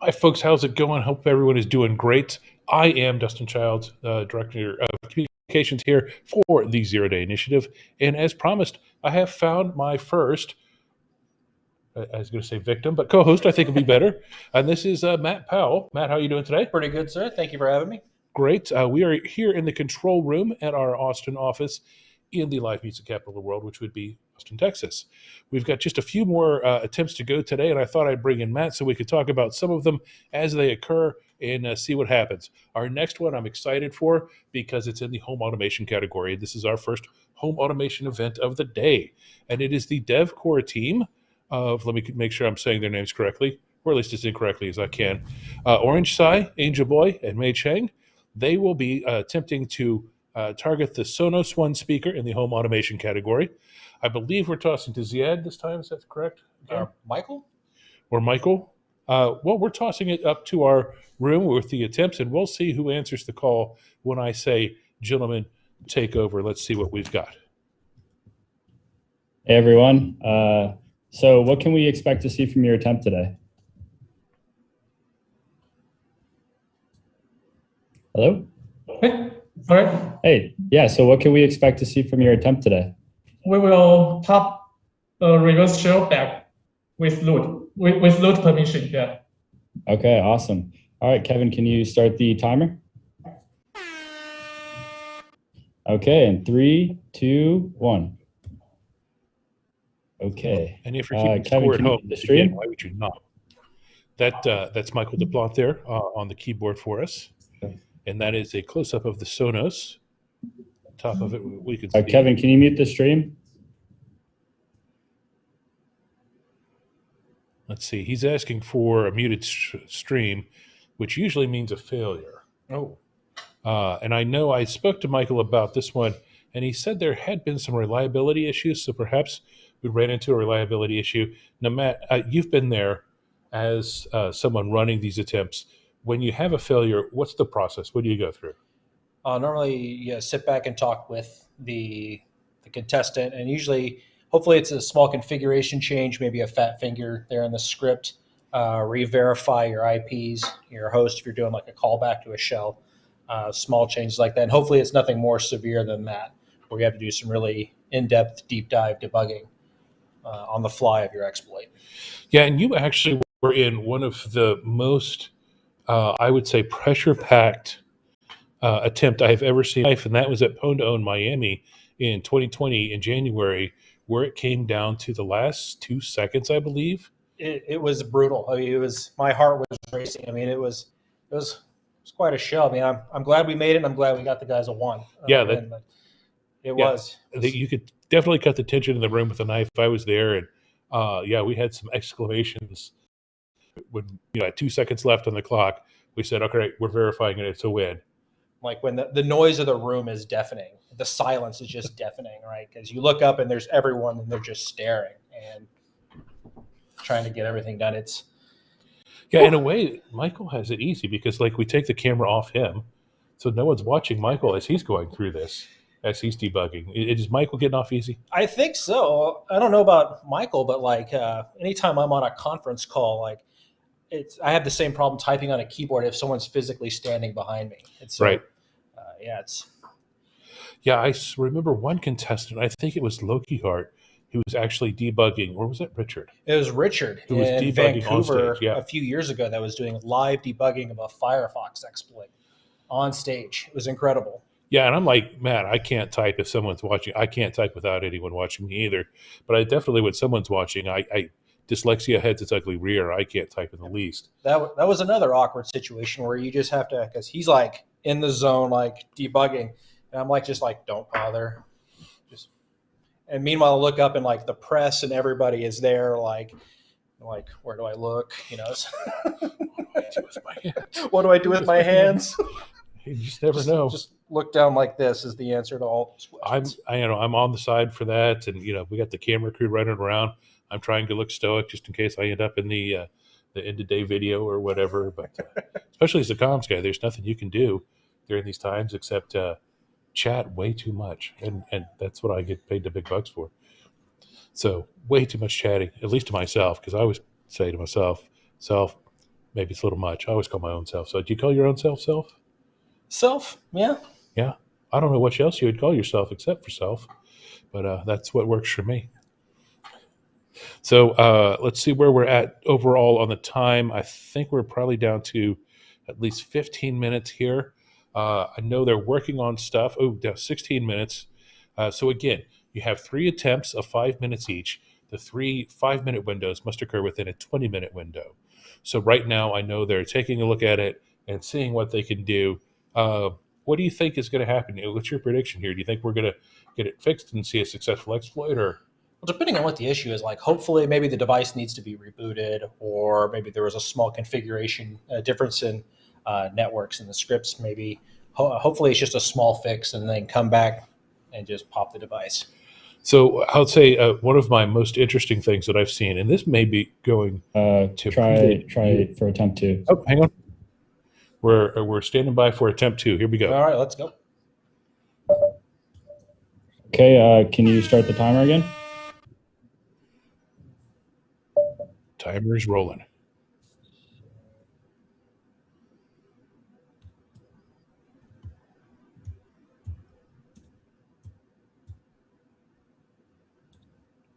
Hi, folks. How's it going? Hope everyone is doing great. I am Dustin Childs, Director of Communications here for the Zero Day Initiative. And as promised, I have found my first, I was going to say victim, but co-host I think will be better. And this is Matt Powell. Matt, how are you doing today? Pretty good, sir. Thank you for having me. Great. We are here in the control room at our Austin office in the live music capital of the world, which would be Austin, Texas. We've got just a few more attempts to go today, and I thought I'd bring in Matt so we could talk about some of them as they occur and see what happens. Our next one I'm excited for because it's in the home automation category. This is our first home automation event of the day, and it is the DevCore team of, let me make sure I'm saying their names correctly, or at least as incorrectly as I can, Orange Sai, Angel Boy, and Mei Cheng. They will be attempting to target the Sonos One speaker in the home automation category. I believe we're tossing to Ziad this time. Is that correct? Michael? Or Michael? Well, we're tossing it up to our room with the attempts, and we'll see who answers the call when I say, gentlemen, take over. Let's see what we've got. Hey, everyone. So what can we expect to see from your attempt today? Hello? Hey, sorry. Hey, yeah, so what can we expect to see from your attempt today? We will pop a reverse shell back with root permission. Yeah. Okay, awesome. All right, Kevin, can you start the timer? Okay, in 3, 2, 1. Okay. And if you're keeping Kevin, score at can you home, hit the stream? again, why would you not? That's Michael DePlante there on the keyboard for us. And that is a close-up of the Sonos. Top of it, we can see. Kevin, can you mute the stream? Let's see. He's asking for a muted stream, which usually means a failure. Oh. And I know I spoke to Michael about this one, and he said there had been some reliability issues, so perhaps we ran into a reliability issue. Now, Matt, you've been there as someone running these attempts. When you have a failure, what's the process? What do you go through? Normally, you sit back and talk with the contestant, and usually, hopefully, it's a small configuration change, maybe a fat finger there in the script. Re-verify your IPs, your host, if you're doing like a callback to a shell, small changes like that. And hopefully, it's nothing more severe than that, where you have to do some really in-depth, deep dive debugging on the fly of your exploit. Yeah, and you actually were in one of the most, I would say, pressure-packed attempt I have ever seen in life, and that was at Pwn2Own Miami in 2020 in January, where it came down to the last 2 seconds, I believe. It was brutal. I mean, my heart was racing. I mean, it was quite a show. I mean, I'm glad we made it. And I'm glad we got the guys a one. Yeah, it was. You could definitely cut the tension in the room with a knife. I was there, and yeah, we had some exclamations when at 2 seconds left on the clock. We said, "Okay, we're verifying it. It's a win." Like when the noise of the room is deafening, the silence is just deafening, right? Because you look up and there's everyone and they're just staring and trying to get everything done. In a way, Michael has it easy because like we take the camera off him, so no one's watching Michael as he's going through this, as he's debugging. Is Michael getting off easy? I think so. I don't know about Michael, but like anytime I'm on a conference call, like I have the same problem typing on a keyboard if someone's physically standing behind me. Right. Yeah, I remember one contestant, I think it was Loki Hart, who was actually debugging, or was it Richard? It was Richard who was in debugging Vancouver on stage. Yeah. a few years ago that was doing live debugging of a Firefox exploit on stage. It was incredible. Yeah, and I'm like, Matt, I can't type if someone's watching. I can't type without anyone watching me either. But I definitely, when someone's watching, I dyslexia heads its ugly rear. I can't type in the least. That was another awkward situation where you just have to, because he's like in the zone, like debugging. And I'm like, just like, don't bother. And meanwhile, I look up and like the press and everybody is there, like where do I look? What do I do with my hands? You just never know. Just look down like this is the answer to all questions. I'm on the side for that, and we got the camera crew running around. I'm trying to look stoic just in case I end up in the end of day video or whatever. But especially as a comms guy, there's nothing you can do during these times except chat way too much, and that's what I get paid the big bucks for. So way too much chatting, at least to myself, because I always say to myself, maybe it's a little much. I always call my own self. So do you call your own self? Self, yeah. Yeah. I don't know what else you would call yourself except for self, but that's what works for me. So let's see where we're at overall on the time. I think we're probably down to at least 15 minutes here. I know they're working on stuff. Oh, down 16 minutes. So again, you have 3 attempts of 5 minutes each. The 3 5-minute windows must occur within a 20-minute window. So right now, I know they're taking a look at it and seeing what they can do. What do you think is going to happen? What's your prediction here? Do you think we're going to get it fixed and see a successful exploit, or? Well, depending on what the issue is, like hopefully maybe the device needs to be rebooted, or maybe there was a small configuration difference in networks and the scripts. Maybe hopefully it's just a small fix, and then come back and just pop the device. So I'll say one of my most interesting things that I've seen, and this may be going to try for attempt 2. Oh, hang on. We're standing by for attempt 2. Here we go. All right, let's go. Okay, can you start the timer again? Timer is rolling.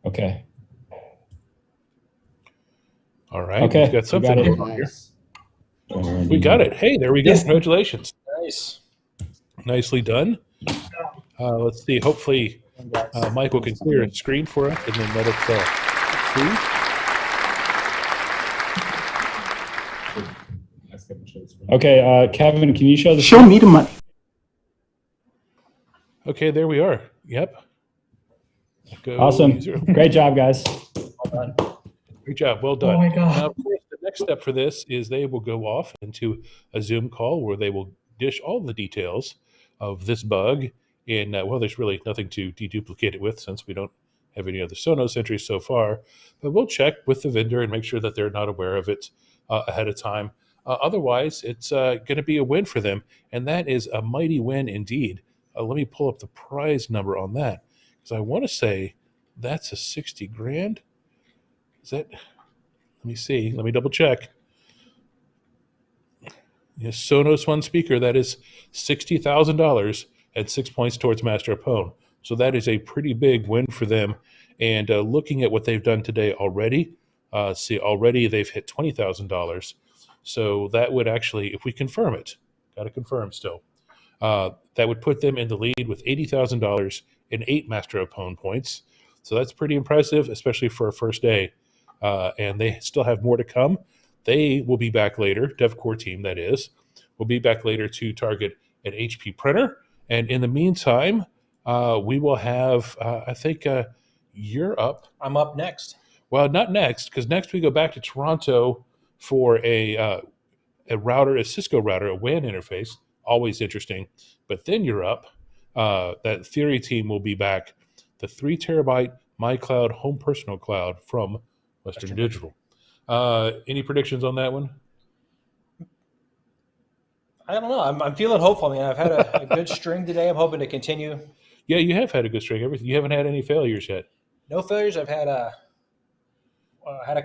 Okay. All right. Okay. We've got something We got it. going on here. We got it. Hey, there we go. Yes. Congratulations. Nice. Nicely done. Let's see. Hopefully, Michael can clear a screen for us and then let us see. Okay, Kevin, can you show the Show me the money. Okay, there we are. Yep. Go Awesome. user. Great job, guys. Well done. Great job. Well done. Oh my God. Now, of course, the next step for this is they will go off into a Zoom call where they will dish all the details of this bug. And, well, there's really nothing to deduplicate it with since we don't have any other Sonos entries so far. But we'll check with the vendor and make sure that they're not aware of it ahead of time. Otherwise, it's going to be a win for them. And that is a mighty win indeed. Let me pull up the prize number on that, because I want to say that's a 60 grand. Is that? Let me see. Let me double check. Yes, Sonos One speaker. That is $60,000 and 6 points towards Master of Pwn. So that is a pretty big win for them. And looking at what they've done today already, already they've hit $20,000. So that would actually, if we confirm it, got to confirm still, that would put them in the lead with $80,000 and 8 Master of Pwn points. So that's pretty impressive, especially for a first day. And they still have more to come. They will be back later, DevCore team that is, will be back later to target an HP printer. And in the meantime, we will have, I think you're up. I'm up next. Well, not next, because next we go back to Toronto for a router, a Cisco router, a WAN interface. Always interesting. But then you're up. That Theory team will be back. The 3 terabyte MyCloud home personal cloud from Western Digital. Any predictions on that one? I don't know. I'm feeling hopeful. I mean, I've had a good string today. I'm hoping to continue. Yeah, you have had a good string. You haven't had any failures yet. No failures. I've had a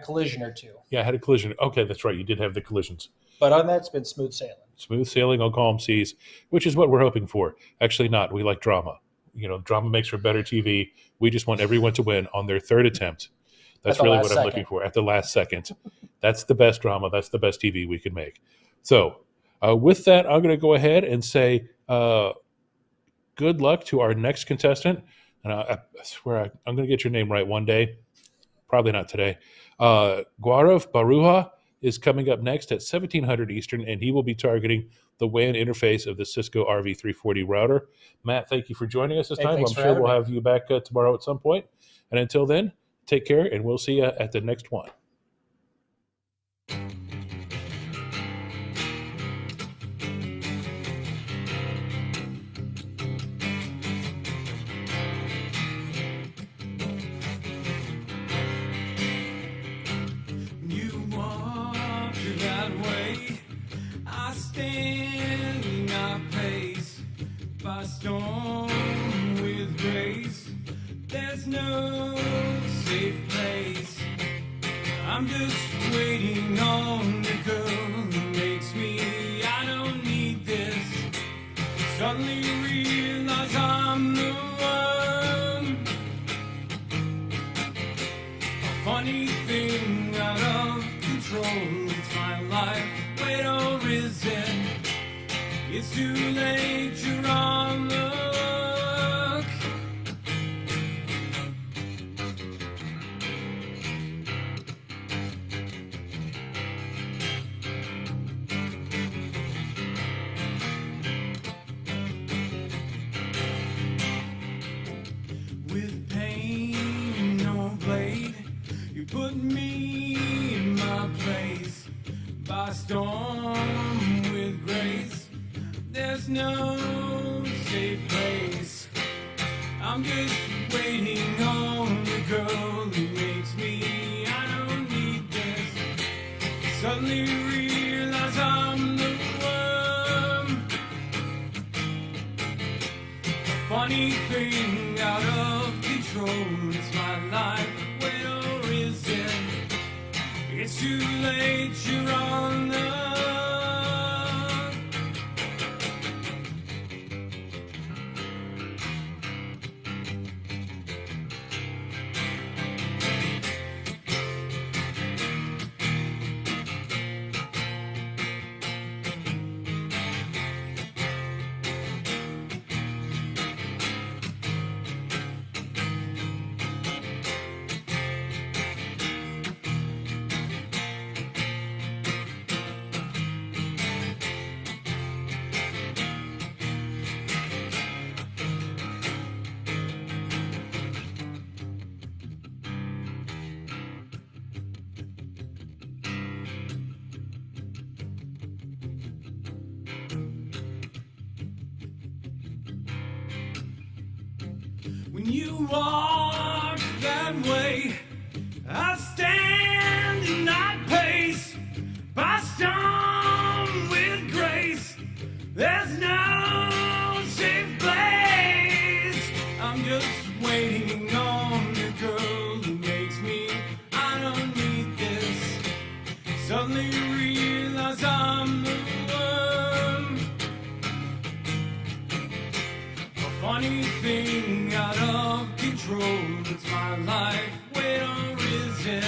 collision or 2. Yeah, I had a collision. Okay, that's right. You did have the collisions. But on that, it's been smooth sailing. Smooth sailing on calm seas, which is what we're hoping for. Actually not. We like drama. You know, drama makes for better TV. We just want everyone to win on their 3rd attempt. That's really what I'm looking for at the last second. That's the best drama. That's the best TV we can make. So with that, I'm going to go ahead and say good luck to our next contestant. And I swear I'm going to get your name right one day. Probably not today. Gaurav Baruha is coming up next at 1700 Eastern, and he will be targeting the WAN interface of the Cisco RV340 router. Matt, thank you for joining us this time. I'm sure we'll have you back tomorrow at some point. And until then, take care, and we'll see you at the next one. You walk that way, I stand, I pace by storm with grace. There's no safe place. I'm just waiting on the curve. Suddenly realize I'm the one. A funny thing out of control. It's my life, wait or risen. It's too late, you're on the hook. With pain, no blade, you put me in my place. By storm with grace, there's no safe place. I'm just waiting on the girl who makes me. I don't need this. Suddenly realize I'm the one. A funny thing out of control. It's my life, wait or is it? It's too late, you're on the hook. When you walk that way, I stand and I pace. By storm with grace, there's no safe place. I'm just waiting on the girl who makes me. I don't need this. Suddenly realize I'm the one. A funny thing out of control. It's my life, wait or is it?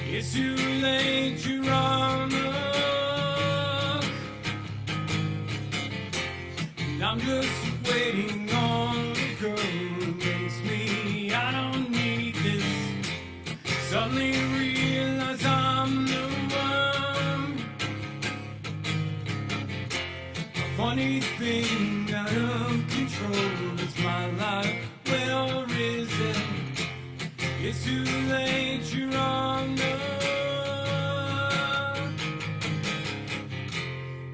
It's too late, you're on the hook. And I'm just waiting on the girl who makes me. I don't need this. Suddenly realize I'm the one. A funny thing out of control. It's my life, wait or is it? It's too late, you're on the hook.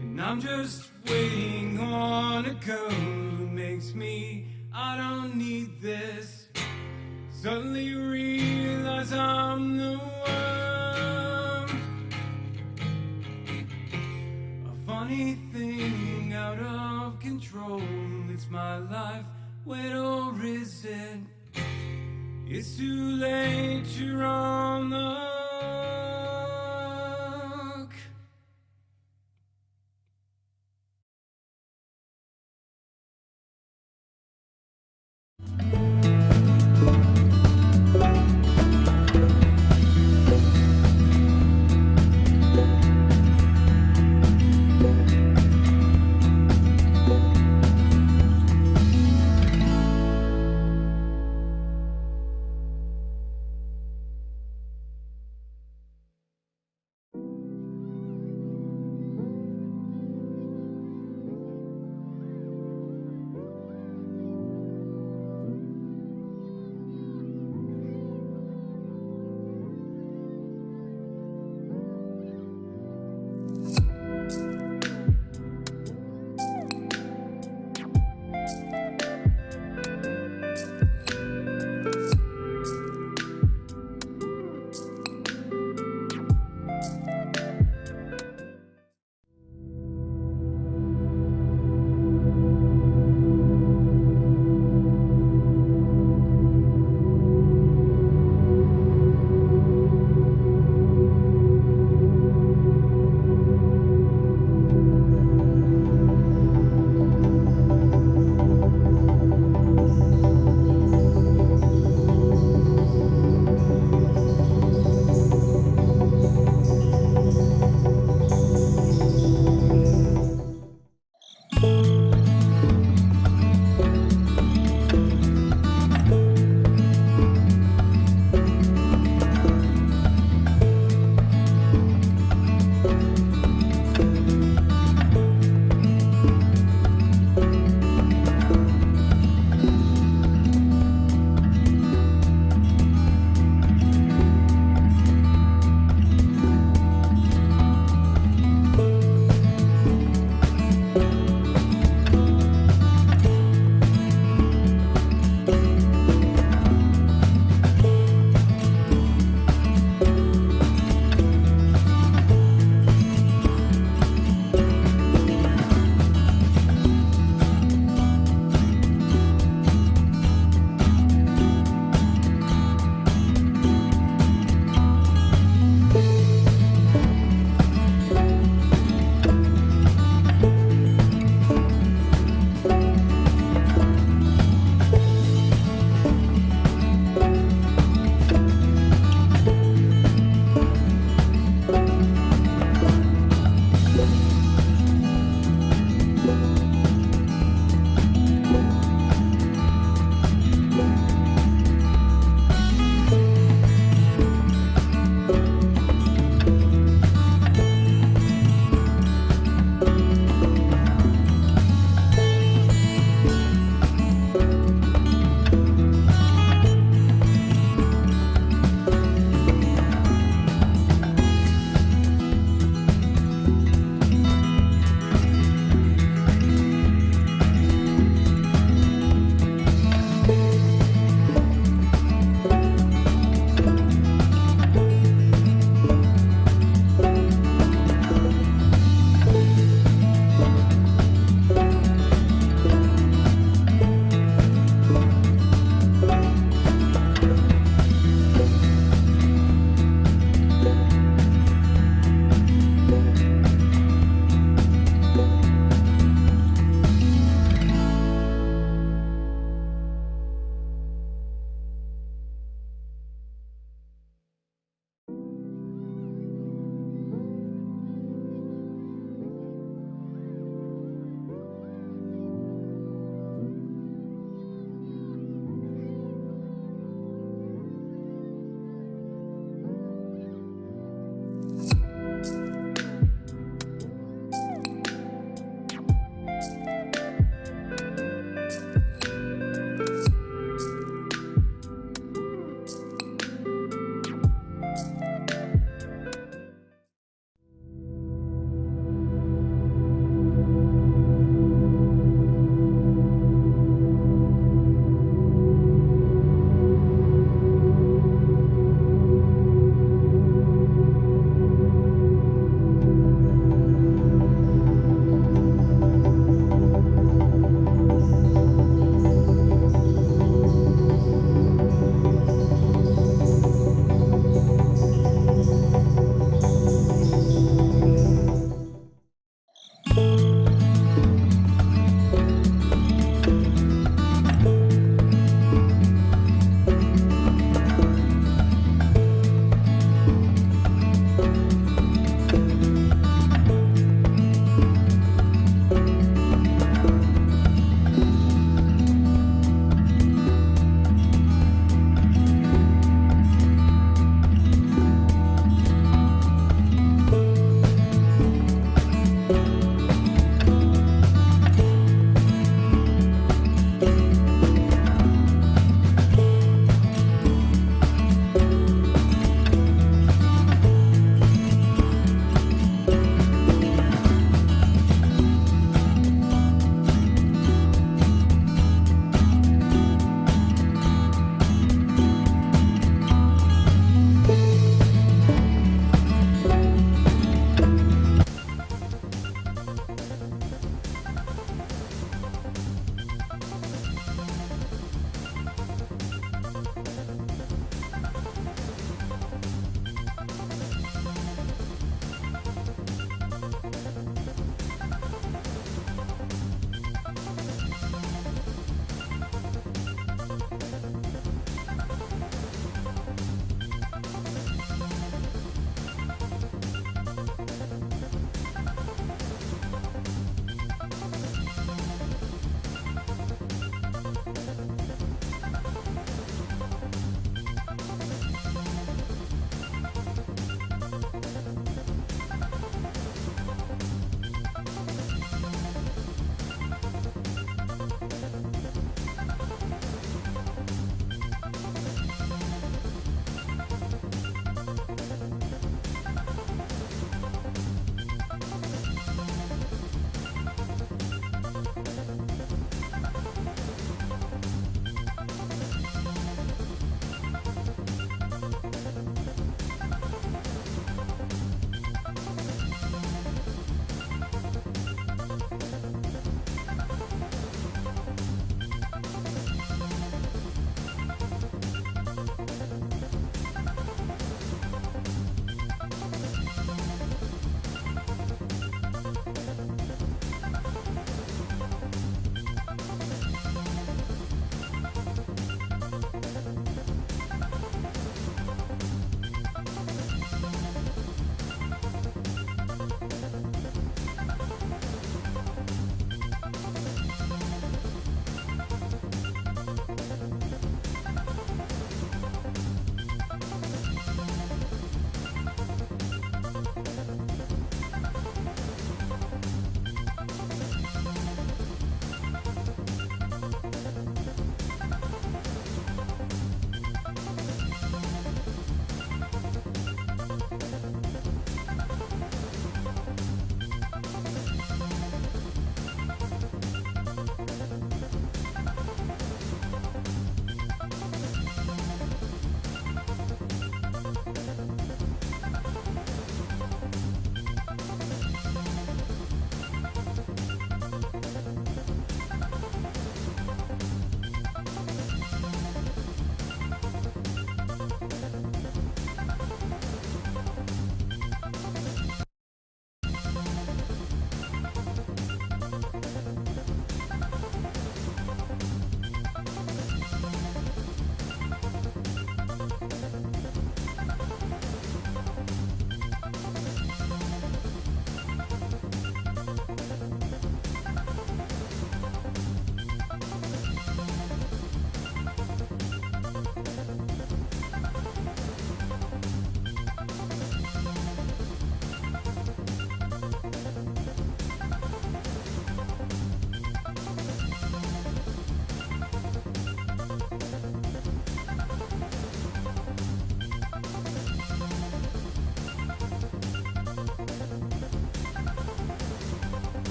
And I'm just waiting on a girl who makes me. I don't need this. Suddenly realize I'm the one. A funny thing out of control. It's my life, wait or is it? It's too late, you're on the hook.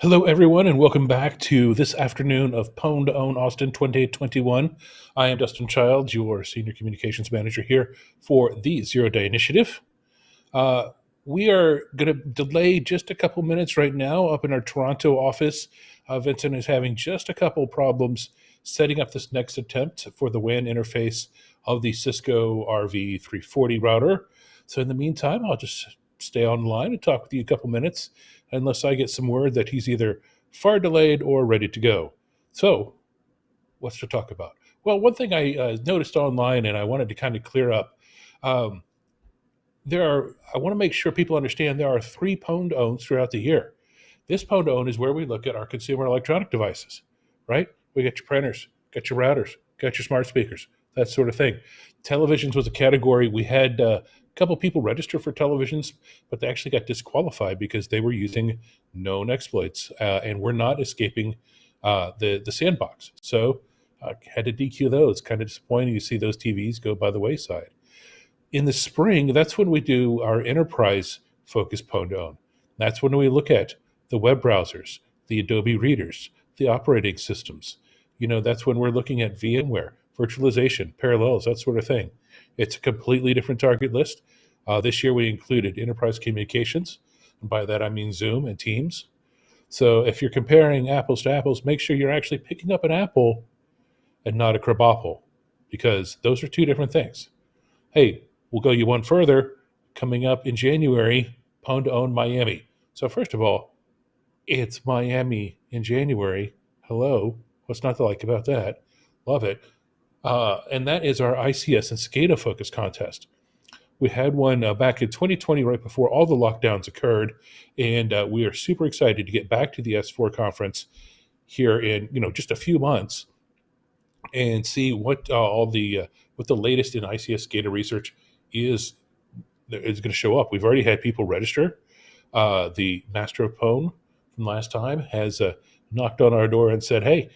Hello, everyone, and welcome back to this afternoon of Pwn2Own Austin 2021. I am Dustin Childs, your Senior Communications Manager here for the Zero Day Initiative. We are going to delay just a couple minutes right now up in our Toronto office. Vincent is having just a couple problems setting up this next attempt for the WAN interface of the Cisco RV340 router. So in the meantime, I'll just stay online and talk with you a couple minutes unless I get some word that he's either far delayed or ready to go. So what's to talk about? Well, one thing I noticed online and I wanted to kind of clear up, I want to make sure people understand there are 3 Pwn2Owns throughout the year. This Pwn2Own is where we look at our consumer electronic devices, right? We got your printers, got your routers, got your smart speakers, that sort of thing. Televisions was a category. We had a couple people register for televisions, but they actually got disqualified because they were using known exploits and were not escaping the sandbox. So had to DQ those. Kind of disappointing to see those TVs go by the wayside. In the spring, that's when we do our enterprise-focused Pwn2Own. That's when we look at the web browsers, the Adobe readers, the operating systems. That's when we're looking at VMware, virtualization, parallels, that sort of thing. It's a completely different target list. This year we included enterprise communications, and by that I mean Zoom and Teams. So if you're comparing apples to apples, make sure you're actually picking up an apple and not a crabapple, because those are 2 different things. Hey, we'll go you one further. Coming up in January, Pwn2Own Miami. So first of all, it's Miami in January. Hello. What's not to like about that? Love it. And that is our ICS and SCADA focus contest. We had one back in 2020, right before all the lockdowns occurred, and we are super excited to get back to the S4 conference here in just a few months and see what the latest in ICS SCADA research is going to show up. We've already had people register. The Master of Pwn from last time has knocked on our door and said, "Hey,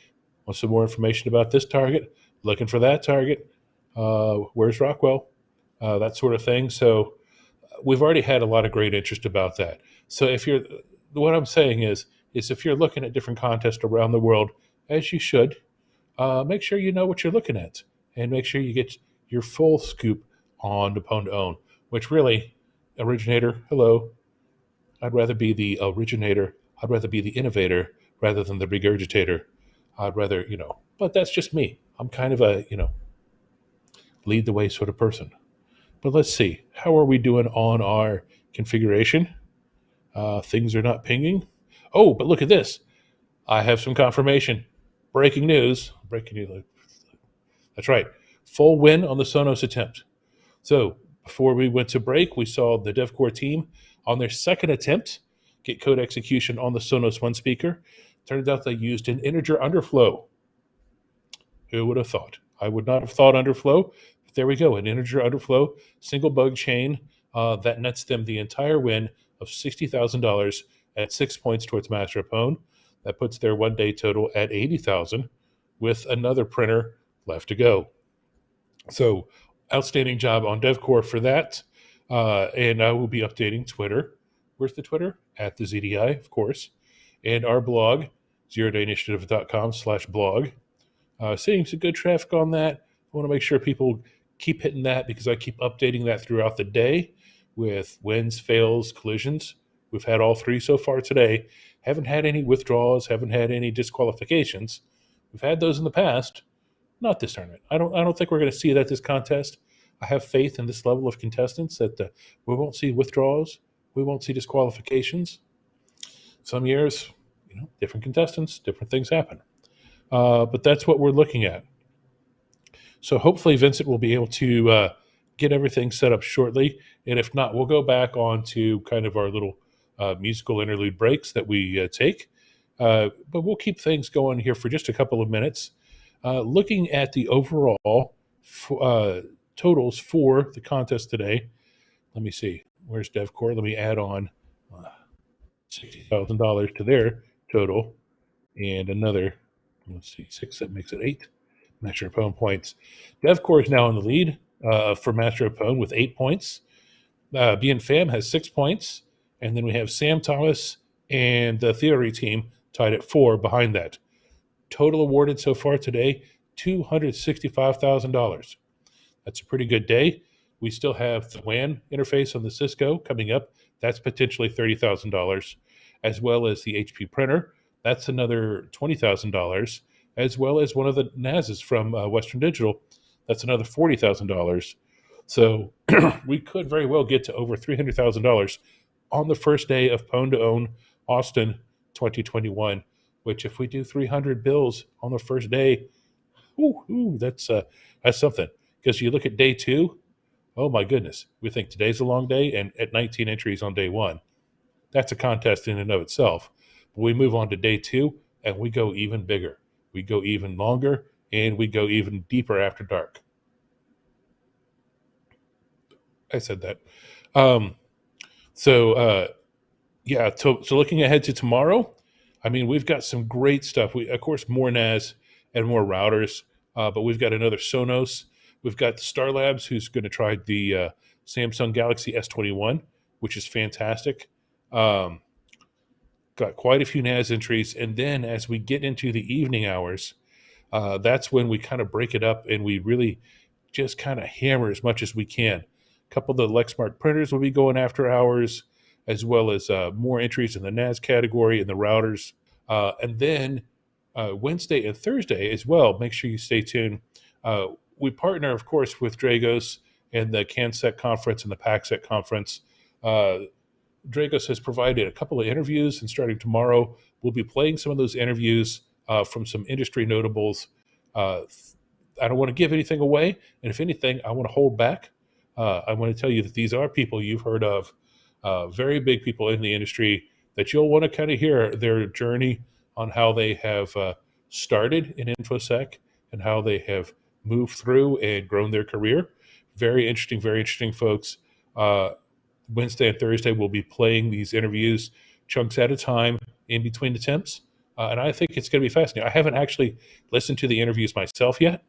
want some more information about this target? Looking for that target? Where's Rockwell?" That sort of thing. So we've already had a lot of great interest about that. So what I'm saying is if you're looking at different contests around the world, as you should, make sure you know what you're looking at and make sure you get your full scoop on the Pwn2Own, which really, originator, hello. I'd rather be the originator. I'd rather be the innovator rather than the regurgitator. I'd rather, but that's just me. I'm kind of a, lead the way sort of person. But let's see, how are we doing on our configuration? Things are not pinging. Oh, but look at this. I have some confirmation. Breaking news. That's right. Full win on the Sonos attempt. So before we went to break, we saw the DevCore team on their second attempt get code execution on the Sonos One speaker. Turns out they used an integer underflow. Who would have thought? I would not have thought underflow. But there we go, an integer underflow, single bug chain that nets them the entire win of $60,000 at 6 points towards Master of Pwn. That puts their one-day total at $80,000 with another printer left to go. So outstanding job on DevCore for that. And I will be updating Twitter. Where's the Twitter? At the ZDI, of course. And our blog, zerodayinitiative.com/blog. Seeing some good traffic on that. I want to make sure people keep hitting that because I keep updating that throughout the day with wins, fails, collisions. We've had all 3 so far today. Haven't had any withdrawals, haven't had any disqualifications. We've had those in the past. Not this tournament. I don't think we're going to see that this contest. I have faith in this level of contestants that we won't see withdrawals. We won't see disqualifications. Some years, different contestants, different things happen. But that's what we're looking at. So hopefully Vincent will be able to get everything set up shortly. And if not, we'll go back on to kind of our little musical interlude breaks that we take. But we'll keep things going here for just a couple of minutes. Looking at the overall totals for the contest today. Let me see. Where's DevCore? Let me add on $60,000 to their total. And another, let's see, 6, that makes it 8. Master of Pwn points. DevCore is now in the lead for Master of Pwn with 8 points. BN Fam has 6 points. And then we have Sam Thomas and the theory team tied at 4 behind that. Total awarded so far today, $265,000. That's a pretty good day. We still have the WAN interface on the Cisco coming up. That's potentially $30,000, as well as the HP printer. That's another $20,000, as well as one of the NASs from Western Digital. That's another $40,000. So we could very well get to over $300,000 on the first day of Pwn2Own Austin 2021, which if we do 300 bills on the first day, that's something. Because you look at day 2, oh my goodness, we think today's a long day, and at 19 entries on day 1, that's a contest in and of itself. But we move on to day 2, and we go even bigger. We go even longer, and we go even deeper after dark. I said that. So looking ahead to tomorrow, I mean, we've got some great stuff. Of course, more NAS and more routers, but we've got another Sonos. We've got Star Labs, who's going to try the Samsung Galaxy S21, which is fantastic. Got quite a few NAS entries. And then as we get into the evening hours, that's when we kind of break it up and we really just kind of hammer as much as we can. A couple of the Lexmark printers will be going after hours, as well as more entries in the NAS category and the routers. And then Wednesday and Thursday as well, make sure you stay tuned. We partner, of course, with Dragos and the CanSec conference and the PACSec conference. Dragos has provided a couple of interviews, and starting tomorrow, we'll be playing some of those interviews from some industry notables. I don't want to give anything away, and if anything, I want to hold back. I want to tell you that these are people you've heard of, very big people in the industry that you'll want to kind of hear their journey on how they have started in InfoSec and how they have moved through and grown their career. Very interesting folks. Wednesday and Thursday, we'll be playing these interviews chunks at a time in between attempts. And I think it's going to be fascinating. I haven't actually listened to the interviews myself yet,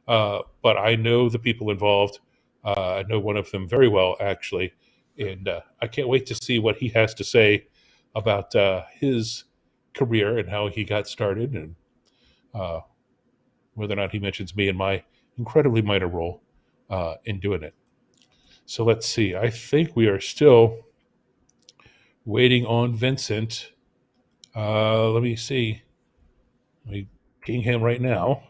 but I know the people involved. I know one of them very well, actually. And I can't wait to see what he has to say about his career and how he got started, and whether or not he mentions me and my incredibly minor role in doing it. So let's see. I think we are still waiting on Vincent. Let me see. Let me ping him right now.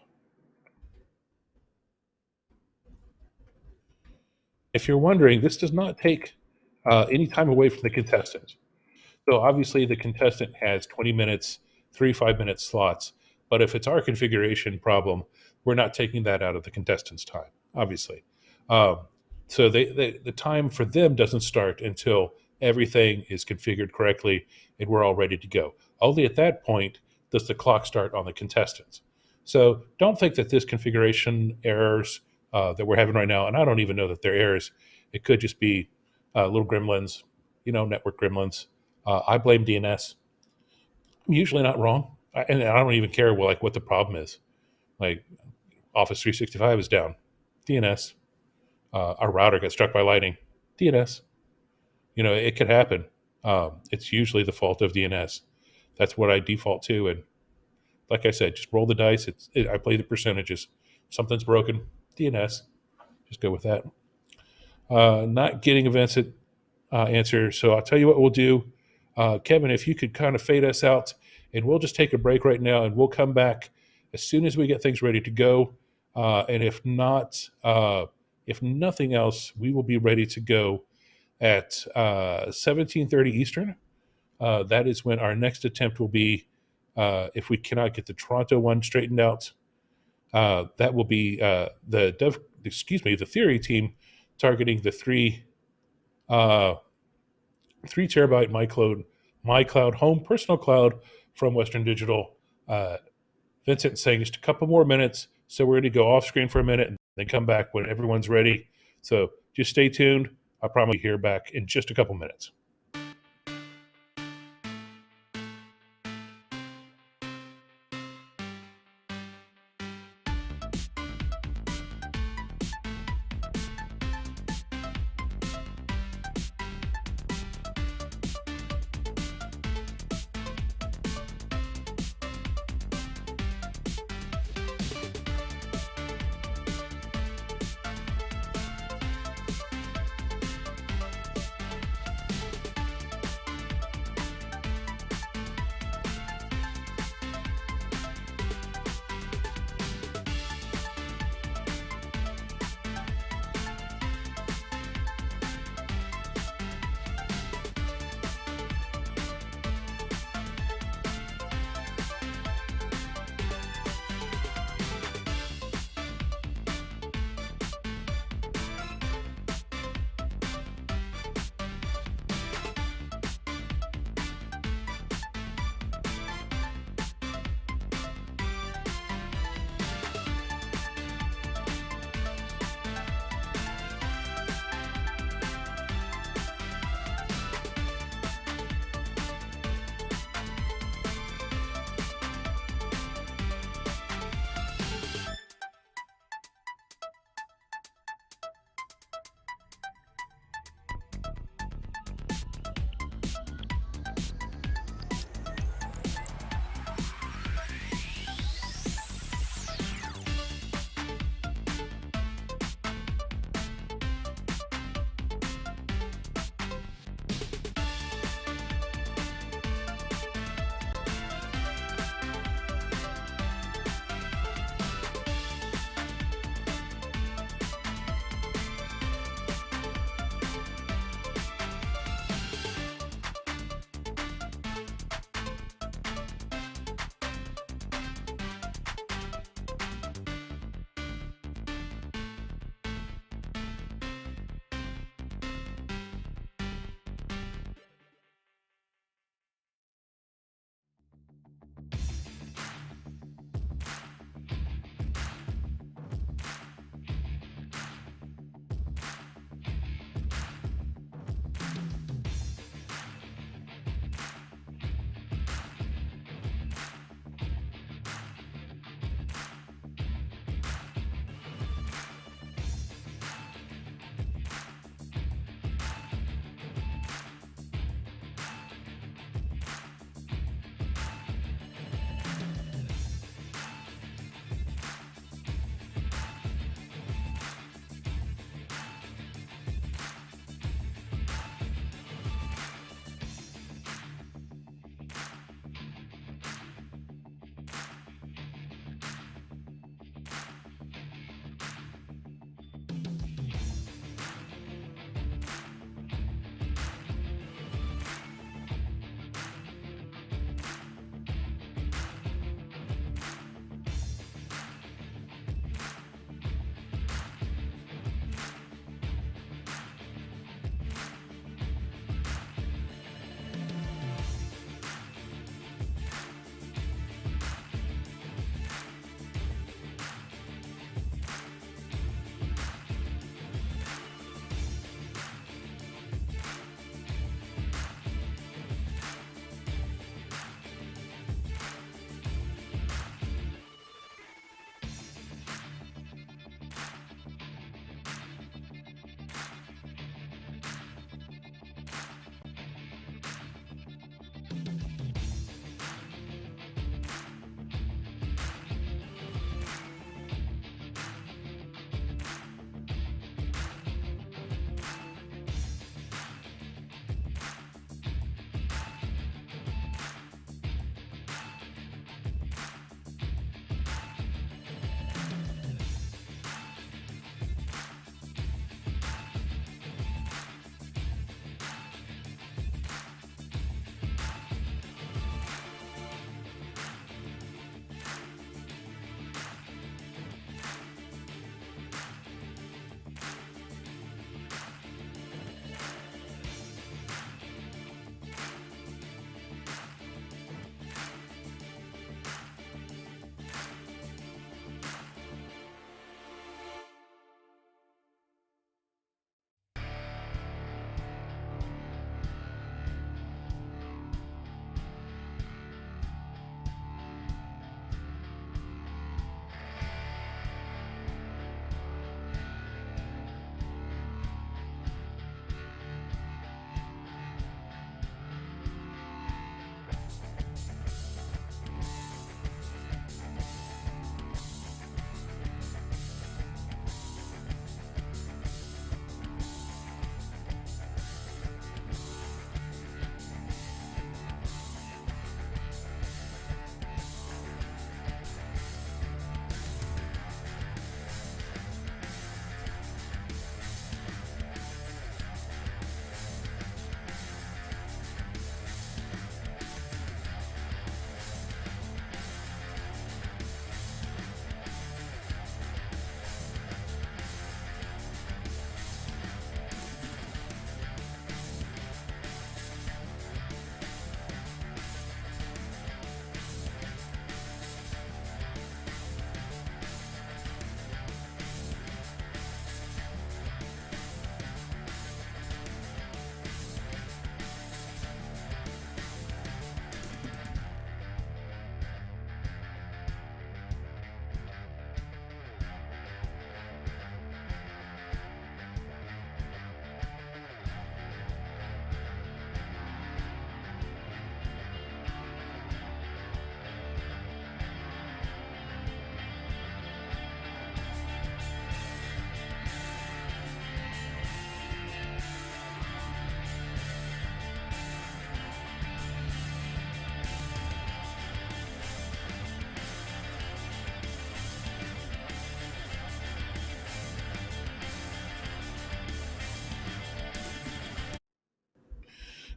If you're wondering, this does not take any time away from the contestant. So obviously the contestant has 20 minutes, 3 5-minute slots. But if it's our configuration problem, we're not taking that out of the contestant's time, obviously. So the time for them doesn't start until everything is configured correctly and we're all ready to go. Only at that point does the clock start on the contestants. So don't think that this configuration errors that we're having right now, and I don't even know that they're errors. It could just be little gremlins, network gremlins. I blame DNS. I'm usually not wrong. And I don't even care what the problem is. Like Office 365 is down. DNS. Our router got struck by lightning. DNS. It could happen. It's usually the fault of DNS. That's what I default to. And like I said, just roll the dice. I play the percentages. Something's broken. DNS. Just go with that. Not getting a Vincent answer. So I'll tell you what we'll do. Kevin, if you could kind of fade us out, and we'll just take a break right now, and we'll come back as soon as we get things ready to go. And if nothing else, we will be ready to go at 17:30 Eastern. That is when our next attempt will be, if we cannot get the Toronto one straightened out. That will be the theory team targeting the 3 terabyte MyCloud home personal cloud from Western Digital. Vincent saying just a couple more minutes, so we're going to go off screen for a minute and then come back when everyone's ready. So just stay tuned. I'll probably hear back in just a couple minutes.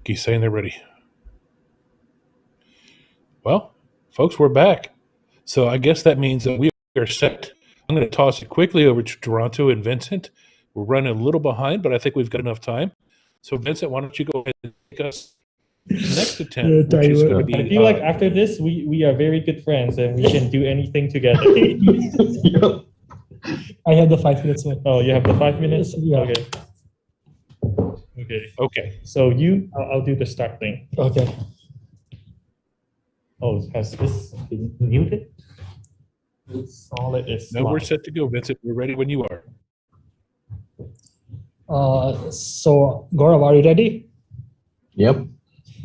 He's saying they're ready. Well, folks, we're back. So I guess that means that we are set. I'm going to toss it quickly over to Toronto and Vincent. We're running a little behind, but I think we've got enough time. So Vincent, why don't you go ahead and take us to the next attempt, which is going to be... I feel like after this, we are very good friends and we can do anything together. I have the 5 minutes one. Oh, you have the 5 minutes? Yeah. Okay. Okay. Okay. So I'll do the start thing. Okay. Oh, has this been muted? Solid is No, we're set to go, Vincent. We're ready when you are. So Gaurav, are you ready? Yep.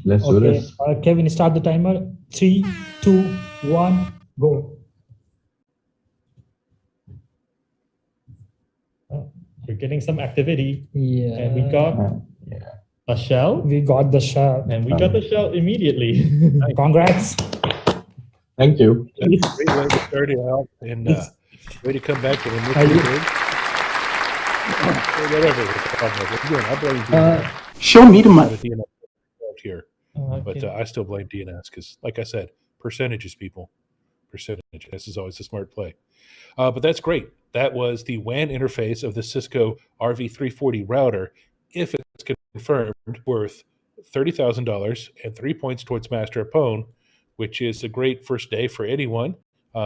Let's do this. Kevin, start the timer. 3, 2, 1, go. We're getting some activity. Yeah. And we got a shell. We got the shell. And we got the shell immediately. Congrats. Thank you. Great way to start it out and way to come back to the mission. Whatever. Again, I blame DNS. Show me the money. Here. But I still blame DNS because, like I said, percentages, people. Percentage. This is always a smart play. But that's great. That was the WAN interface of the Cisco RV340 router. If it's confirmed, worth $30,000 and 3 points towards Master of Pwn, which is a great first day for anyone.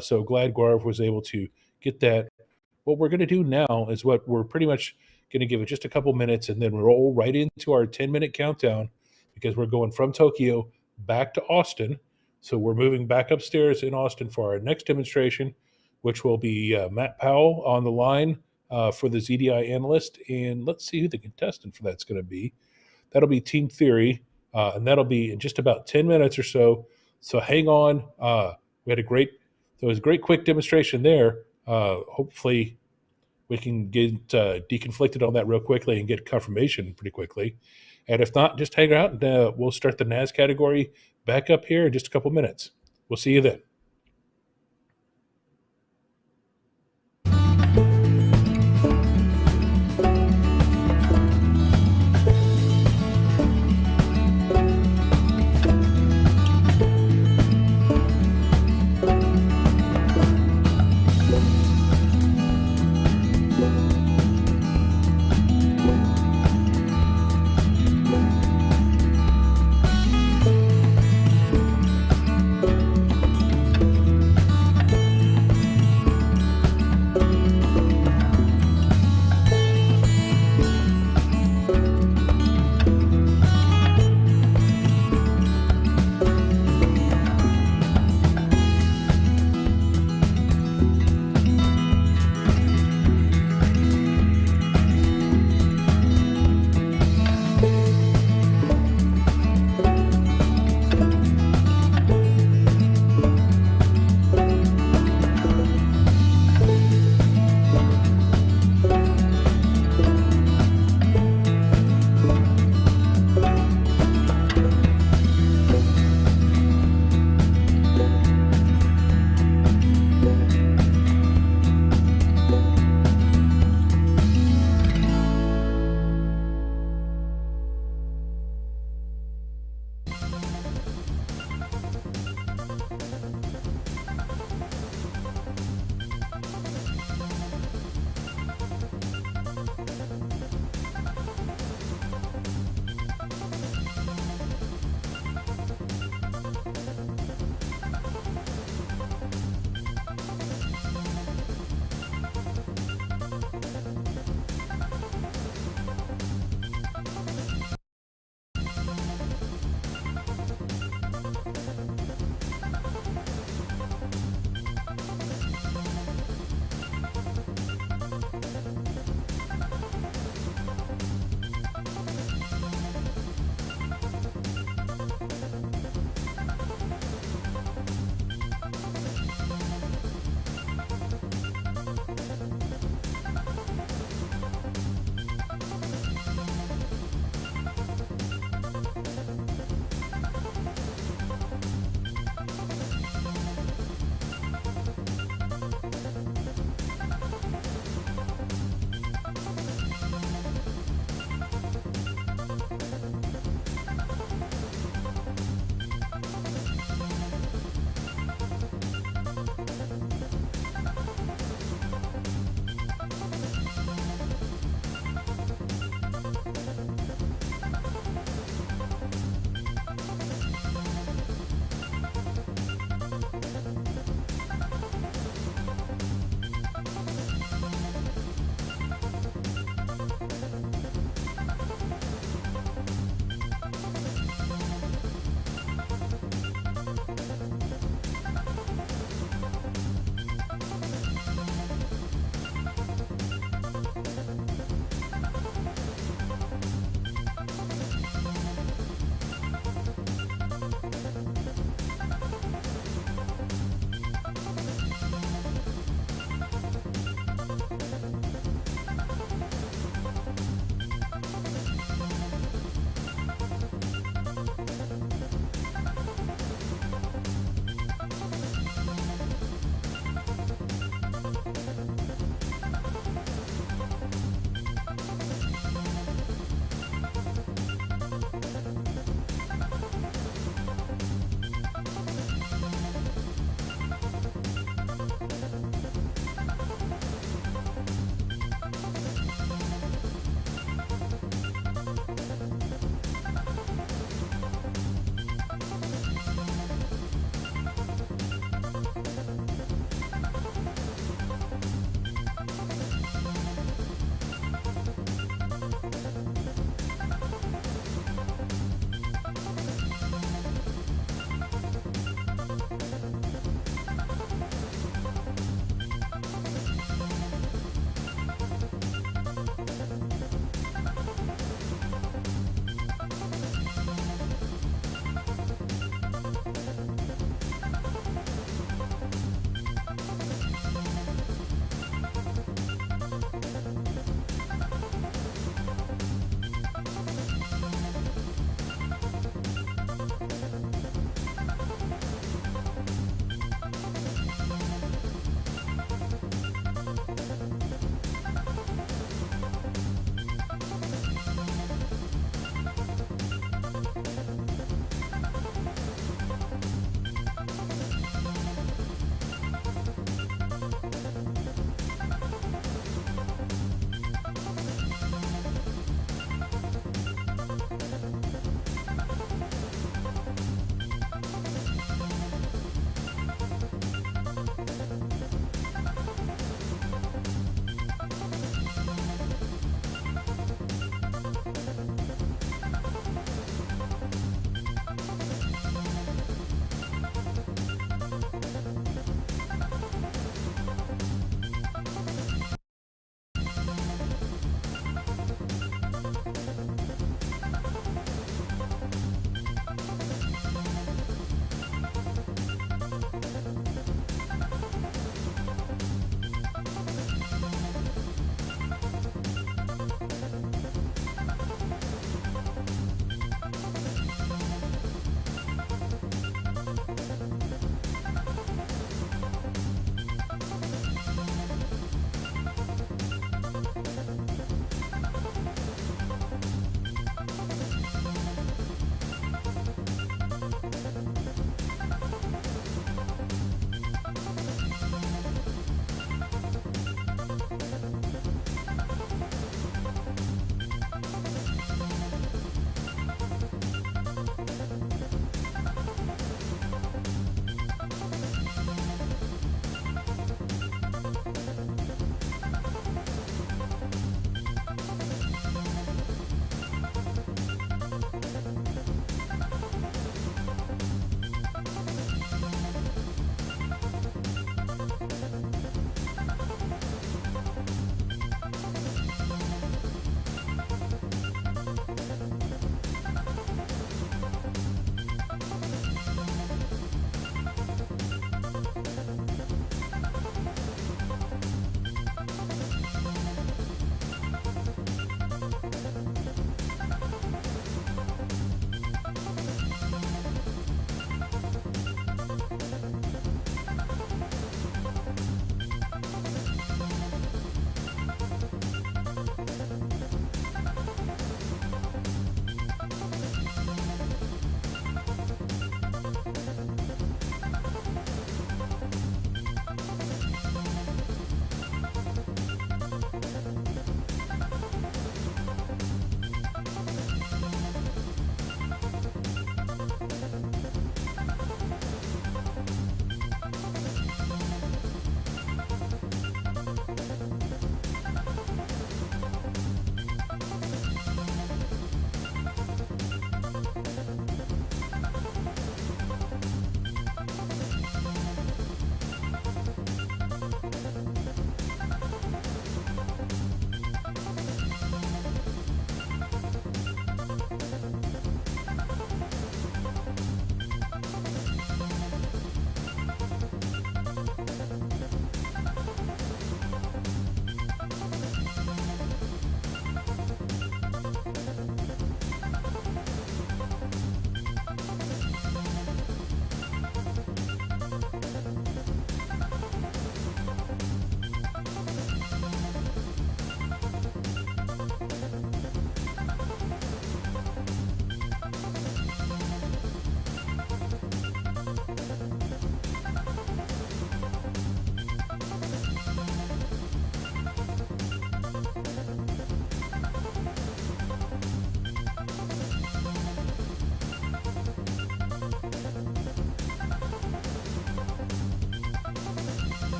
So glad Gaurav was able to get that. What we're going to do now is what we're pretty much going to give it just a couple minutes and then roll right into our 10-minute countdown because we're going from Tokyo back to Austin. So we're moving back upstairs in Austin for our next demonstration, which will be Matt Powell on the line for the ZDI analyst. And let's see who the contestant for that's going to be. That'll be Team Theory, and that'll be in just about 10 minutes or so. So hang on. We had it was a great quick demonstration there. Hopefully we can get deconflicted on that real quickly and get confirmation pretty quickly. And if not, just hang out and we'll start the NAS category back up here in just a couple minutes. We'll see you then.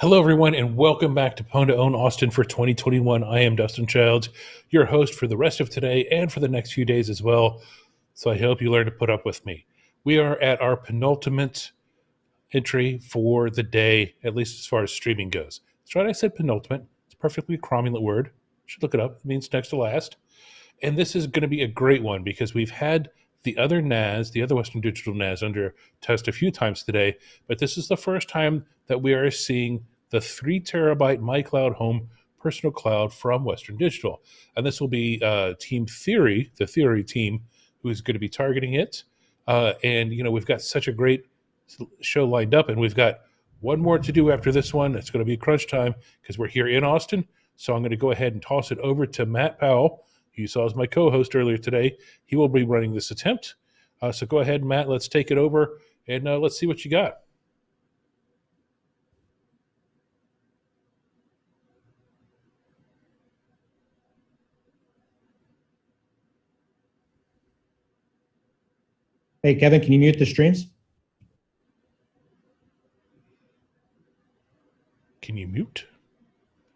Hello, everyone, and welcome back to Pwn2Own Austin for 2021. I am Dustin Childs, your host for the rest of today and for the next few days as well. So I hope you learn to put up with me. We are at our penultimate entry for the day, at least as far as streaming goes. That's right, I said penultimate. It's a perfectly cromulent word. You should look it up. It means next to last. And this is going to be a great one because we've had the other NAS, the other Western Digital NAS, under test a few times today, but this is the first time that we are seeing the 3 terabyte MyCloud Home personal cloud from Western Digital. And this will be Team Theory, the Theory team, who is going to be targeting it. And, you know, we've got such a great show lined up, and we've got one more to do after this one. It's going to be crunch time because we're here in Austin. So I'm going to go ahead and toss it over to Matt Powell, who you saw as my co-host earlier today. He will be running this attempt. So go ahead, Matt. Let's take it over, and let's see what you got. Hey, Kevin, can you mute the streams? Can you mute?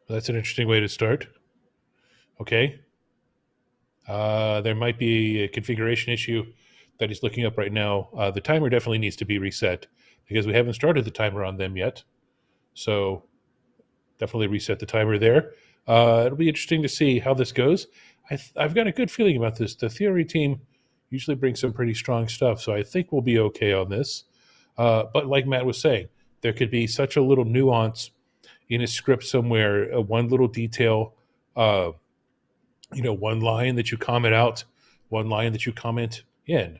That's an interesting way to start. Okay. There might be a configuration issue that he's looking up right now. The timer definitely needs to be reset because we haven't started the timer on them yet. So definitely reset the timer there. It'll be interesting to see how this goes. I've got a good feeling about this. The Theory team usually brings some pretty strong stuff, so I think we'll be okay on this. But like Matt was saying, there could be such a little nuance in a script somewhere, one little detail, you know, one line that you comment out, one line that you comment in,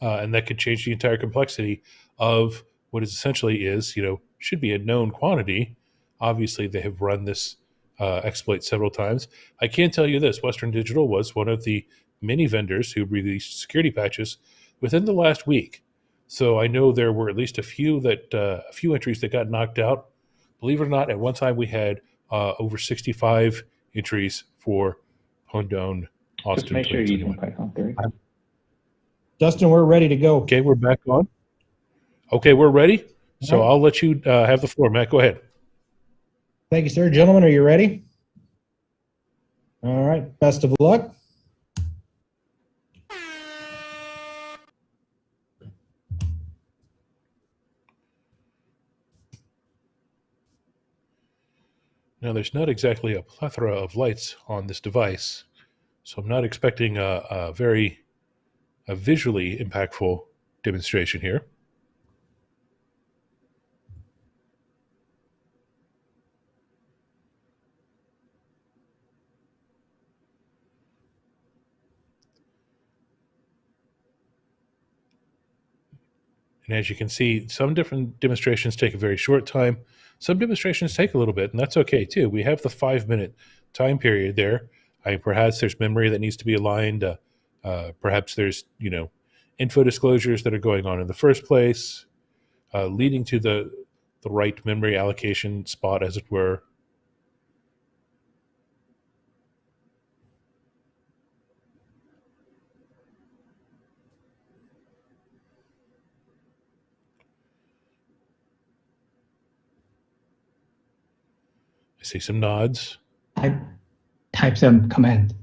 and that could change the entire complexity of what is essentially is, you know, should be a known quantity. Obviously, they have run this exploit several times. I can tell you this: Western Digital was one of the many vendors who released security patches within the last week. So I know there were at least a few entries that got knocked out. Believe it or not, at one time we had over 65 entries for Pwn2Own Austin. Just make sure you use Python 3. Dustin, we're ready to go. Okay, we're back on. Okay, we're ready. So I'll let you have the floor, Matt. Go ahead. Thank you, sir. Gentlemen, are you ready? All right, best of luck. Now, there's not exactly a plethora of lights on this device, so I'm not expecting a very visually impactful demonstration here. And as you can see, some different demonstrations take a very short time. Some demonstrations take a little bit, and that's okay too. We have the 5-minute time period there. Perhaps there's memory that needs to be aligned. Perhaps there's, you know, info disclosures that are going on in the first place, leading to the right memory allocation spot, as it were. I see some nods. Type some command.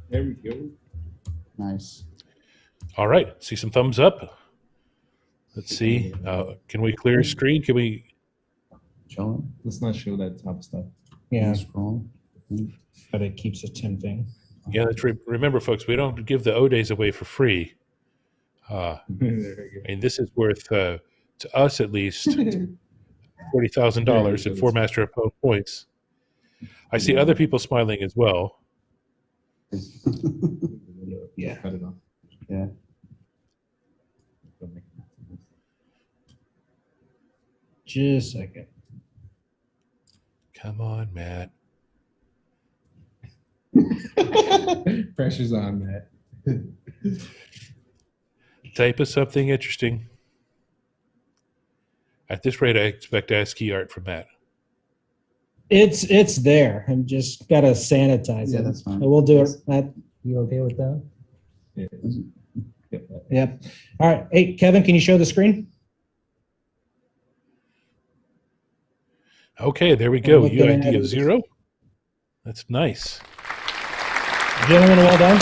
There we go. Nice. All right. See some thumbs up. Let's see. Can we clear screen? Can we? John? Let's not show that top stuff. Yeah, Scroll. but it keeps attempting. Yeah, remember, folks, we don't give the O days away for free. I mean, this is worth, to us at least, $40,000 in 4 Master of points. I see other people smiling as well. Yeah. Cut it off. Yeah. Just a second. Come on, Matt. Pressure's on, Matt. Type of something interesting. At this rate, I expect ASCII art from Matt. It's there. I'm just gotta sanitize it. That's fine. We'll do it. Matt, you okay with that? Yeah. Yep. All right. Hey, Kevin, can you show the screen? Okay, there we go. looking at UID of it. 0. That's nice. Gentlemen, well done.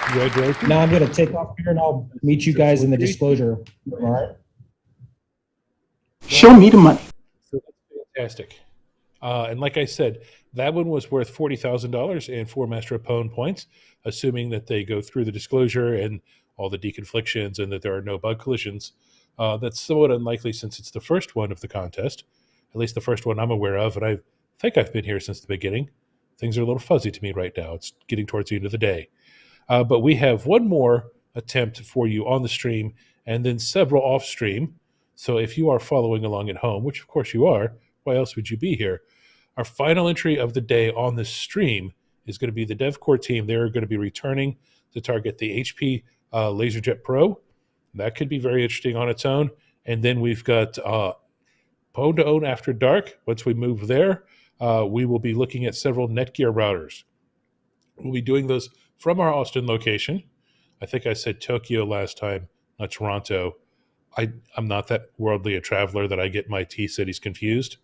Congratulations. Now I'm going to take off here and I'll meet you guys in the disclosure. All right. Show me the money. So that's fantastic. And like I said, that one was worth $40,000 and 4 Master of Pwn points, assuming that they go through the disclosure and all the deconflictions and that there are no bug collisions. That's somewhat unlikely since it's the first one of the contest, at least the first one I'm aware of, and I think I've been here since the beginning. Things are a little fuzzy to me right now. It's getting towards the end of the day. But we have one more attempt for you on the stream and then several off stream. So if you are following along at home, which of course you are, why else would you be here? Our final entry of the day on the stream is going to be the DevCore team. They're going to be returning to target the HP LaserJet Pro. That could be very interesting on its own. And then we've got Pwn2Own After Dark. Once we move there, we will be looking at several Netgear routers. We'll be doing those from our Austin location. I think I said Tokyo last time, not Toronto. I'm not that worldly a traveler that I get my T cities confused,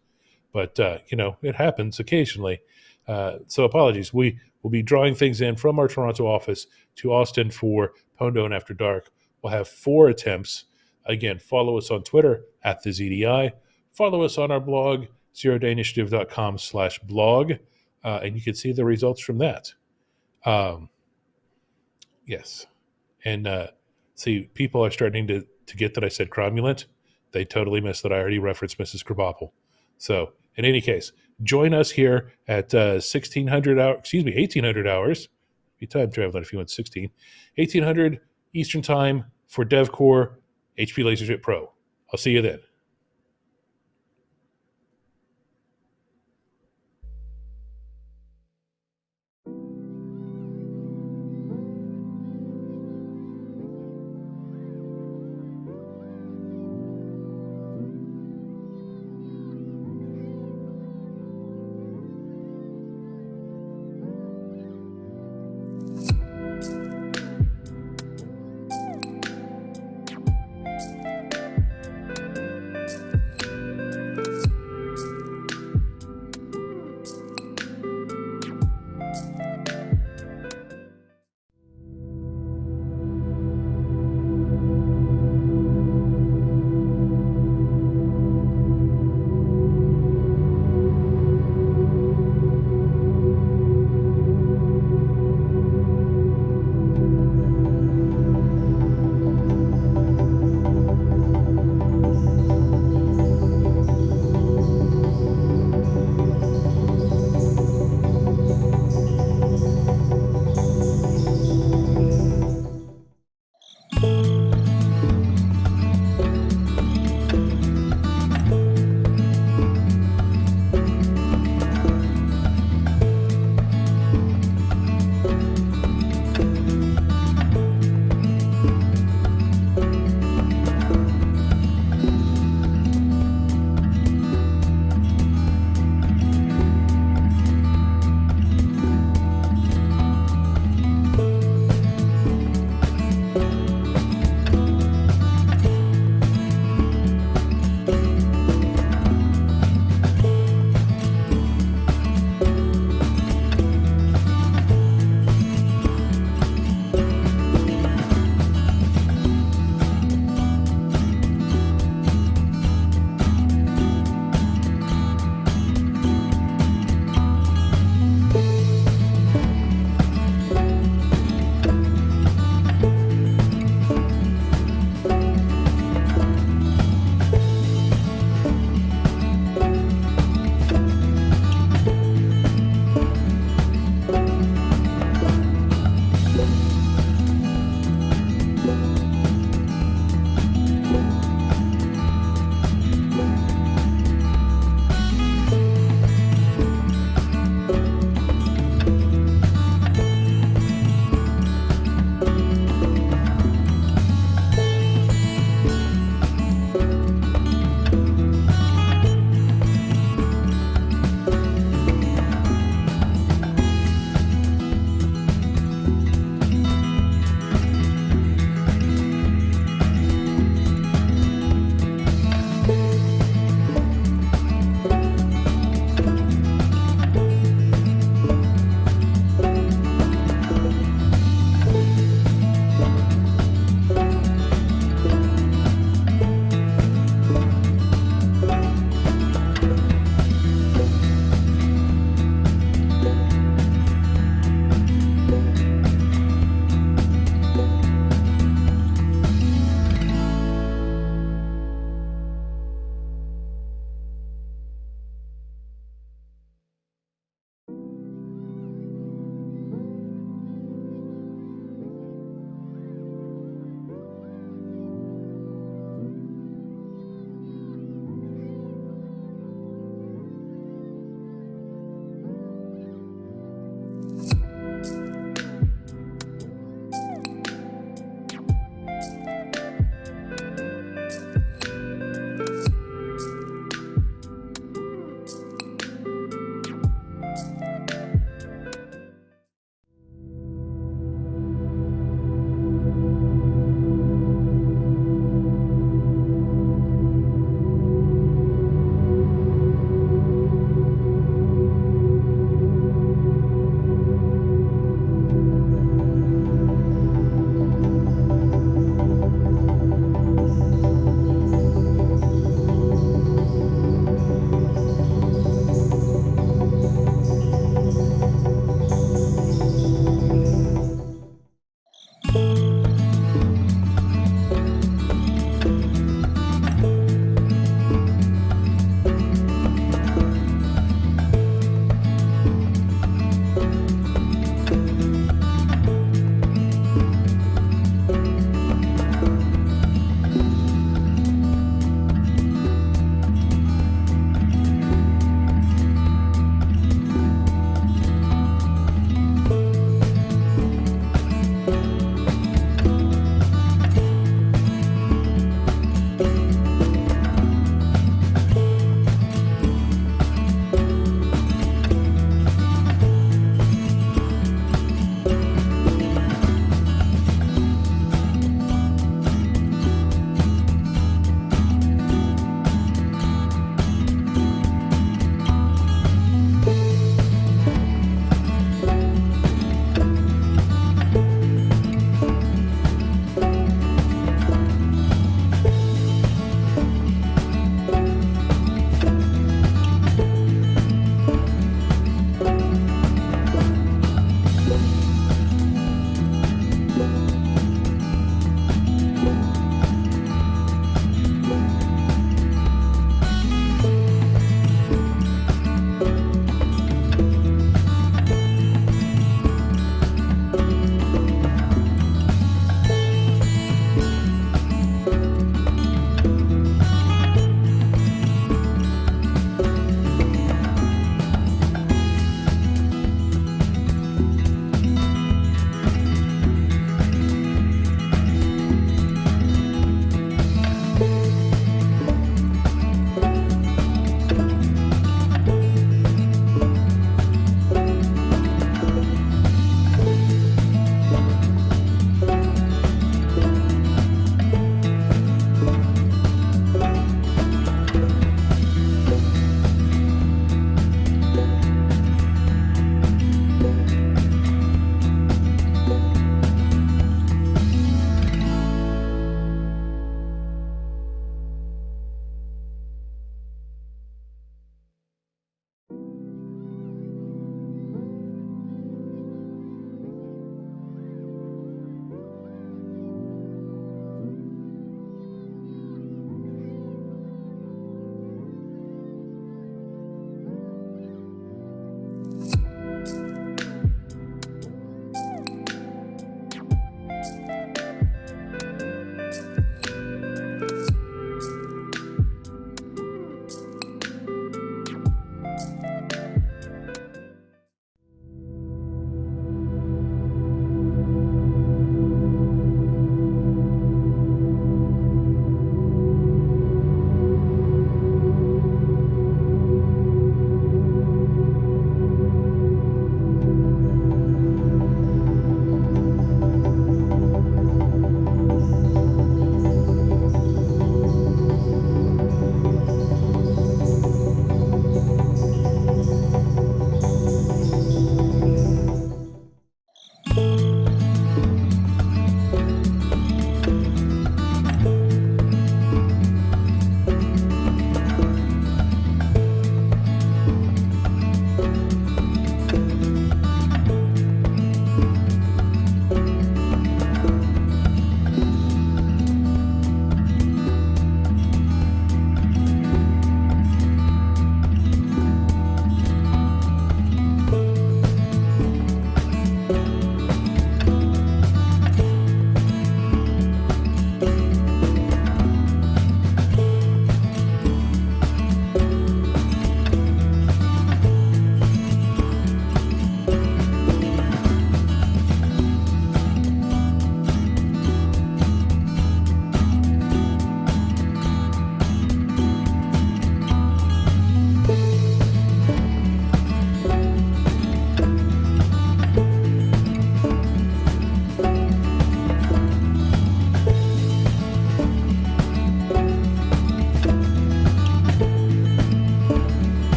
but it happens occasionally. So apologies. We will be drawing things in from our Toronto office to Austin for Pwn2Own After Dark. We'll have 4 attempts. Again, follow us on Twitter at the ZDI. Follow us on our blog, zerodayinitiative.com/blog, and you can see the results from that. Yes. And see, people are starting to get that I said cromulent. They totally missed that I already referenced Mrs. Krabappel. So in any case, join us here at 1800 hours. Be time traveling if you want 1800 Eastern time for DevCore HP LaserJet Pro. I'll see you then.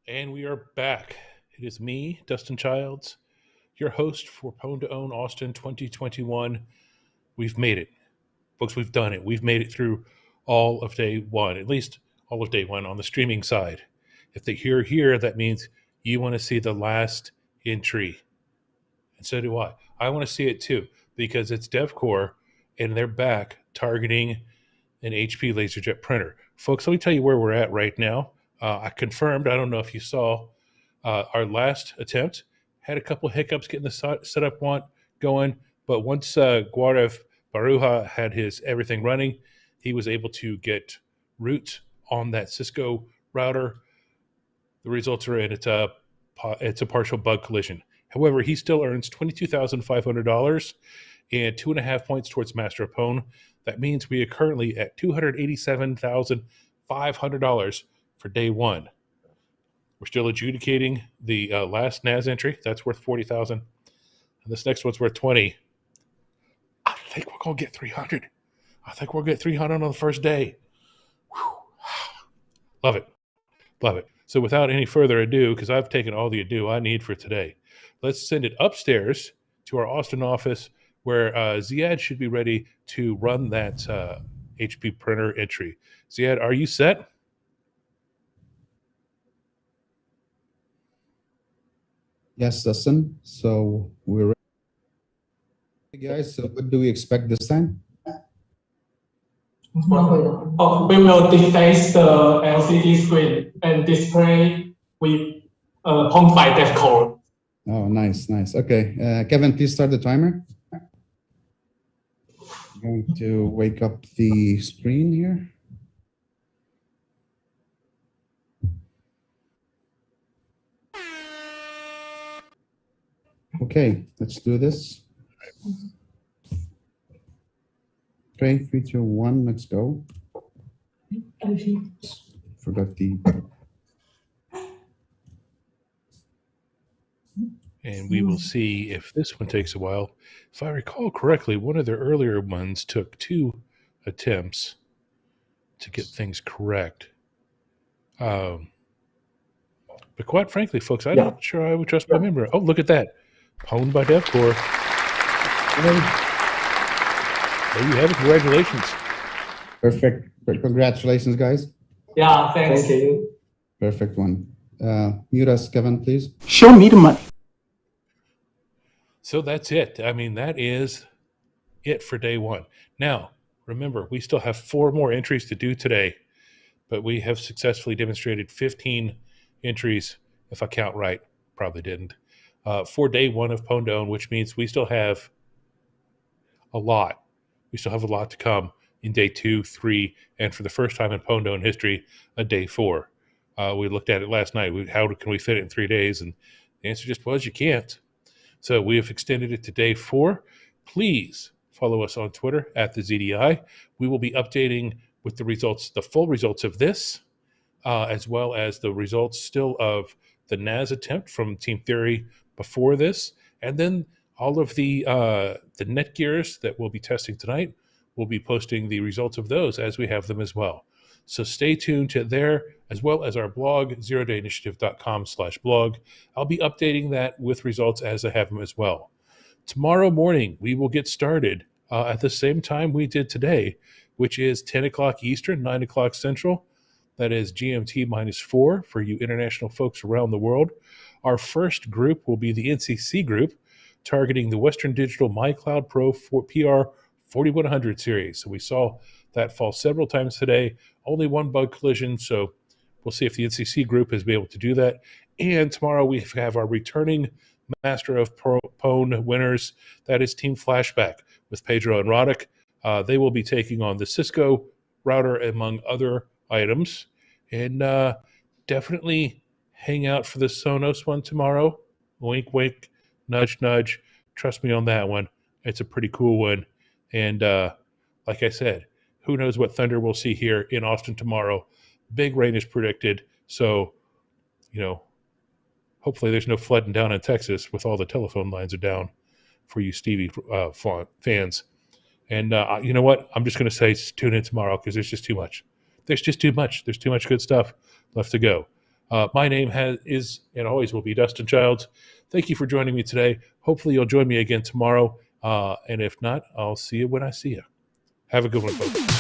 And we are back. It is me, Dustin Childs, your host for Pwn2Own Austin 2021. We've made it. Folks, we've done it. We've made it through all of day one, at least all of day one on the streaming side. If they hear here, that means you want to see the last entry. And so do I. I want to see it too, because it's DevCore and they're back targeting an HP LaserJet printer. Folks, let me tell you where we're at right now. I confirmed, I don't know if you saw, our last attempt had a couple hiccups getting the setup going, but once Guarev Baruja had his everything running, he was able to get root on that Cisco router. The results are in. It's a partial bug collision. However, he still earns $22,500 and 2.5 points towards Master of Pwn. That means we are currently at $287,500 for day one. We're still adjudicating the last NAS entry. That's worth $40,000. And this next one's worth $20,000. I think we're going to get 300. I think we'll get 300 on the first day. Whew. Love it. Love it. So without any further ado, because I've taken all the ado I need for today, let's send it upstairs to our Austin office where Ziad should be ready to run that HP printer entry. Ziad, are you set? Yes, Dustin. So we're ready. Hey guys, so what do we expect this time? We will deface the LCD screen and display with Pwn2 dev code. Oh, nice, nice. Okay, Kevin, please start the timer. I'm going to wake up the screen here. Okay, let's do this. Okay, 3, 2, 1, let's go. Forgot the... And we will see if this one takes a while. If I recall correctly, one of the earlier ones took 2 attempts to get things correct. But quite frankly, folks, I'm not sure I would trust my memory. Oh, look at that. Pwned by DevCore. There you have it. Congratulations. Perfect. Congratulations, guys. Yeah, thanks. Thank you. Perfect one. Mute us, Kevin, please. Show me the money. So that's it. I mean, that is it for day one. Now, remember, we still have 4 more entries to do today, but we have successfully demonstrated 15 entries, if I count right. Probably didn't. For day one of Pwn2Own, which means we still have a lot. We still have a lot to come in day 2, 3, and for the first time in Pwn2Own history, a day 4. We looked at it last night. How can we fit it in 3 days? And the answer just was you can't. So we have extended it to day 4. Please follow us on Twitter at the ZDI. We will be updating with the results, the full results of this, as well as the results still of the NAS attempt from Team Theory before this, and then all of the Netgears that we'll be testing tonight. We'll be posting the results of those as we have them as well. So stay tuned to there, as well as our blog, zerodayinitiative.com/blog. I'll be updating that with results as I have them as well. Tomorrow morning, we will get started at the same time we did today, which is 10 o'clock Eastern, 9 o'clock Central. That is GMT -4 for you international folks around the world. Our first group will be the NCC group, targeting the Western Digital MyCloud Pro PR 4100 series. So we saw that fall several times today. Only one bug collision, so we'll see if the NCC group has been able to do that. And tomorrow we have our returning Master of Pwn winners. That is Team Flashback with Pedro and Roddick. They will be taking on the Cisco router, among other items. And definitely hang out for the Sonos one tomorrow. Wink, wink, nudge, nudge. Trust me on that one. It's a pretty cool one. And like I said, who knows what thunder we'll see here in Austin tomorrow. Big rain is predicted. So, you know, hopefully there's no flooding down in Texas with all the telephone lines are down for you Stevie fans. And you know what? I'm just going to say tune in tomorrow because there's just too much. There's just too much. There's too much good stuff left to go. My name is and always will be Dustin Childs. Thank you for joining me today. Hopefully you'll join me again tomorrow. And if not, I'll see you when I see you. Have a good one, folks.